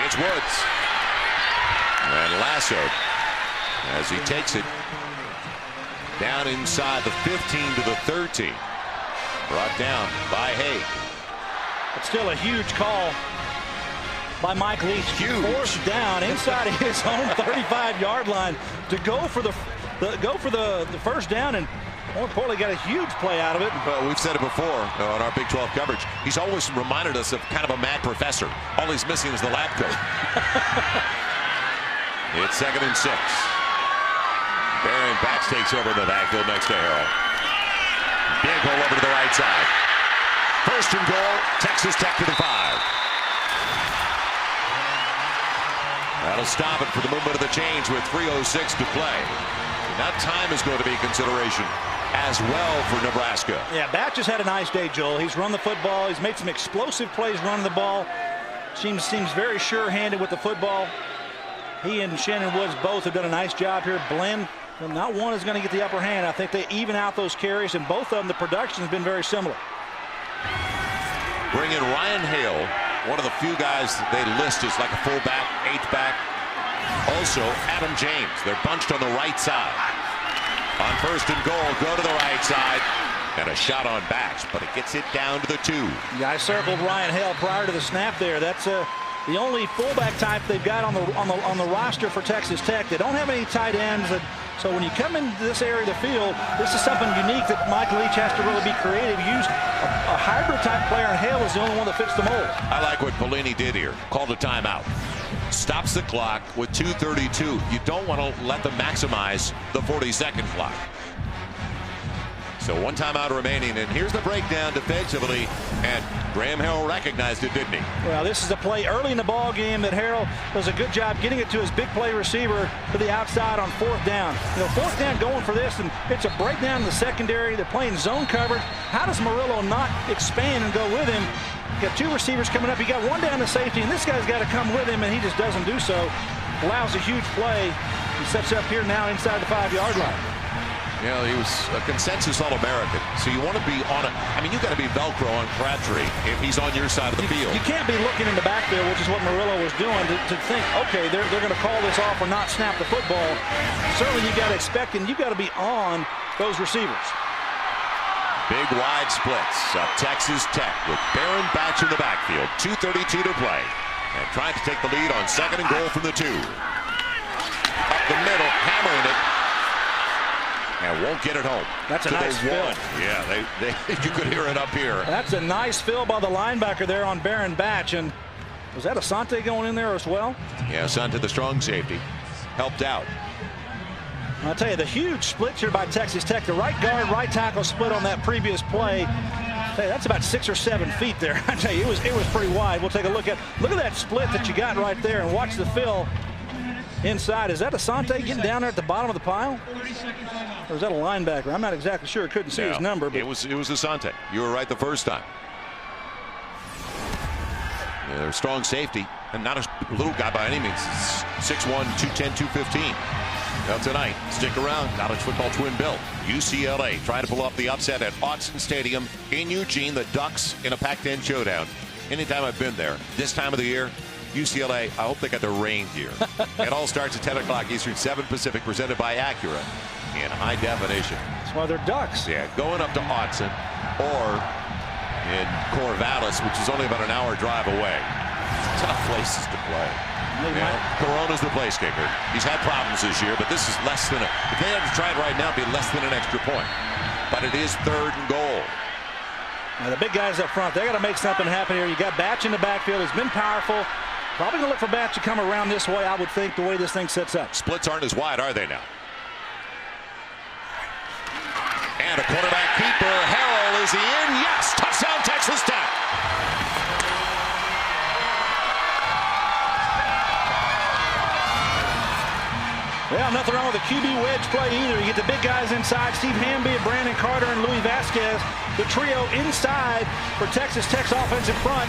It's Woods. And lassoed as he takes it down inside the 15 to the 13. Brought down by Hay. It's still a huge call by Mike Leach. Huge. 4th down inside of his own 35-yard line to go for the first down, and more importantly, got a huge play out of it. Well, we've said it before on our Big 12 coverage. He's always reminded us of kind of a mad professor. All he's missing is the lab coat. It's 2nd and 6. Barron backs takes over in the backfield next to Harrell. Big hole over to the right side. 1st and goal, Texas Tech to the 5. That'll stop it for the movement of the chains with 3:06 to play. Now time is going to be a consideration as well for Nebraska. Yeah, Batch has had a nice day, Joel. He's run the football. He's made some explosive plays running the ball. Seems very sure-handed with the football. He and Shannon Woods both have done a nice job here. Blend, well, not one is going to get the upper hand. I think they even out those carries, and both of them, the production has been very similar. Bring in Ryan Hale, one of the few guys they list as like a fullback, 8th-back. Also, Adam James. They're bunched on the right side. On 1st and goal, go to the right side. And a shot on Batch, but it gets it down to the 2. Yeah, I circled Ryan Hale prior to the snap there. That's the only fullback type they've got on the roster for Texas Tech. They don't have any tight ends. So when you come into this area of the field, this is something unique that Mike Leach has to really be creative. Use a hybrid type player, and Hale is the only one that fits the mold. I like what Pelini did here. Called a timeout. Stops the clock with 2:32. You don't want to let them maximize the 40-second clock. So 1 timeout remaining, and here's the breakdown defensively, and Graham Harrell recognized it, didn't he? Well, this is a play early in the ball game that Harrell does a good job getting it to his big play receiver to the outside on 4th down. 4th down going for this, and it's a breakdown in the secondary. They're playing zone coverage. How does Murillo not expand and go with him? You got 2 receivers coming up. You got 1 down to safety, and this guy's got to come with him, and he just doesn't do so. Allows a huge play. He sets up here now inside the 5-yard line. You know, he was a consensus All-American, so you want to be on it. I mean, you got to be Velcro on Crabtree if he's on your side of the field. You can't be looking in the backfield, which is what Murillo was doing, to think, okay, they're going to call this off or not snap the football. Certainly you got to expect, and you got to be on those receivers. Big wide splits of Texas Tech with Barron Batch in the backfield. 2:32 to play, and trying to take the lead on 2nd and goal from the 2. the middle, hammering it. And won't get it home. That's a nice fill. Yeah, you could hear it up here. That's a nice fill by the linebacker there on Baron Batch. And was that Asante going in there as well? Yeah, Asante, the strong safety, helped out. I'll tell you, the huge split here by Texas Tech. The right guard, right tackle split on that previous play. Hey, that's about 6 or 7 feet there. I tell you, it was pretty wide. We'll take a look at that split that you got right there, and watch the fill inside. Is that Asante getting down there at the bottom of the pile? Or is that a linebacker? I'm not exactly sure. Couldn't see his number. But it was Asante. You were right the first time. Yeah, they're strong safety, and not a little guy by any means. 6'1", 210, 215. Now tonight, stick around. College football twin bill. UCLA trying to pull off the upset at Autzen Stadium in Eugene. The Ducks in a Pac-10 showdown. Anytime I've been there, this time of the year, UCLA, I hope they got their rain gear. It all starts at 10 o'clock Eastern, 7 Pacific, presented by Acura in high definition. That's why they're Ducks. Yeah, going up to Autzen or in Corvallis, which is only about an hour drive away. Tough places to play. Corona's the place kicker. He's had problems this year, but this is less than if they had to try it right now, it'd be less than an extra point. But it is 3rd and goal. Now the big guys up front, they got to make something happen here. You got Batch in the backfield. He's been powerful. Probably going to look for Batch to come around this way, I would think, the way this thing sets up. Splits aren't as wide, are they now? And a quarterback keeper. Harrell, is he in? Yes! Touchdown, Texas Tech! Well, nothing wrong with the QB wedge play either. You get the big guys inside. Steve Hamby, Brandon Carter, and Louis Vasquez. The trio inside for Texas Tech's offensive front.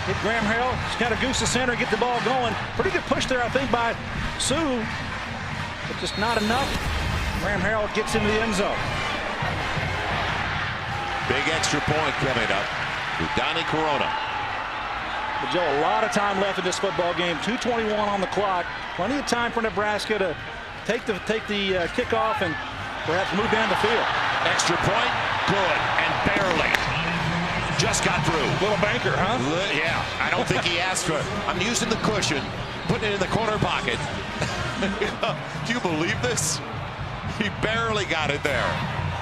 Hit Graham Harrell. Just kind of goose the center, get the ball going. Pretty good push there, I think, by Sue. But just not enough. Graham Harrell gets into the end zone. Big extra point coming up with Donnie Corona. But Joe, a lot of time left in this football game. 2:21 on the clock. Plenty of time for Nebraska to take the kickoff and perhaps move down the field. Extra point, good, and barely. Just got through. Little banker, huh? Yeah, I don't think he asked for it. I'm using the cushion, putting it in the corner pocket. Do you believe this? He barely got it there.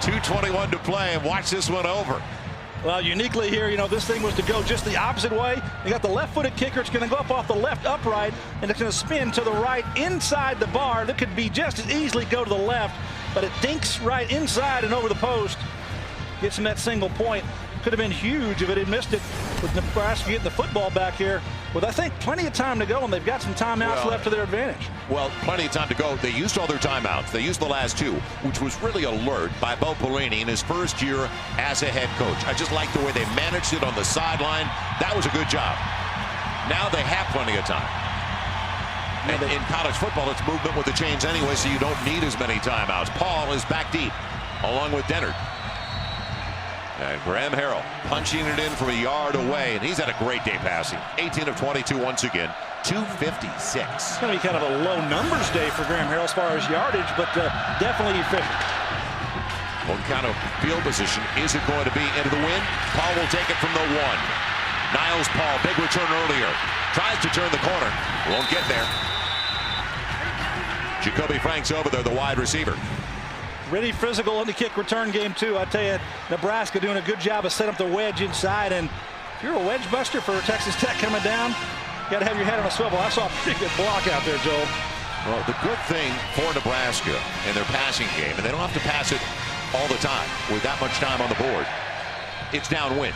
2:21 to play, and watch this one over. Well, uniquely here, you know, this thing was to go just the opposite way. You got the left-footed kicker. It's going to go up off the left upright, and it's going to spin to the right inside the bar. That could be just as easily go to the left, but it dinks right inside and over the post. Gets him that single point. Could have been huge if it had missed it, with Nebraska getting the football back here with, I think, plenty of time to go, and they've got some timeouts left to their advantage. Well, plenty of time to go. They used all their timeouts. They used the last 2, which was really alert by Bo Pelini in his first year as a head coach. I just like the way they managed it on the sideline. That was a good job. Now they have plenty of time. And in college football, it's movement with the chains anyway, so you don't need as many timeouts. Paul is back deep, along with Dennard. And Graham Harrell punching it in from a yard away, and he's had a great day passing. 18 of 22 once again, 256. It's going to be kind of a low numbers day for Graham Harrell as far as yardage, but definitely efficient. What kind of field position is it going to be into the wind? Paul will take it from the 1. Niles Paul, big return earlier. Tries to turn the corner. Won't get there. Jacoby Franks over there, the wide receiver. Really physical in the kick return game, too. I tell you, Nebraska doing a good job of setting up the wedge inside. And if you're a wedge buster for Texas Tech coming down, you got to have your head on a swivel. I saw a pretty good block out there, Joel. Well, the good thing for Nebraska in their passing game, and they don't have to pass it all the time with that much time on the board, it's downwind.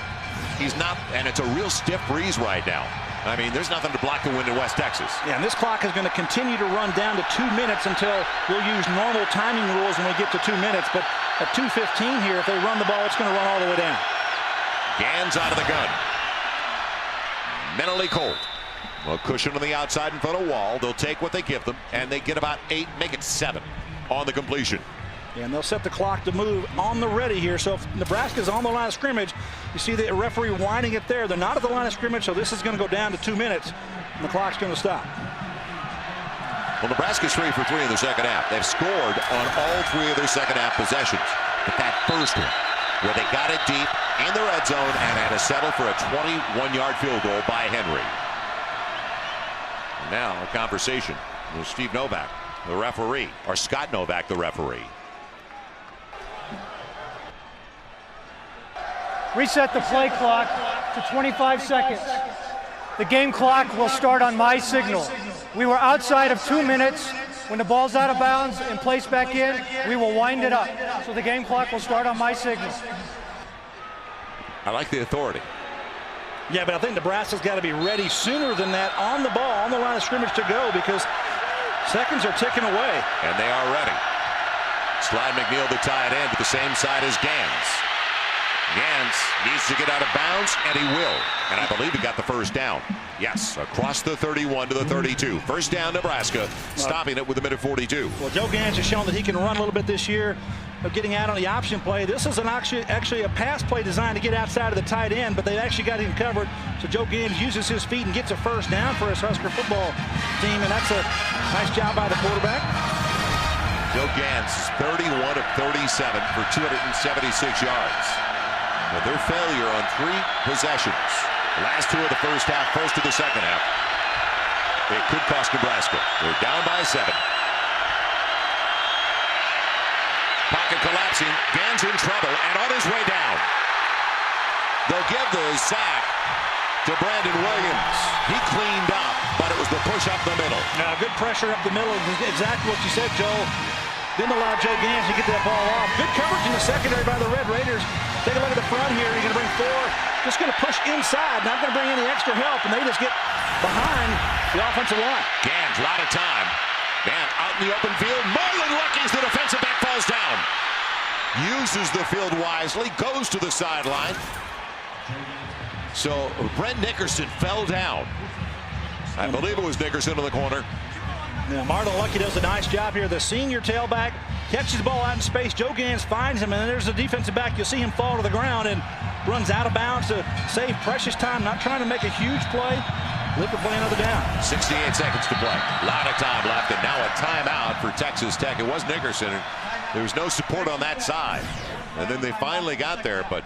He's not, and it's a real stiff breeze right now. I mean, there's nothing to block the wind in West Texas. Yeah, and this clock is going to continue to run down to 2 minutes until we'll use normal timing rules when we get to 2 minutes. But at 2:15 here, if they run the ball, it's going to run all the way down. Gans out of the gun. Mentally cold. Well, cushion on the outside in front of Wall. They'll take what they give them, and they get about 8, make it 7 on the completion. Yeah, and they'll set the clock to move on the ready here. So if Nebraska's on the line of scrimmage, you see the referee winding it there. They're not at the line of scrimmage, so this is going to go down to 2 minutes, and the clock's going to stop. Well, Nebraska's 3 for 3 in the second half. They've scored on all 3 of their second half possessions. But that first one, where they got it deep in the red zone and had to settle for a 21-yard field goal by Henry. Now a conversation with Steve Novak. the referee, or Scott Novak, the referee. Reset the play clock to 25 seconds. The game clock will start on my signal. We were outside of 2 minutes. When the ball's out of bounds and placed back in, we will wind it up. So the game clock will start on my signal. I like the authority. Yeah, but I think Nebraska's got to be ready sooner than that on the ball, on the line of scrimmage to go, because seconds are ticking away. And they are ready. Slide McNeil, the tight end, to the same side as Gans. Gans needs to get out of bounds, and he will. And I believe he got the first down. Yes, across the 31 to the 32. First down, Nebraska, stopping it with a minute 42. Well, Joe Gans has shown that he can run a little bit this year, getting out on the option play. This is actually a pass play designed to get outside of the tight end, but they actually got him covered. So Joe Gans uses his feet and gets a first down for his Husker football team, and that's a nice job by the quarterback. Joe Gans is 31 of 37 for 276 yards. But their failure on 3 possessions. The last 2 of the first half, first of the second half. It could cost Nebraska. They're down by 7. Pocket collapsing. Gans in trouble and on his way down. They'll give the sack to Brandon Williams. He cleaned up, but it was the push up the middle. Now, good pressure up the middle. Exactly what you said, Joel. Didn't allow Joe Gans to get that ball off. Good coverage in the secondary by the Red Raiders. Take a look at the front here. You're going to bring 4. Just going to push inside. Not going to bring any extra help. And they just get behind the offensive line. Gans, a lot of time. Man, out in the open field. Marlon Lucky's the defensive back, falls down. Uses the field wisely. Goes to the sideline. So Brent Nickerson fell down. I believe it was Nickerson in the corner. Now, Marlon Lucky does a nice job here. The senior tailback catches the ball out in space. Joe Gans finds him, and then there's the defensive back. You'll see him fall to the ground and runs out of bounds to save precious time. Not trying to make a huge play. Look for play another down. 68 seconds to play. A lot of time left, and now a timeout for Texas Tech. It was Nickerson. There was no support on that side. And then they finally got there, but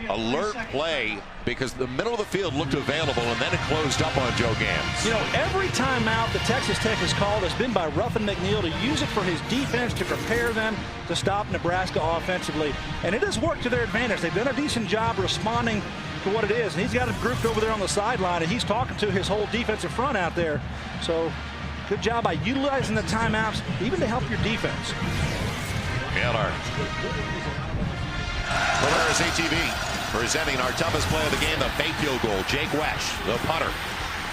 alert play because the middle of the field looked available, and then it closed up on Joe Gans. You know, every timeout that Texas Tech has called has been by Ruffin McNeil to use it for his defense to prepare them to stop Nebraska offensively. And it has worked to their advantage. They've done a decent job responding to what it is. And he's got it grouped over there on the sideline, and he's talking to his whole defensive front out there. So good job by utilizing the timeouts, even to help your defense. Miller. Polaris ATV presenting our toughest play of the game, the fake field goal. Jake Wesh, the punter,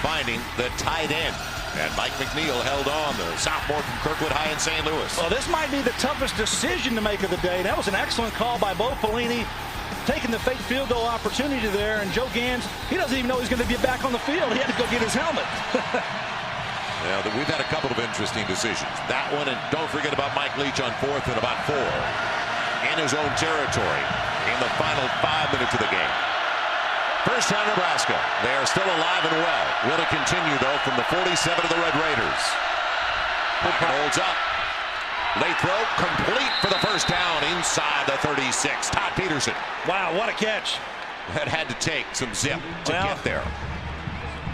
finding the tight end. And Mike McNeil held on, the sophomore from Kirkwood High in St. Louis. Well, this might be the toughest decision to make of the day. That was an excellent call by Bo Pelini, taking the fake field goal opportunity there. And Joe Gans, he doesn't even know he's going to be back on the field. He had to go get his helmet. Well, we've had a couple of interesting decisions. That one, and don't forget about Mike Leach on 4th and about 4 in his own territory in the final 5 minutes of the game. First down, Nebraska. They are still alive and well. Will it continue, though, from the 47 of the Red Raiders? Pocket holds up. Late throw, complete for the first down inside the 36. Todd Peterson. Wow, what a catch. That had to take some zip to get there.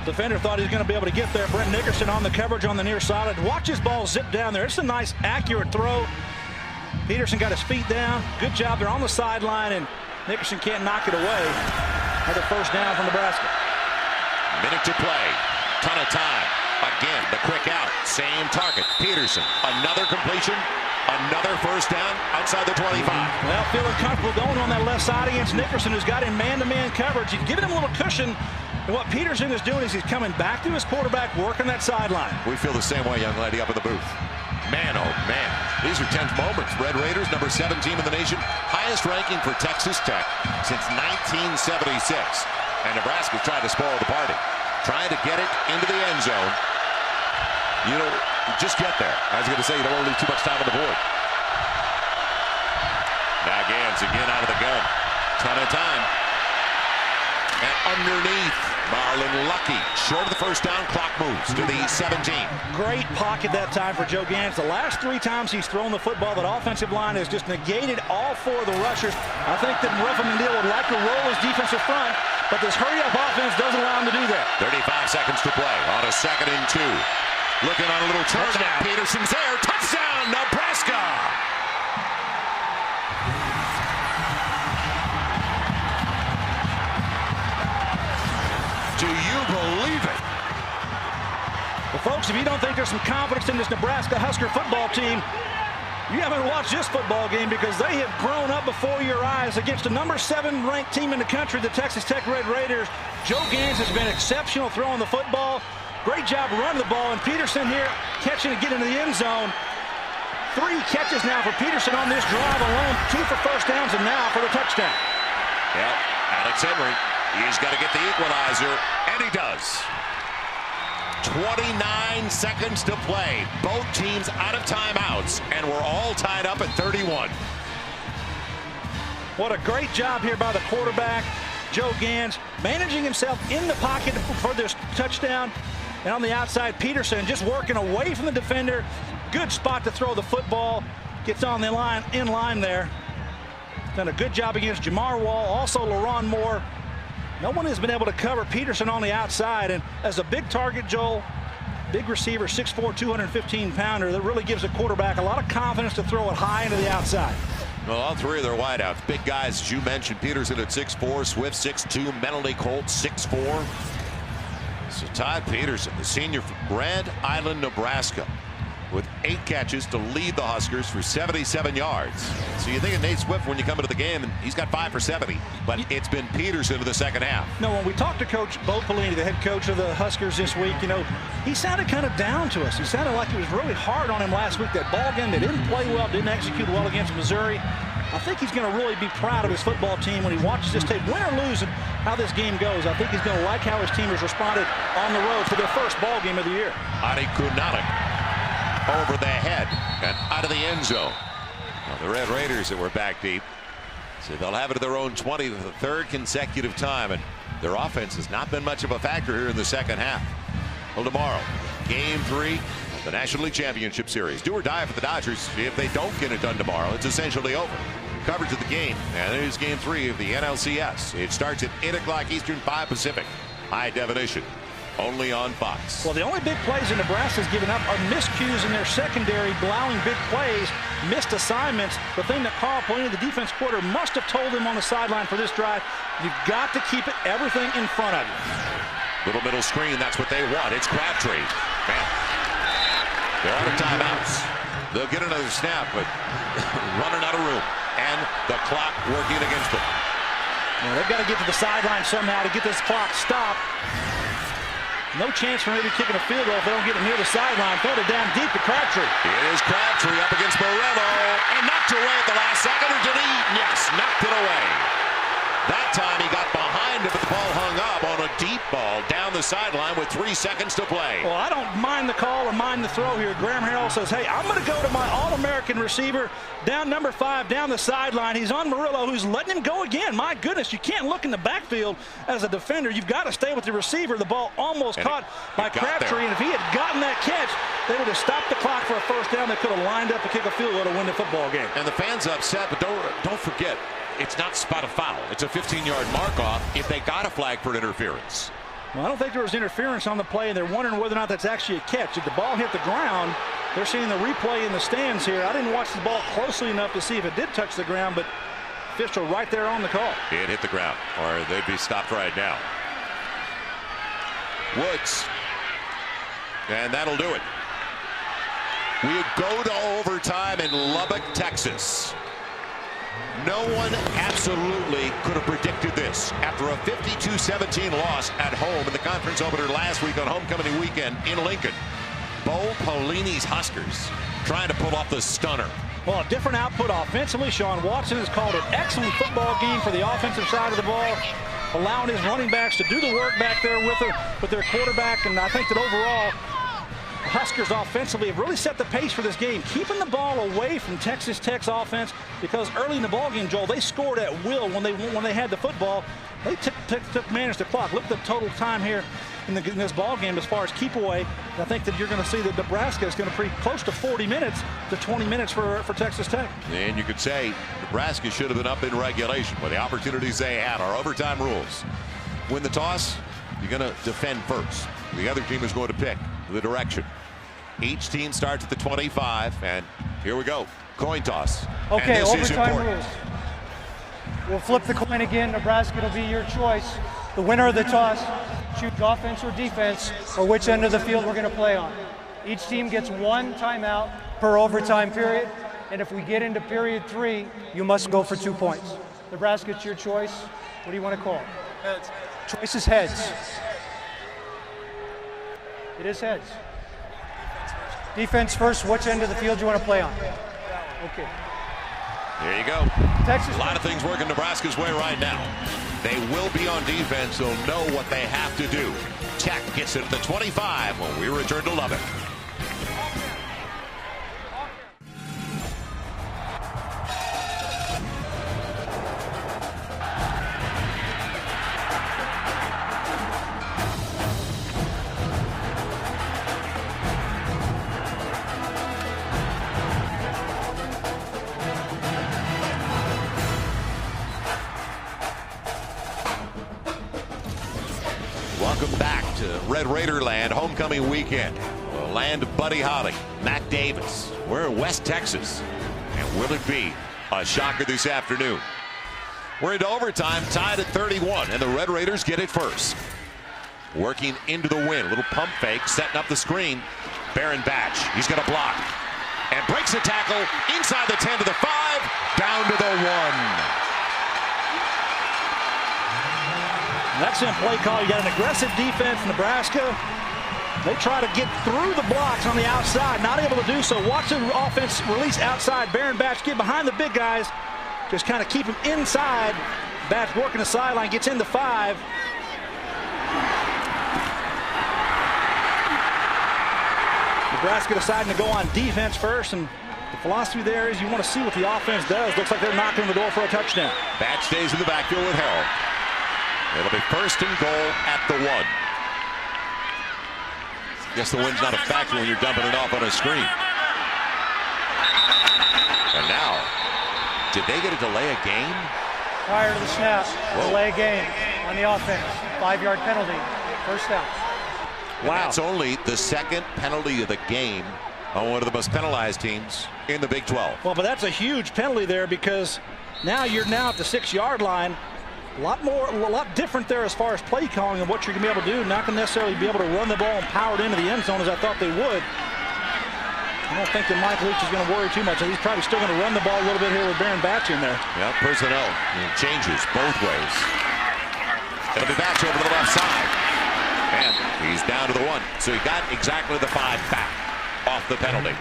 Defender thought he was going to be able to get there. Brent Nickerson on the coverage on the near side. Watch his ball zip down there. It's a nice, accurate throw. Peterson got his feet down. Good job. They're on the sideline, and Nickerson can't knock it away. Another first down for Nebraska. Minute to play. Ton of time. Again, the quick out. Same target. Peterson. Another completion. Another first down outside the 25. Well, feeling comfortable going on that left side against Nickerson, who's got him man-to-man coverage. He's giving him a little cushion. And what Peterson is doing is he's coming back to his quarterback, working that sideline. We feel the same way, young lady, up in the booth. Man, oh, man. These are tense moments. Red Raiders, number 7 team in the nation. Highest ranking for Texas Tech since 1976. And Nebraska's trying to spoil the party. Trying to get it into the end zone. You know, just get there. I was going to say, you don't want to leave too much time on the board. Now Gans again out of the gun. Ton of time. And underneath, Marlon Lucky. Short of the first down, clock moves to the 17. Great pocket that time for Joe Gans. The last 3 times he's thrown the football, that offensive line has just negated all 4 of the rushers. I think that Ruffin McNeil would like to roll his defensive front, but this hurry-up offense doesn't allow him to do that. 35 seconds to play on a 2nd and 2. Looking on a little turn. Peterson's there. Touchdown, Nebraska. Do you believe it? Well, folks, if you don't think there's some confidence in this Nebraska Husker football team, you haven't watched this football game, because they have grown up before your eyes against the number 7 ranked team in the country, the Texas Tech Red Raiders. Joe Gans has been exceptional throwing the football. Great job running the ball, and Peterson here catching and getting into the end zone. 3 catches now for Peterson on this drive alone. 2 for first downs, and now for the touchdown. Yep, Alex Henry. He's got to get the equalizer, and he does. 29 seconds to play. Both teams out of timeouts, and we're all tied up at 31. What a great job here by the quarterback, Joe Gans, managing himself in the pocket for this touchdown. And on the outside, Peterson just working away from the defender. Good spot to throw the football. Gets on the line, in line there. Done a good job against Jamar Wall, also LaRon Moore. No one has been able to cover Peterson on the outside, and as a big target, Joel, big receiver, 6'4", 215-pounder, that really gives a quarterback a lot of confidence to throw it high into the outside. Well, all 3 of their wideouts, big guys, as you mentioned. Peterson at 6'4", Swift 6'2", Meneley Colt 6'4". So Todd Peterson, the senior from Grand Island, Nebraska, with 8 catches to lead the Huskers for 77 yards. So you think of Nate Swift when you come into the game, and he's got 5 for 70. But it's been Peterson in the second half. No, when we talked to Coach Bo Pelini, the head coach of the Huskers this week, you know, he sounded kind of down to us. He sounded like it was really hard on him last week. That ball game, they didn't play well, didn't execute well against Missouri. I think he's going to really be proud of his football team when he watches this tape, win or lose, and how this game goes. I think he's going to like how his team has responded on the road for their first ball game of the year. Adi Kunalik over the head and out of the end zone. Well, the Red Raiders that were back deep, so they'll have it at their own 20 for the 3rd consecutive time, and their offense has not been much of a factor here in the second half. Well, tomorrow, Game 3 of the National League Championship Series. Do or die for the Dodgers. If they don't get it done tomorrow, it's essentially over. Coverage of the game, and there's Game 3 of the NLCS. It starts at 8 o'clock Eastern, 5 Pacific. High definition. Only on Fox. Well, the only big plays in Nebraska's given up are miscues in their secondary, allowing big plays, missed assignments. The thing that Carl Pelini, the defense coordinator, must have told him on the sideline for this drive, you've got to keep everything in front of you. Little middle screen, that's what they want. It's Crabtree. Man, they're out of timeouts. They'll get another snap, but running out of room. And the clock working against them. Well, they've got to get to the sideline somehow to get this clock stopped. No chance for maybe kicking a field goal if they don't get it near the sideline. Throw it down deep to Crabtree. It is Crabtree up against Morello and knocked away at the last second. Or did he? Yes, knocked it away. That time he got behind it, but the ball hung up on a deep ball down the sideline with 3 seconds to play. Well, I don't mind the call or mind the throw here. Graham Harrell says, hey, I'm going to go to my All-American receiver down number 5 down the sideline. He's on Murillo, who's letting him go again. My goodness, you can't look in the backfield as a defender. You've got to stay with the receiver. The ball almost caught by Crabtree, and if he had gotten that catch, they would have stopped the clock for a first down. They could have lined up to kick a field goal to win the football game. And the fans upset, but don't forget, it's not spot a foul. It's a 15-yard mark-off if they got a flag for interference. Well, I don't think there was interference on the play, and they're wondering whether or not that's actually a catch. If the ball hit the ground, they're seeing the replay in the stands here. I didn't watch the ball closely enough to see if it did touch the ground, but official right there on the call. It hit the ground, or they'd be stopped right now. Woods. And that'll do it. We go to overtime in Lubbock, Texas. No one absolutely could have predicted this. After a 52-17 loss at home in the conference opener last week on homecoming weekend in Lincoln, Bo Pelini's Huskers trying to pull off the stunner. Well, a different output offensively. Sean Watson has called an excellent football game for the offensive side of the ball, allowing his running backs to do the work back there with their quarterback. And I think that overall, Huskers offensively have really set the pace for this game, keeping the ball away from Texas Tech's offense, because early in the ball game, Joel, they scored at will when they had the football. They managed the clock. Look at the total time here in this ball game as far as keep away. I think that you're going to see that Nebraska is going to be close to 40 minutes to 20 minutes for Texas Tech. And you could say Nebraska should have been up in regulation with the opportunities they had. Our overtime rules. Win the toss, you're going to defend first. The other team is going to pick the direction. Each team starts at the 25, and here we go. Coin toss. Okay, overtime rules. We'll flip the coin again. Nebraska, it'll be your choice. The winner of the toss choose offense or defense, or which end of the field we're going to play on. Each team gets 1 timeout per overtime period, and if we get into period 3, you must go for 2 points. Nebraska, it's your choice. What do you want to call? Heads. Choice is heads. It is heads. Defense first. Which end of the field you want to play on? Okay. There you go. Texas. A lot of things working Nebraska's way right now. They will be on defense. They'll know what they have to do. Tech gets it at the 25 when we return to Lubbock. Welcome back to Red Raider land, homecoming weekend. The land of Buddy Holly, Matt Davis. We're in West Texas. And will it be a shocker this afternoon? We're into overtime, tied at 31, and the Red Raiders get it first. Working into the win, a little pump fake, setting up the screen. Baron Batch, he's going to block. And breaks the tackle inside the 10 to the 5, down to the 1. Excellent play call. You got an aggressive defense, Nebraska. They try to get through the blocks on the outside, not able to do so. Watch the offense release outside. Baron Batch get behind the big guys. Just kind of keep them inside. Batch working the sideline, gets into 5. Nebraska deciding to go on defense first, and the philosophy there is you want to see what the offense does. Looks like they're knocking on the door for a touchdown. Batch stays in the backfield with Harrell. It'll be first and goal at the 1. Guess the wind's not a factor when you're dumping it off on a screen. And now, did they get a delay of game? Prior to the snap, delay of game on the offense. 5-yard penalty, first down. And wow. That's only the second penalty of the game on one of the most penalized teams in the Big 12. Well, but that's a huge penalty there, because now you're at the 6-yard line. A lot different there as far as play calling and what you're going to be able to do. Not going to necessarily be able to run the ball and power it into the end zone as I thought they would. I don't think that Mike Leach is going to worry too much. He's probably still going to run the ball a little bit here with Baron Batch in there. Yeah, personnel changes both ways. It'll be Batch over to the left side. And he's down to the 1. So he got exactly the 5 back off the penalty.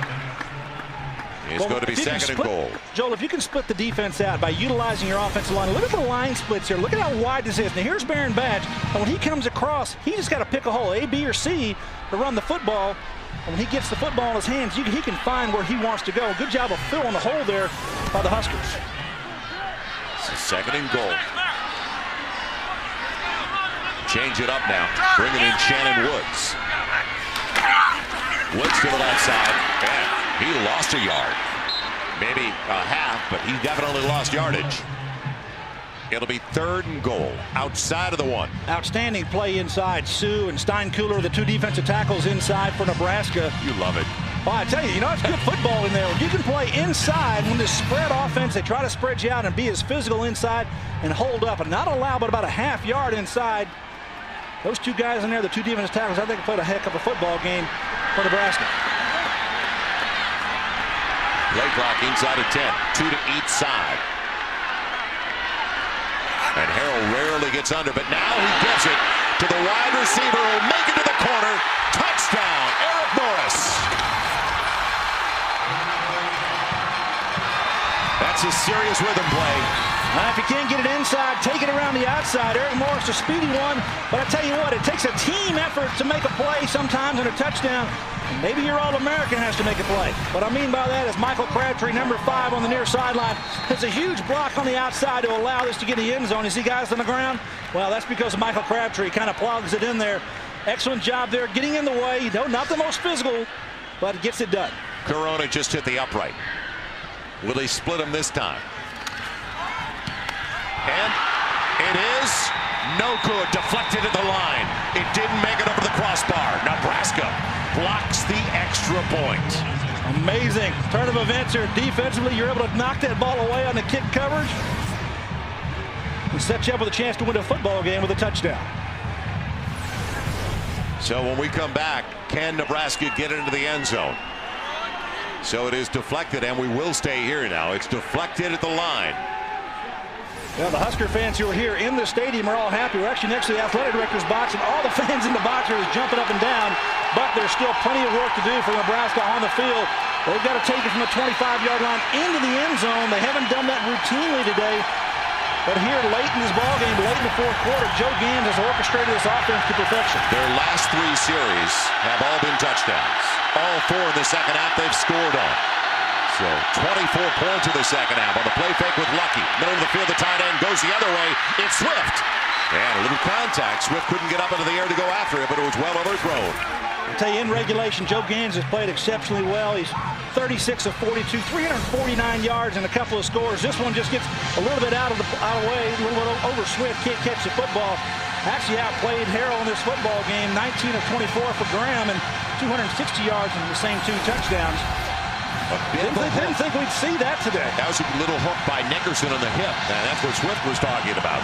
It's going to be second and goal. Joel, if you can split the defense out by utilizing your offensive line, look at the line splits here. Look at how wide this is. Now here's Baron Batch, and when he comes across, he just got to pick a hole, A, B, or C, to run the football. And when he gets the football in his hands, he can find where he wants to go. Good job of filling the hole there by the Huskers. It's second and goal. Change it up now. Bringing in Shannon Woods. Woods to the left side. Yeah. He lost a yard. Maybe a half, but he definitely lost yardage. It'll be third and goal outside of the 1. Outstanding play inside. Sue and Steinkühler, the 2 defensive tackles inside for Nebraska. You love it. Well, I tell you, it's good football in there. When you can play inside, when this spread offense, they try to spread you out and be as physical inside and hold up and not allow but about a half yard inside. Those 2 guys in there, the 2 defensive tackles, I think played a heck of a football game for Nebraska. Play clock inside of 10. 2 to each side. And Harrell rarely gets under, but now he gives it to the wide receiver who'll make it to the corner. Touchdown, Eric Norris. That's a serious rhythm play. If you can't get it inside, take it around the outside. Eric Morris, a speedy one. But I tell you what, it takes a team effort to make a play sometimes in a touchdown. And maybe your All-American has to make a play. What I mean by that is Michael Crabtree, number 5 on the near sideline, has a huge block on the outside to allow this to get in the end zone. You see guys on the ground? Well, that's because Michael Crabtree kind of plugs it in there. Excellent job there, getting in the way. Not the most physical, but gets it done. Corona just hit the upright. Will he split him this time? And it is no good. Deflected at the line. It didn't make it over the crossbar. Nebraska blocks the extra point. Amazing turn of events here. Defensively, you're able to knock that ball away on the kick coverage and set you up with a chance to win a football game with a touchdown. So when we come back, can Nebraska get into the end zone? So it is deflected, and we will stay here now. It's deflected at the line. Well, the Husker fans who are here in the stadium are all happy. We're actually next to the athletic director's box, and all the fans in the box are jumping up and down. But there's still plenty of work to do for Nebraska on the field. They've got to take it from the 25-yard line into the end zone. They haven't done that routinely today. But here late in this ballgame, late in the fourth quarter, Joe Gans has orchestrated this offense to perfection. Their last 3 series have all been touchdowns. All 4 in the second half they've scored on. So 24 points in the second half on the play fake with Lucky. Middle of the field, the tight end goes the other way. It's Swift. And a little contact. Swift couldn't get up into the air to go after it, but it was well overthrown. I'll tell you, in regulation, Joe Gans has played exceptionally well. He's 36 of 42, 349 yards and a couple of scores. This one just gets a little bit out of the way, a little bit over Swift, can't catch the football. Actually outplayed Harrell in this football game, 19 of 24 for Graham and 260 yards in the same 2 touchdowns. Didn't think we'd see that today. That was a little hook by Nickerson on the hip, and that's what Swift was talking about.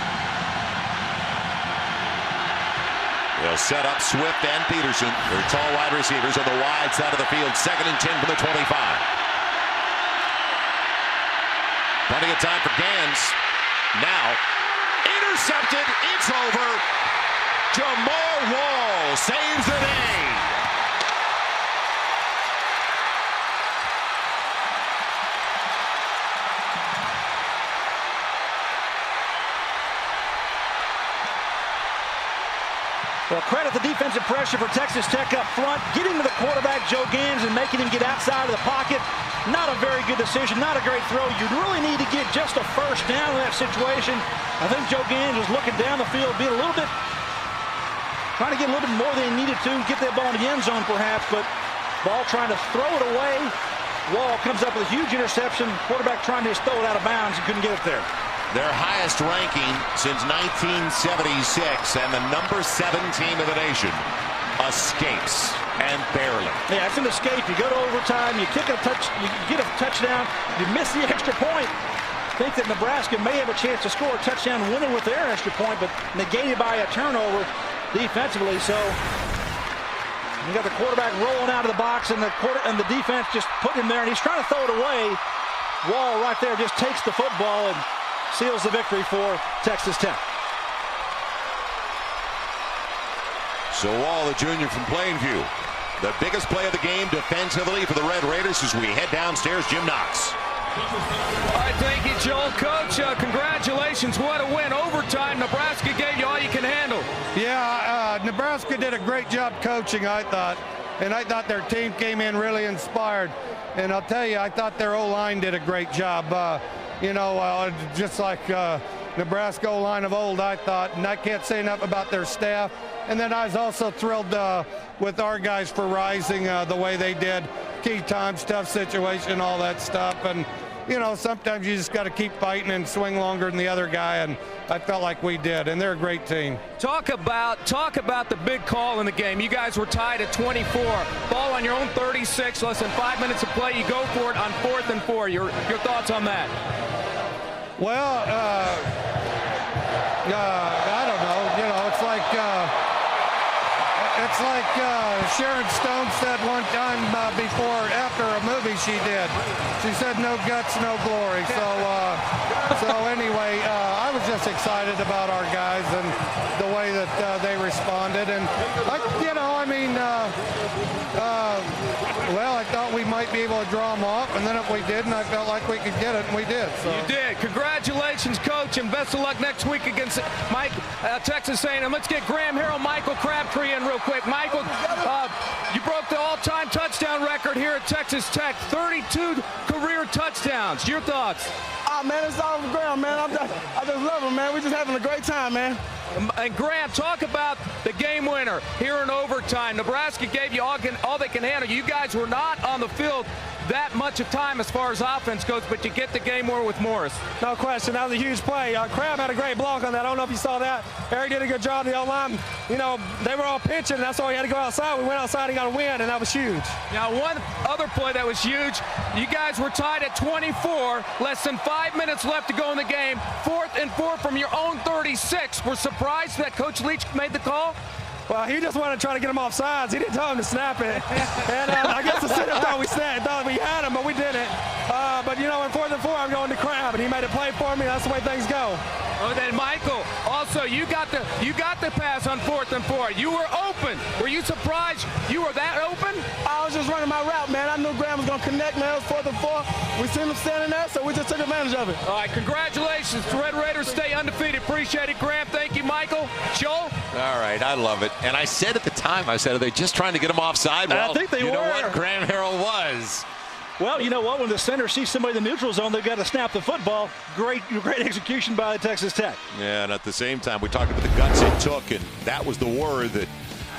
They'll set up Swift and Peterson. They're tall wide receivers on the wide side of the field. 2nd and 10 from the 25. Plenty of time for Gans. Now, intercepted. It's over. Jamar Wall saves the day. Well, credit the defensive pressure for Texas Tech up front, getting to the quarterback, Joe Gans, and making him get outside of the pocket. Not a very good decision, not a great throw. You really need to get just a first down in that situation. I think Joe Gans was looking down the field, being a little bit, trying to get a little bit more than he needed to, get that ball in the end zone perhaps, but ball trying to throw it away. Wall comes up with a huge interception. Quarterback trying to just throw it out of bounds and couldn't get it there. Their highest ranking since 1976, and the number 7 team in the nation escapes, and barely. Yeah, it's an escape. You go to overtime, you kick a touch, you get a touchdown, you miss the extra point. Think that Nebraska may have a chance to score a touchdown winning with their extra point, but negated by a turnover defensively. So you got the quarterback rolling out of the box, and the defense just put him there, and he's trying to throw it away. Wall right there just takes the football and seals the victory for Texas Tech. So Wall, the junior from Plainview, the biggest play of the game defensively for the Red Raiders as we head downstairs. Jim Knox. All right, thank you, Joel. Coach, congratulations. What a win. Overtime, Nebraska gave you all you can handle. Yeah, Nebraska did a great job coaching, I thought. And I thought their team came in really inspired. And I'll tell you, I thought their O-line did a great job. Just like Nebraska O-line of old, I thought. And I can't say enough about their staff. And then I was also thrilled with our guys for rising the way they did. Key times, tough situation, all that stuff. And, sometimes you just got to keep fighting and swing longer than the other guy. And I felt like we did. And they're a great team. Talk about the big call in the game. You guys were tied at 24. Ball on your own 36, less than 5 minutes of play. You go for it on 4th and 4. Your thoughts on that? Well, I don't know. It's like Sharon Stone said one time after a movie she did. She said, "No guts, no glory." So anyway, I was just excited about our guys and the way that they responded. And I thought we might be able to draw them off, and then if we didn't, I felt like we could get it, and we did. So. You did. Congratulations, Coach, and best of luck next week against Texas A&M. Let's get Graham Harrell, Michael Crabtree in real quick. Michael, you broke the all-time touchdown record here at Texas Tech, 32 career touchdowns. Your thoughts? Man, it's all for Graham, man. I just love him, man. We're just having a great time, man. And Graham, talk about the game winner here in overtime. Nebraska gave you all they can handle. You guys were not on the field that much of time as far as offense goes, but you get the game more with Morris. No question. That was a huge play. Crab had a great block on that. I don't know if you saw that. Eric did a good job. The O-line, you know, they were all pitching, and that's why we had to go outside. We went outside and got a win, and that was huge. Now, one other play that was huge, you guys were tied at 24, less than 5 minutes left to go in the game. 4th and 4 from your own 36. We're surprised that Coach Leach made the call? Well, he just wanted to try to get him off sides. He didn't tell him to snap it. And I guess the center thought we had him, but we didn't. But, you know, in 4th and 4, I'm going to Crab, and he made a play for me. That's the way things go. Oh, then, Michael, also, you got the pass on 4th and 4. You were open. Were you surprised you were that open? I was just running my route, man. I knew Graham was going to connect, man. It was 4th and 4. We seen him standing there, so we just took advantage of it. All right, congratulations. Red Raiders stay undefeated. Appreciate it, Graham. Thank you, Michael. Joel? All right, I love it. And I said at the time, are they just trying to get him offside? Well, I think they were. You know what? Graham Harrell was. Well, you know what? When the center sees somebody in the neutral zone, they've got to snap the football. Great execution by Texas Tech. Yeah, and at the same time, we talked about the guts it took, and that was the word that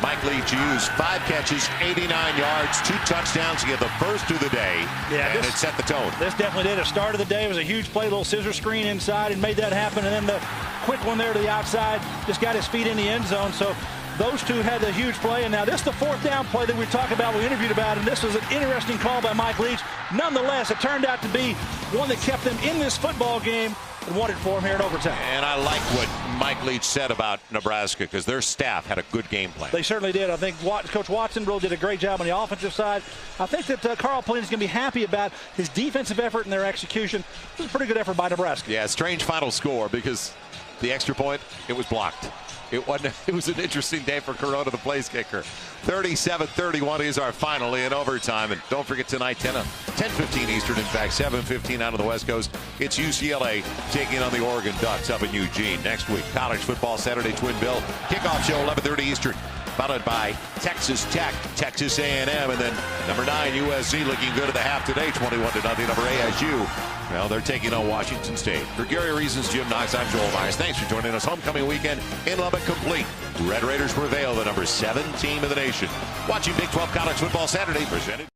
Mike Leach used. 5 catches, 89 yards, 2 touchdowns. He had the first of the day, and it set the tone. This definitely did. At the start of the day, it was a huge play, a little scissor screen inside, and made that happen. And then the quick one there to the outside, just got his feet in the end zone. So those two had the huge play, and now this is the 4th down play that we talked about, we interviewed about, and this was an interesting call by Mike Leach. Nonetheless, it turned out to be one that kept them in this football game and won it for him here in overtime. And I like what Mike Leach said about Nebraska, because their staff had a good game plan. They certainly did. I think Coach Watson really did a great job on the offensive side. I think that Carl Pelini is going to be happy about his defensive effort and their execution. It was a pretty good effort by Nebraska. Yeah, strange final score, because the extra point, it was blocked. It was an interesting day for Corona, the place kicker. 37-31 is our final in overtime. And don't forget tonight, 10:15 Eastern, in fact, 7:15 out on the West Coast. It's UCLA taking on the Oregon Ducks up in Eugene. Next week, college football Saturday Twin Bill. Kickoff show 11:30 Eastern. Followed by Texas Tech, Texas A&M, and then number 9 USC looking good at the half today, 21-0 over ASU. Well, they're taking on Washington State. For Gary Reasons, Jim Knox, I'm Joel Myers. Thanks for joining us. Homecoming weekend in Lubbock complete. Red Raiders prevail, the number 7 team in the nation. Watching Big 12 College Football Saturday presented.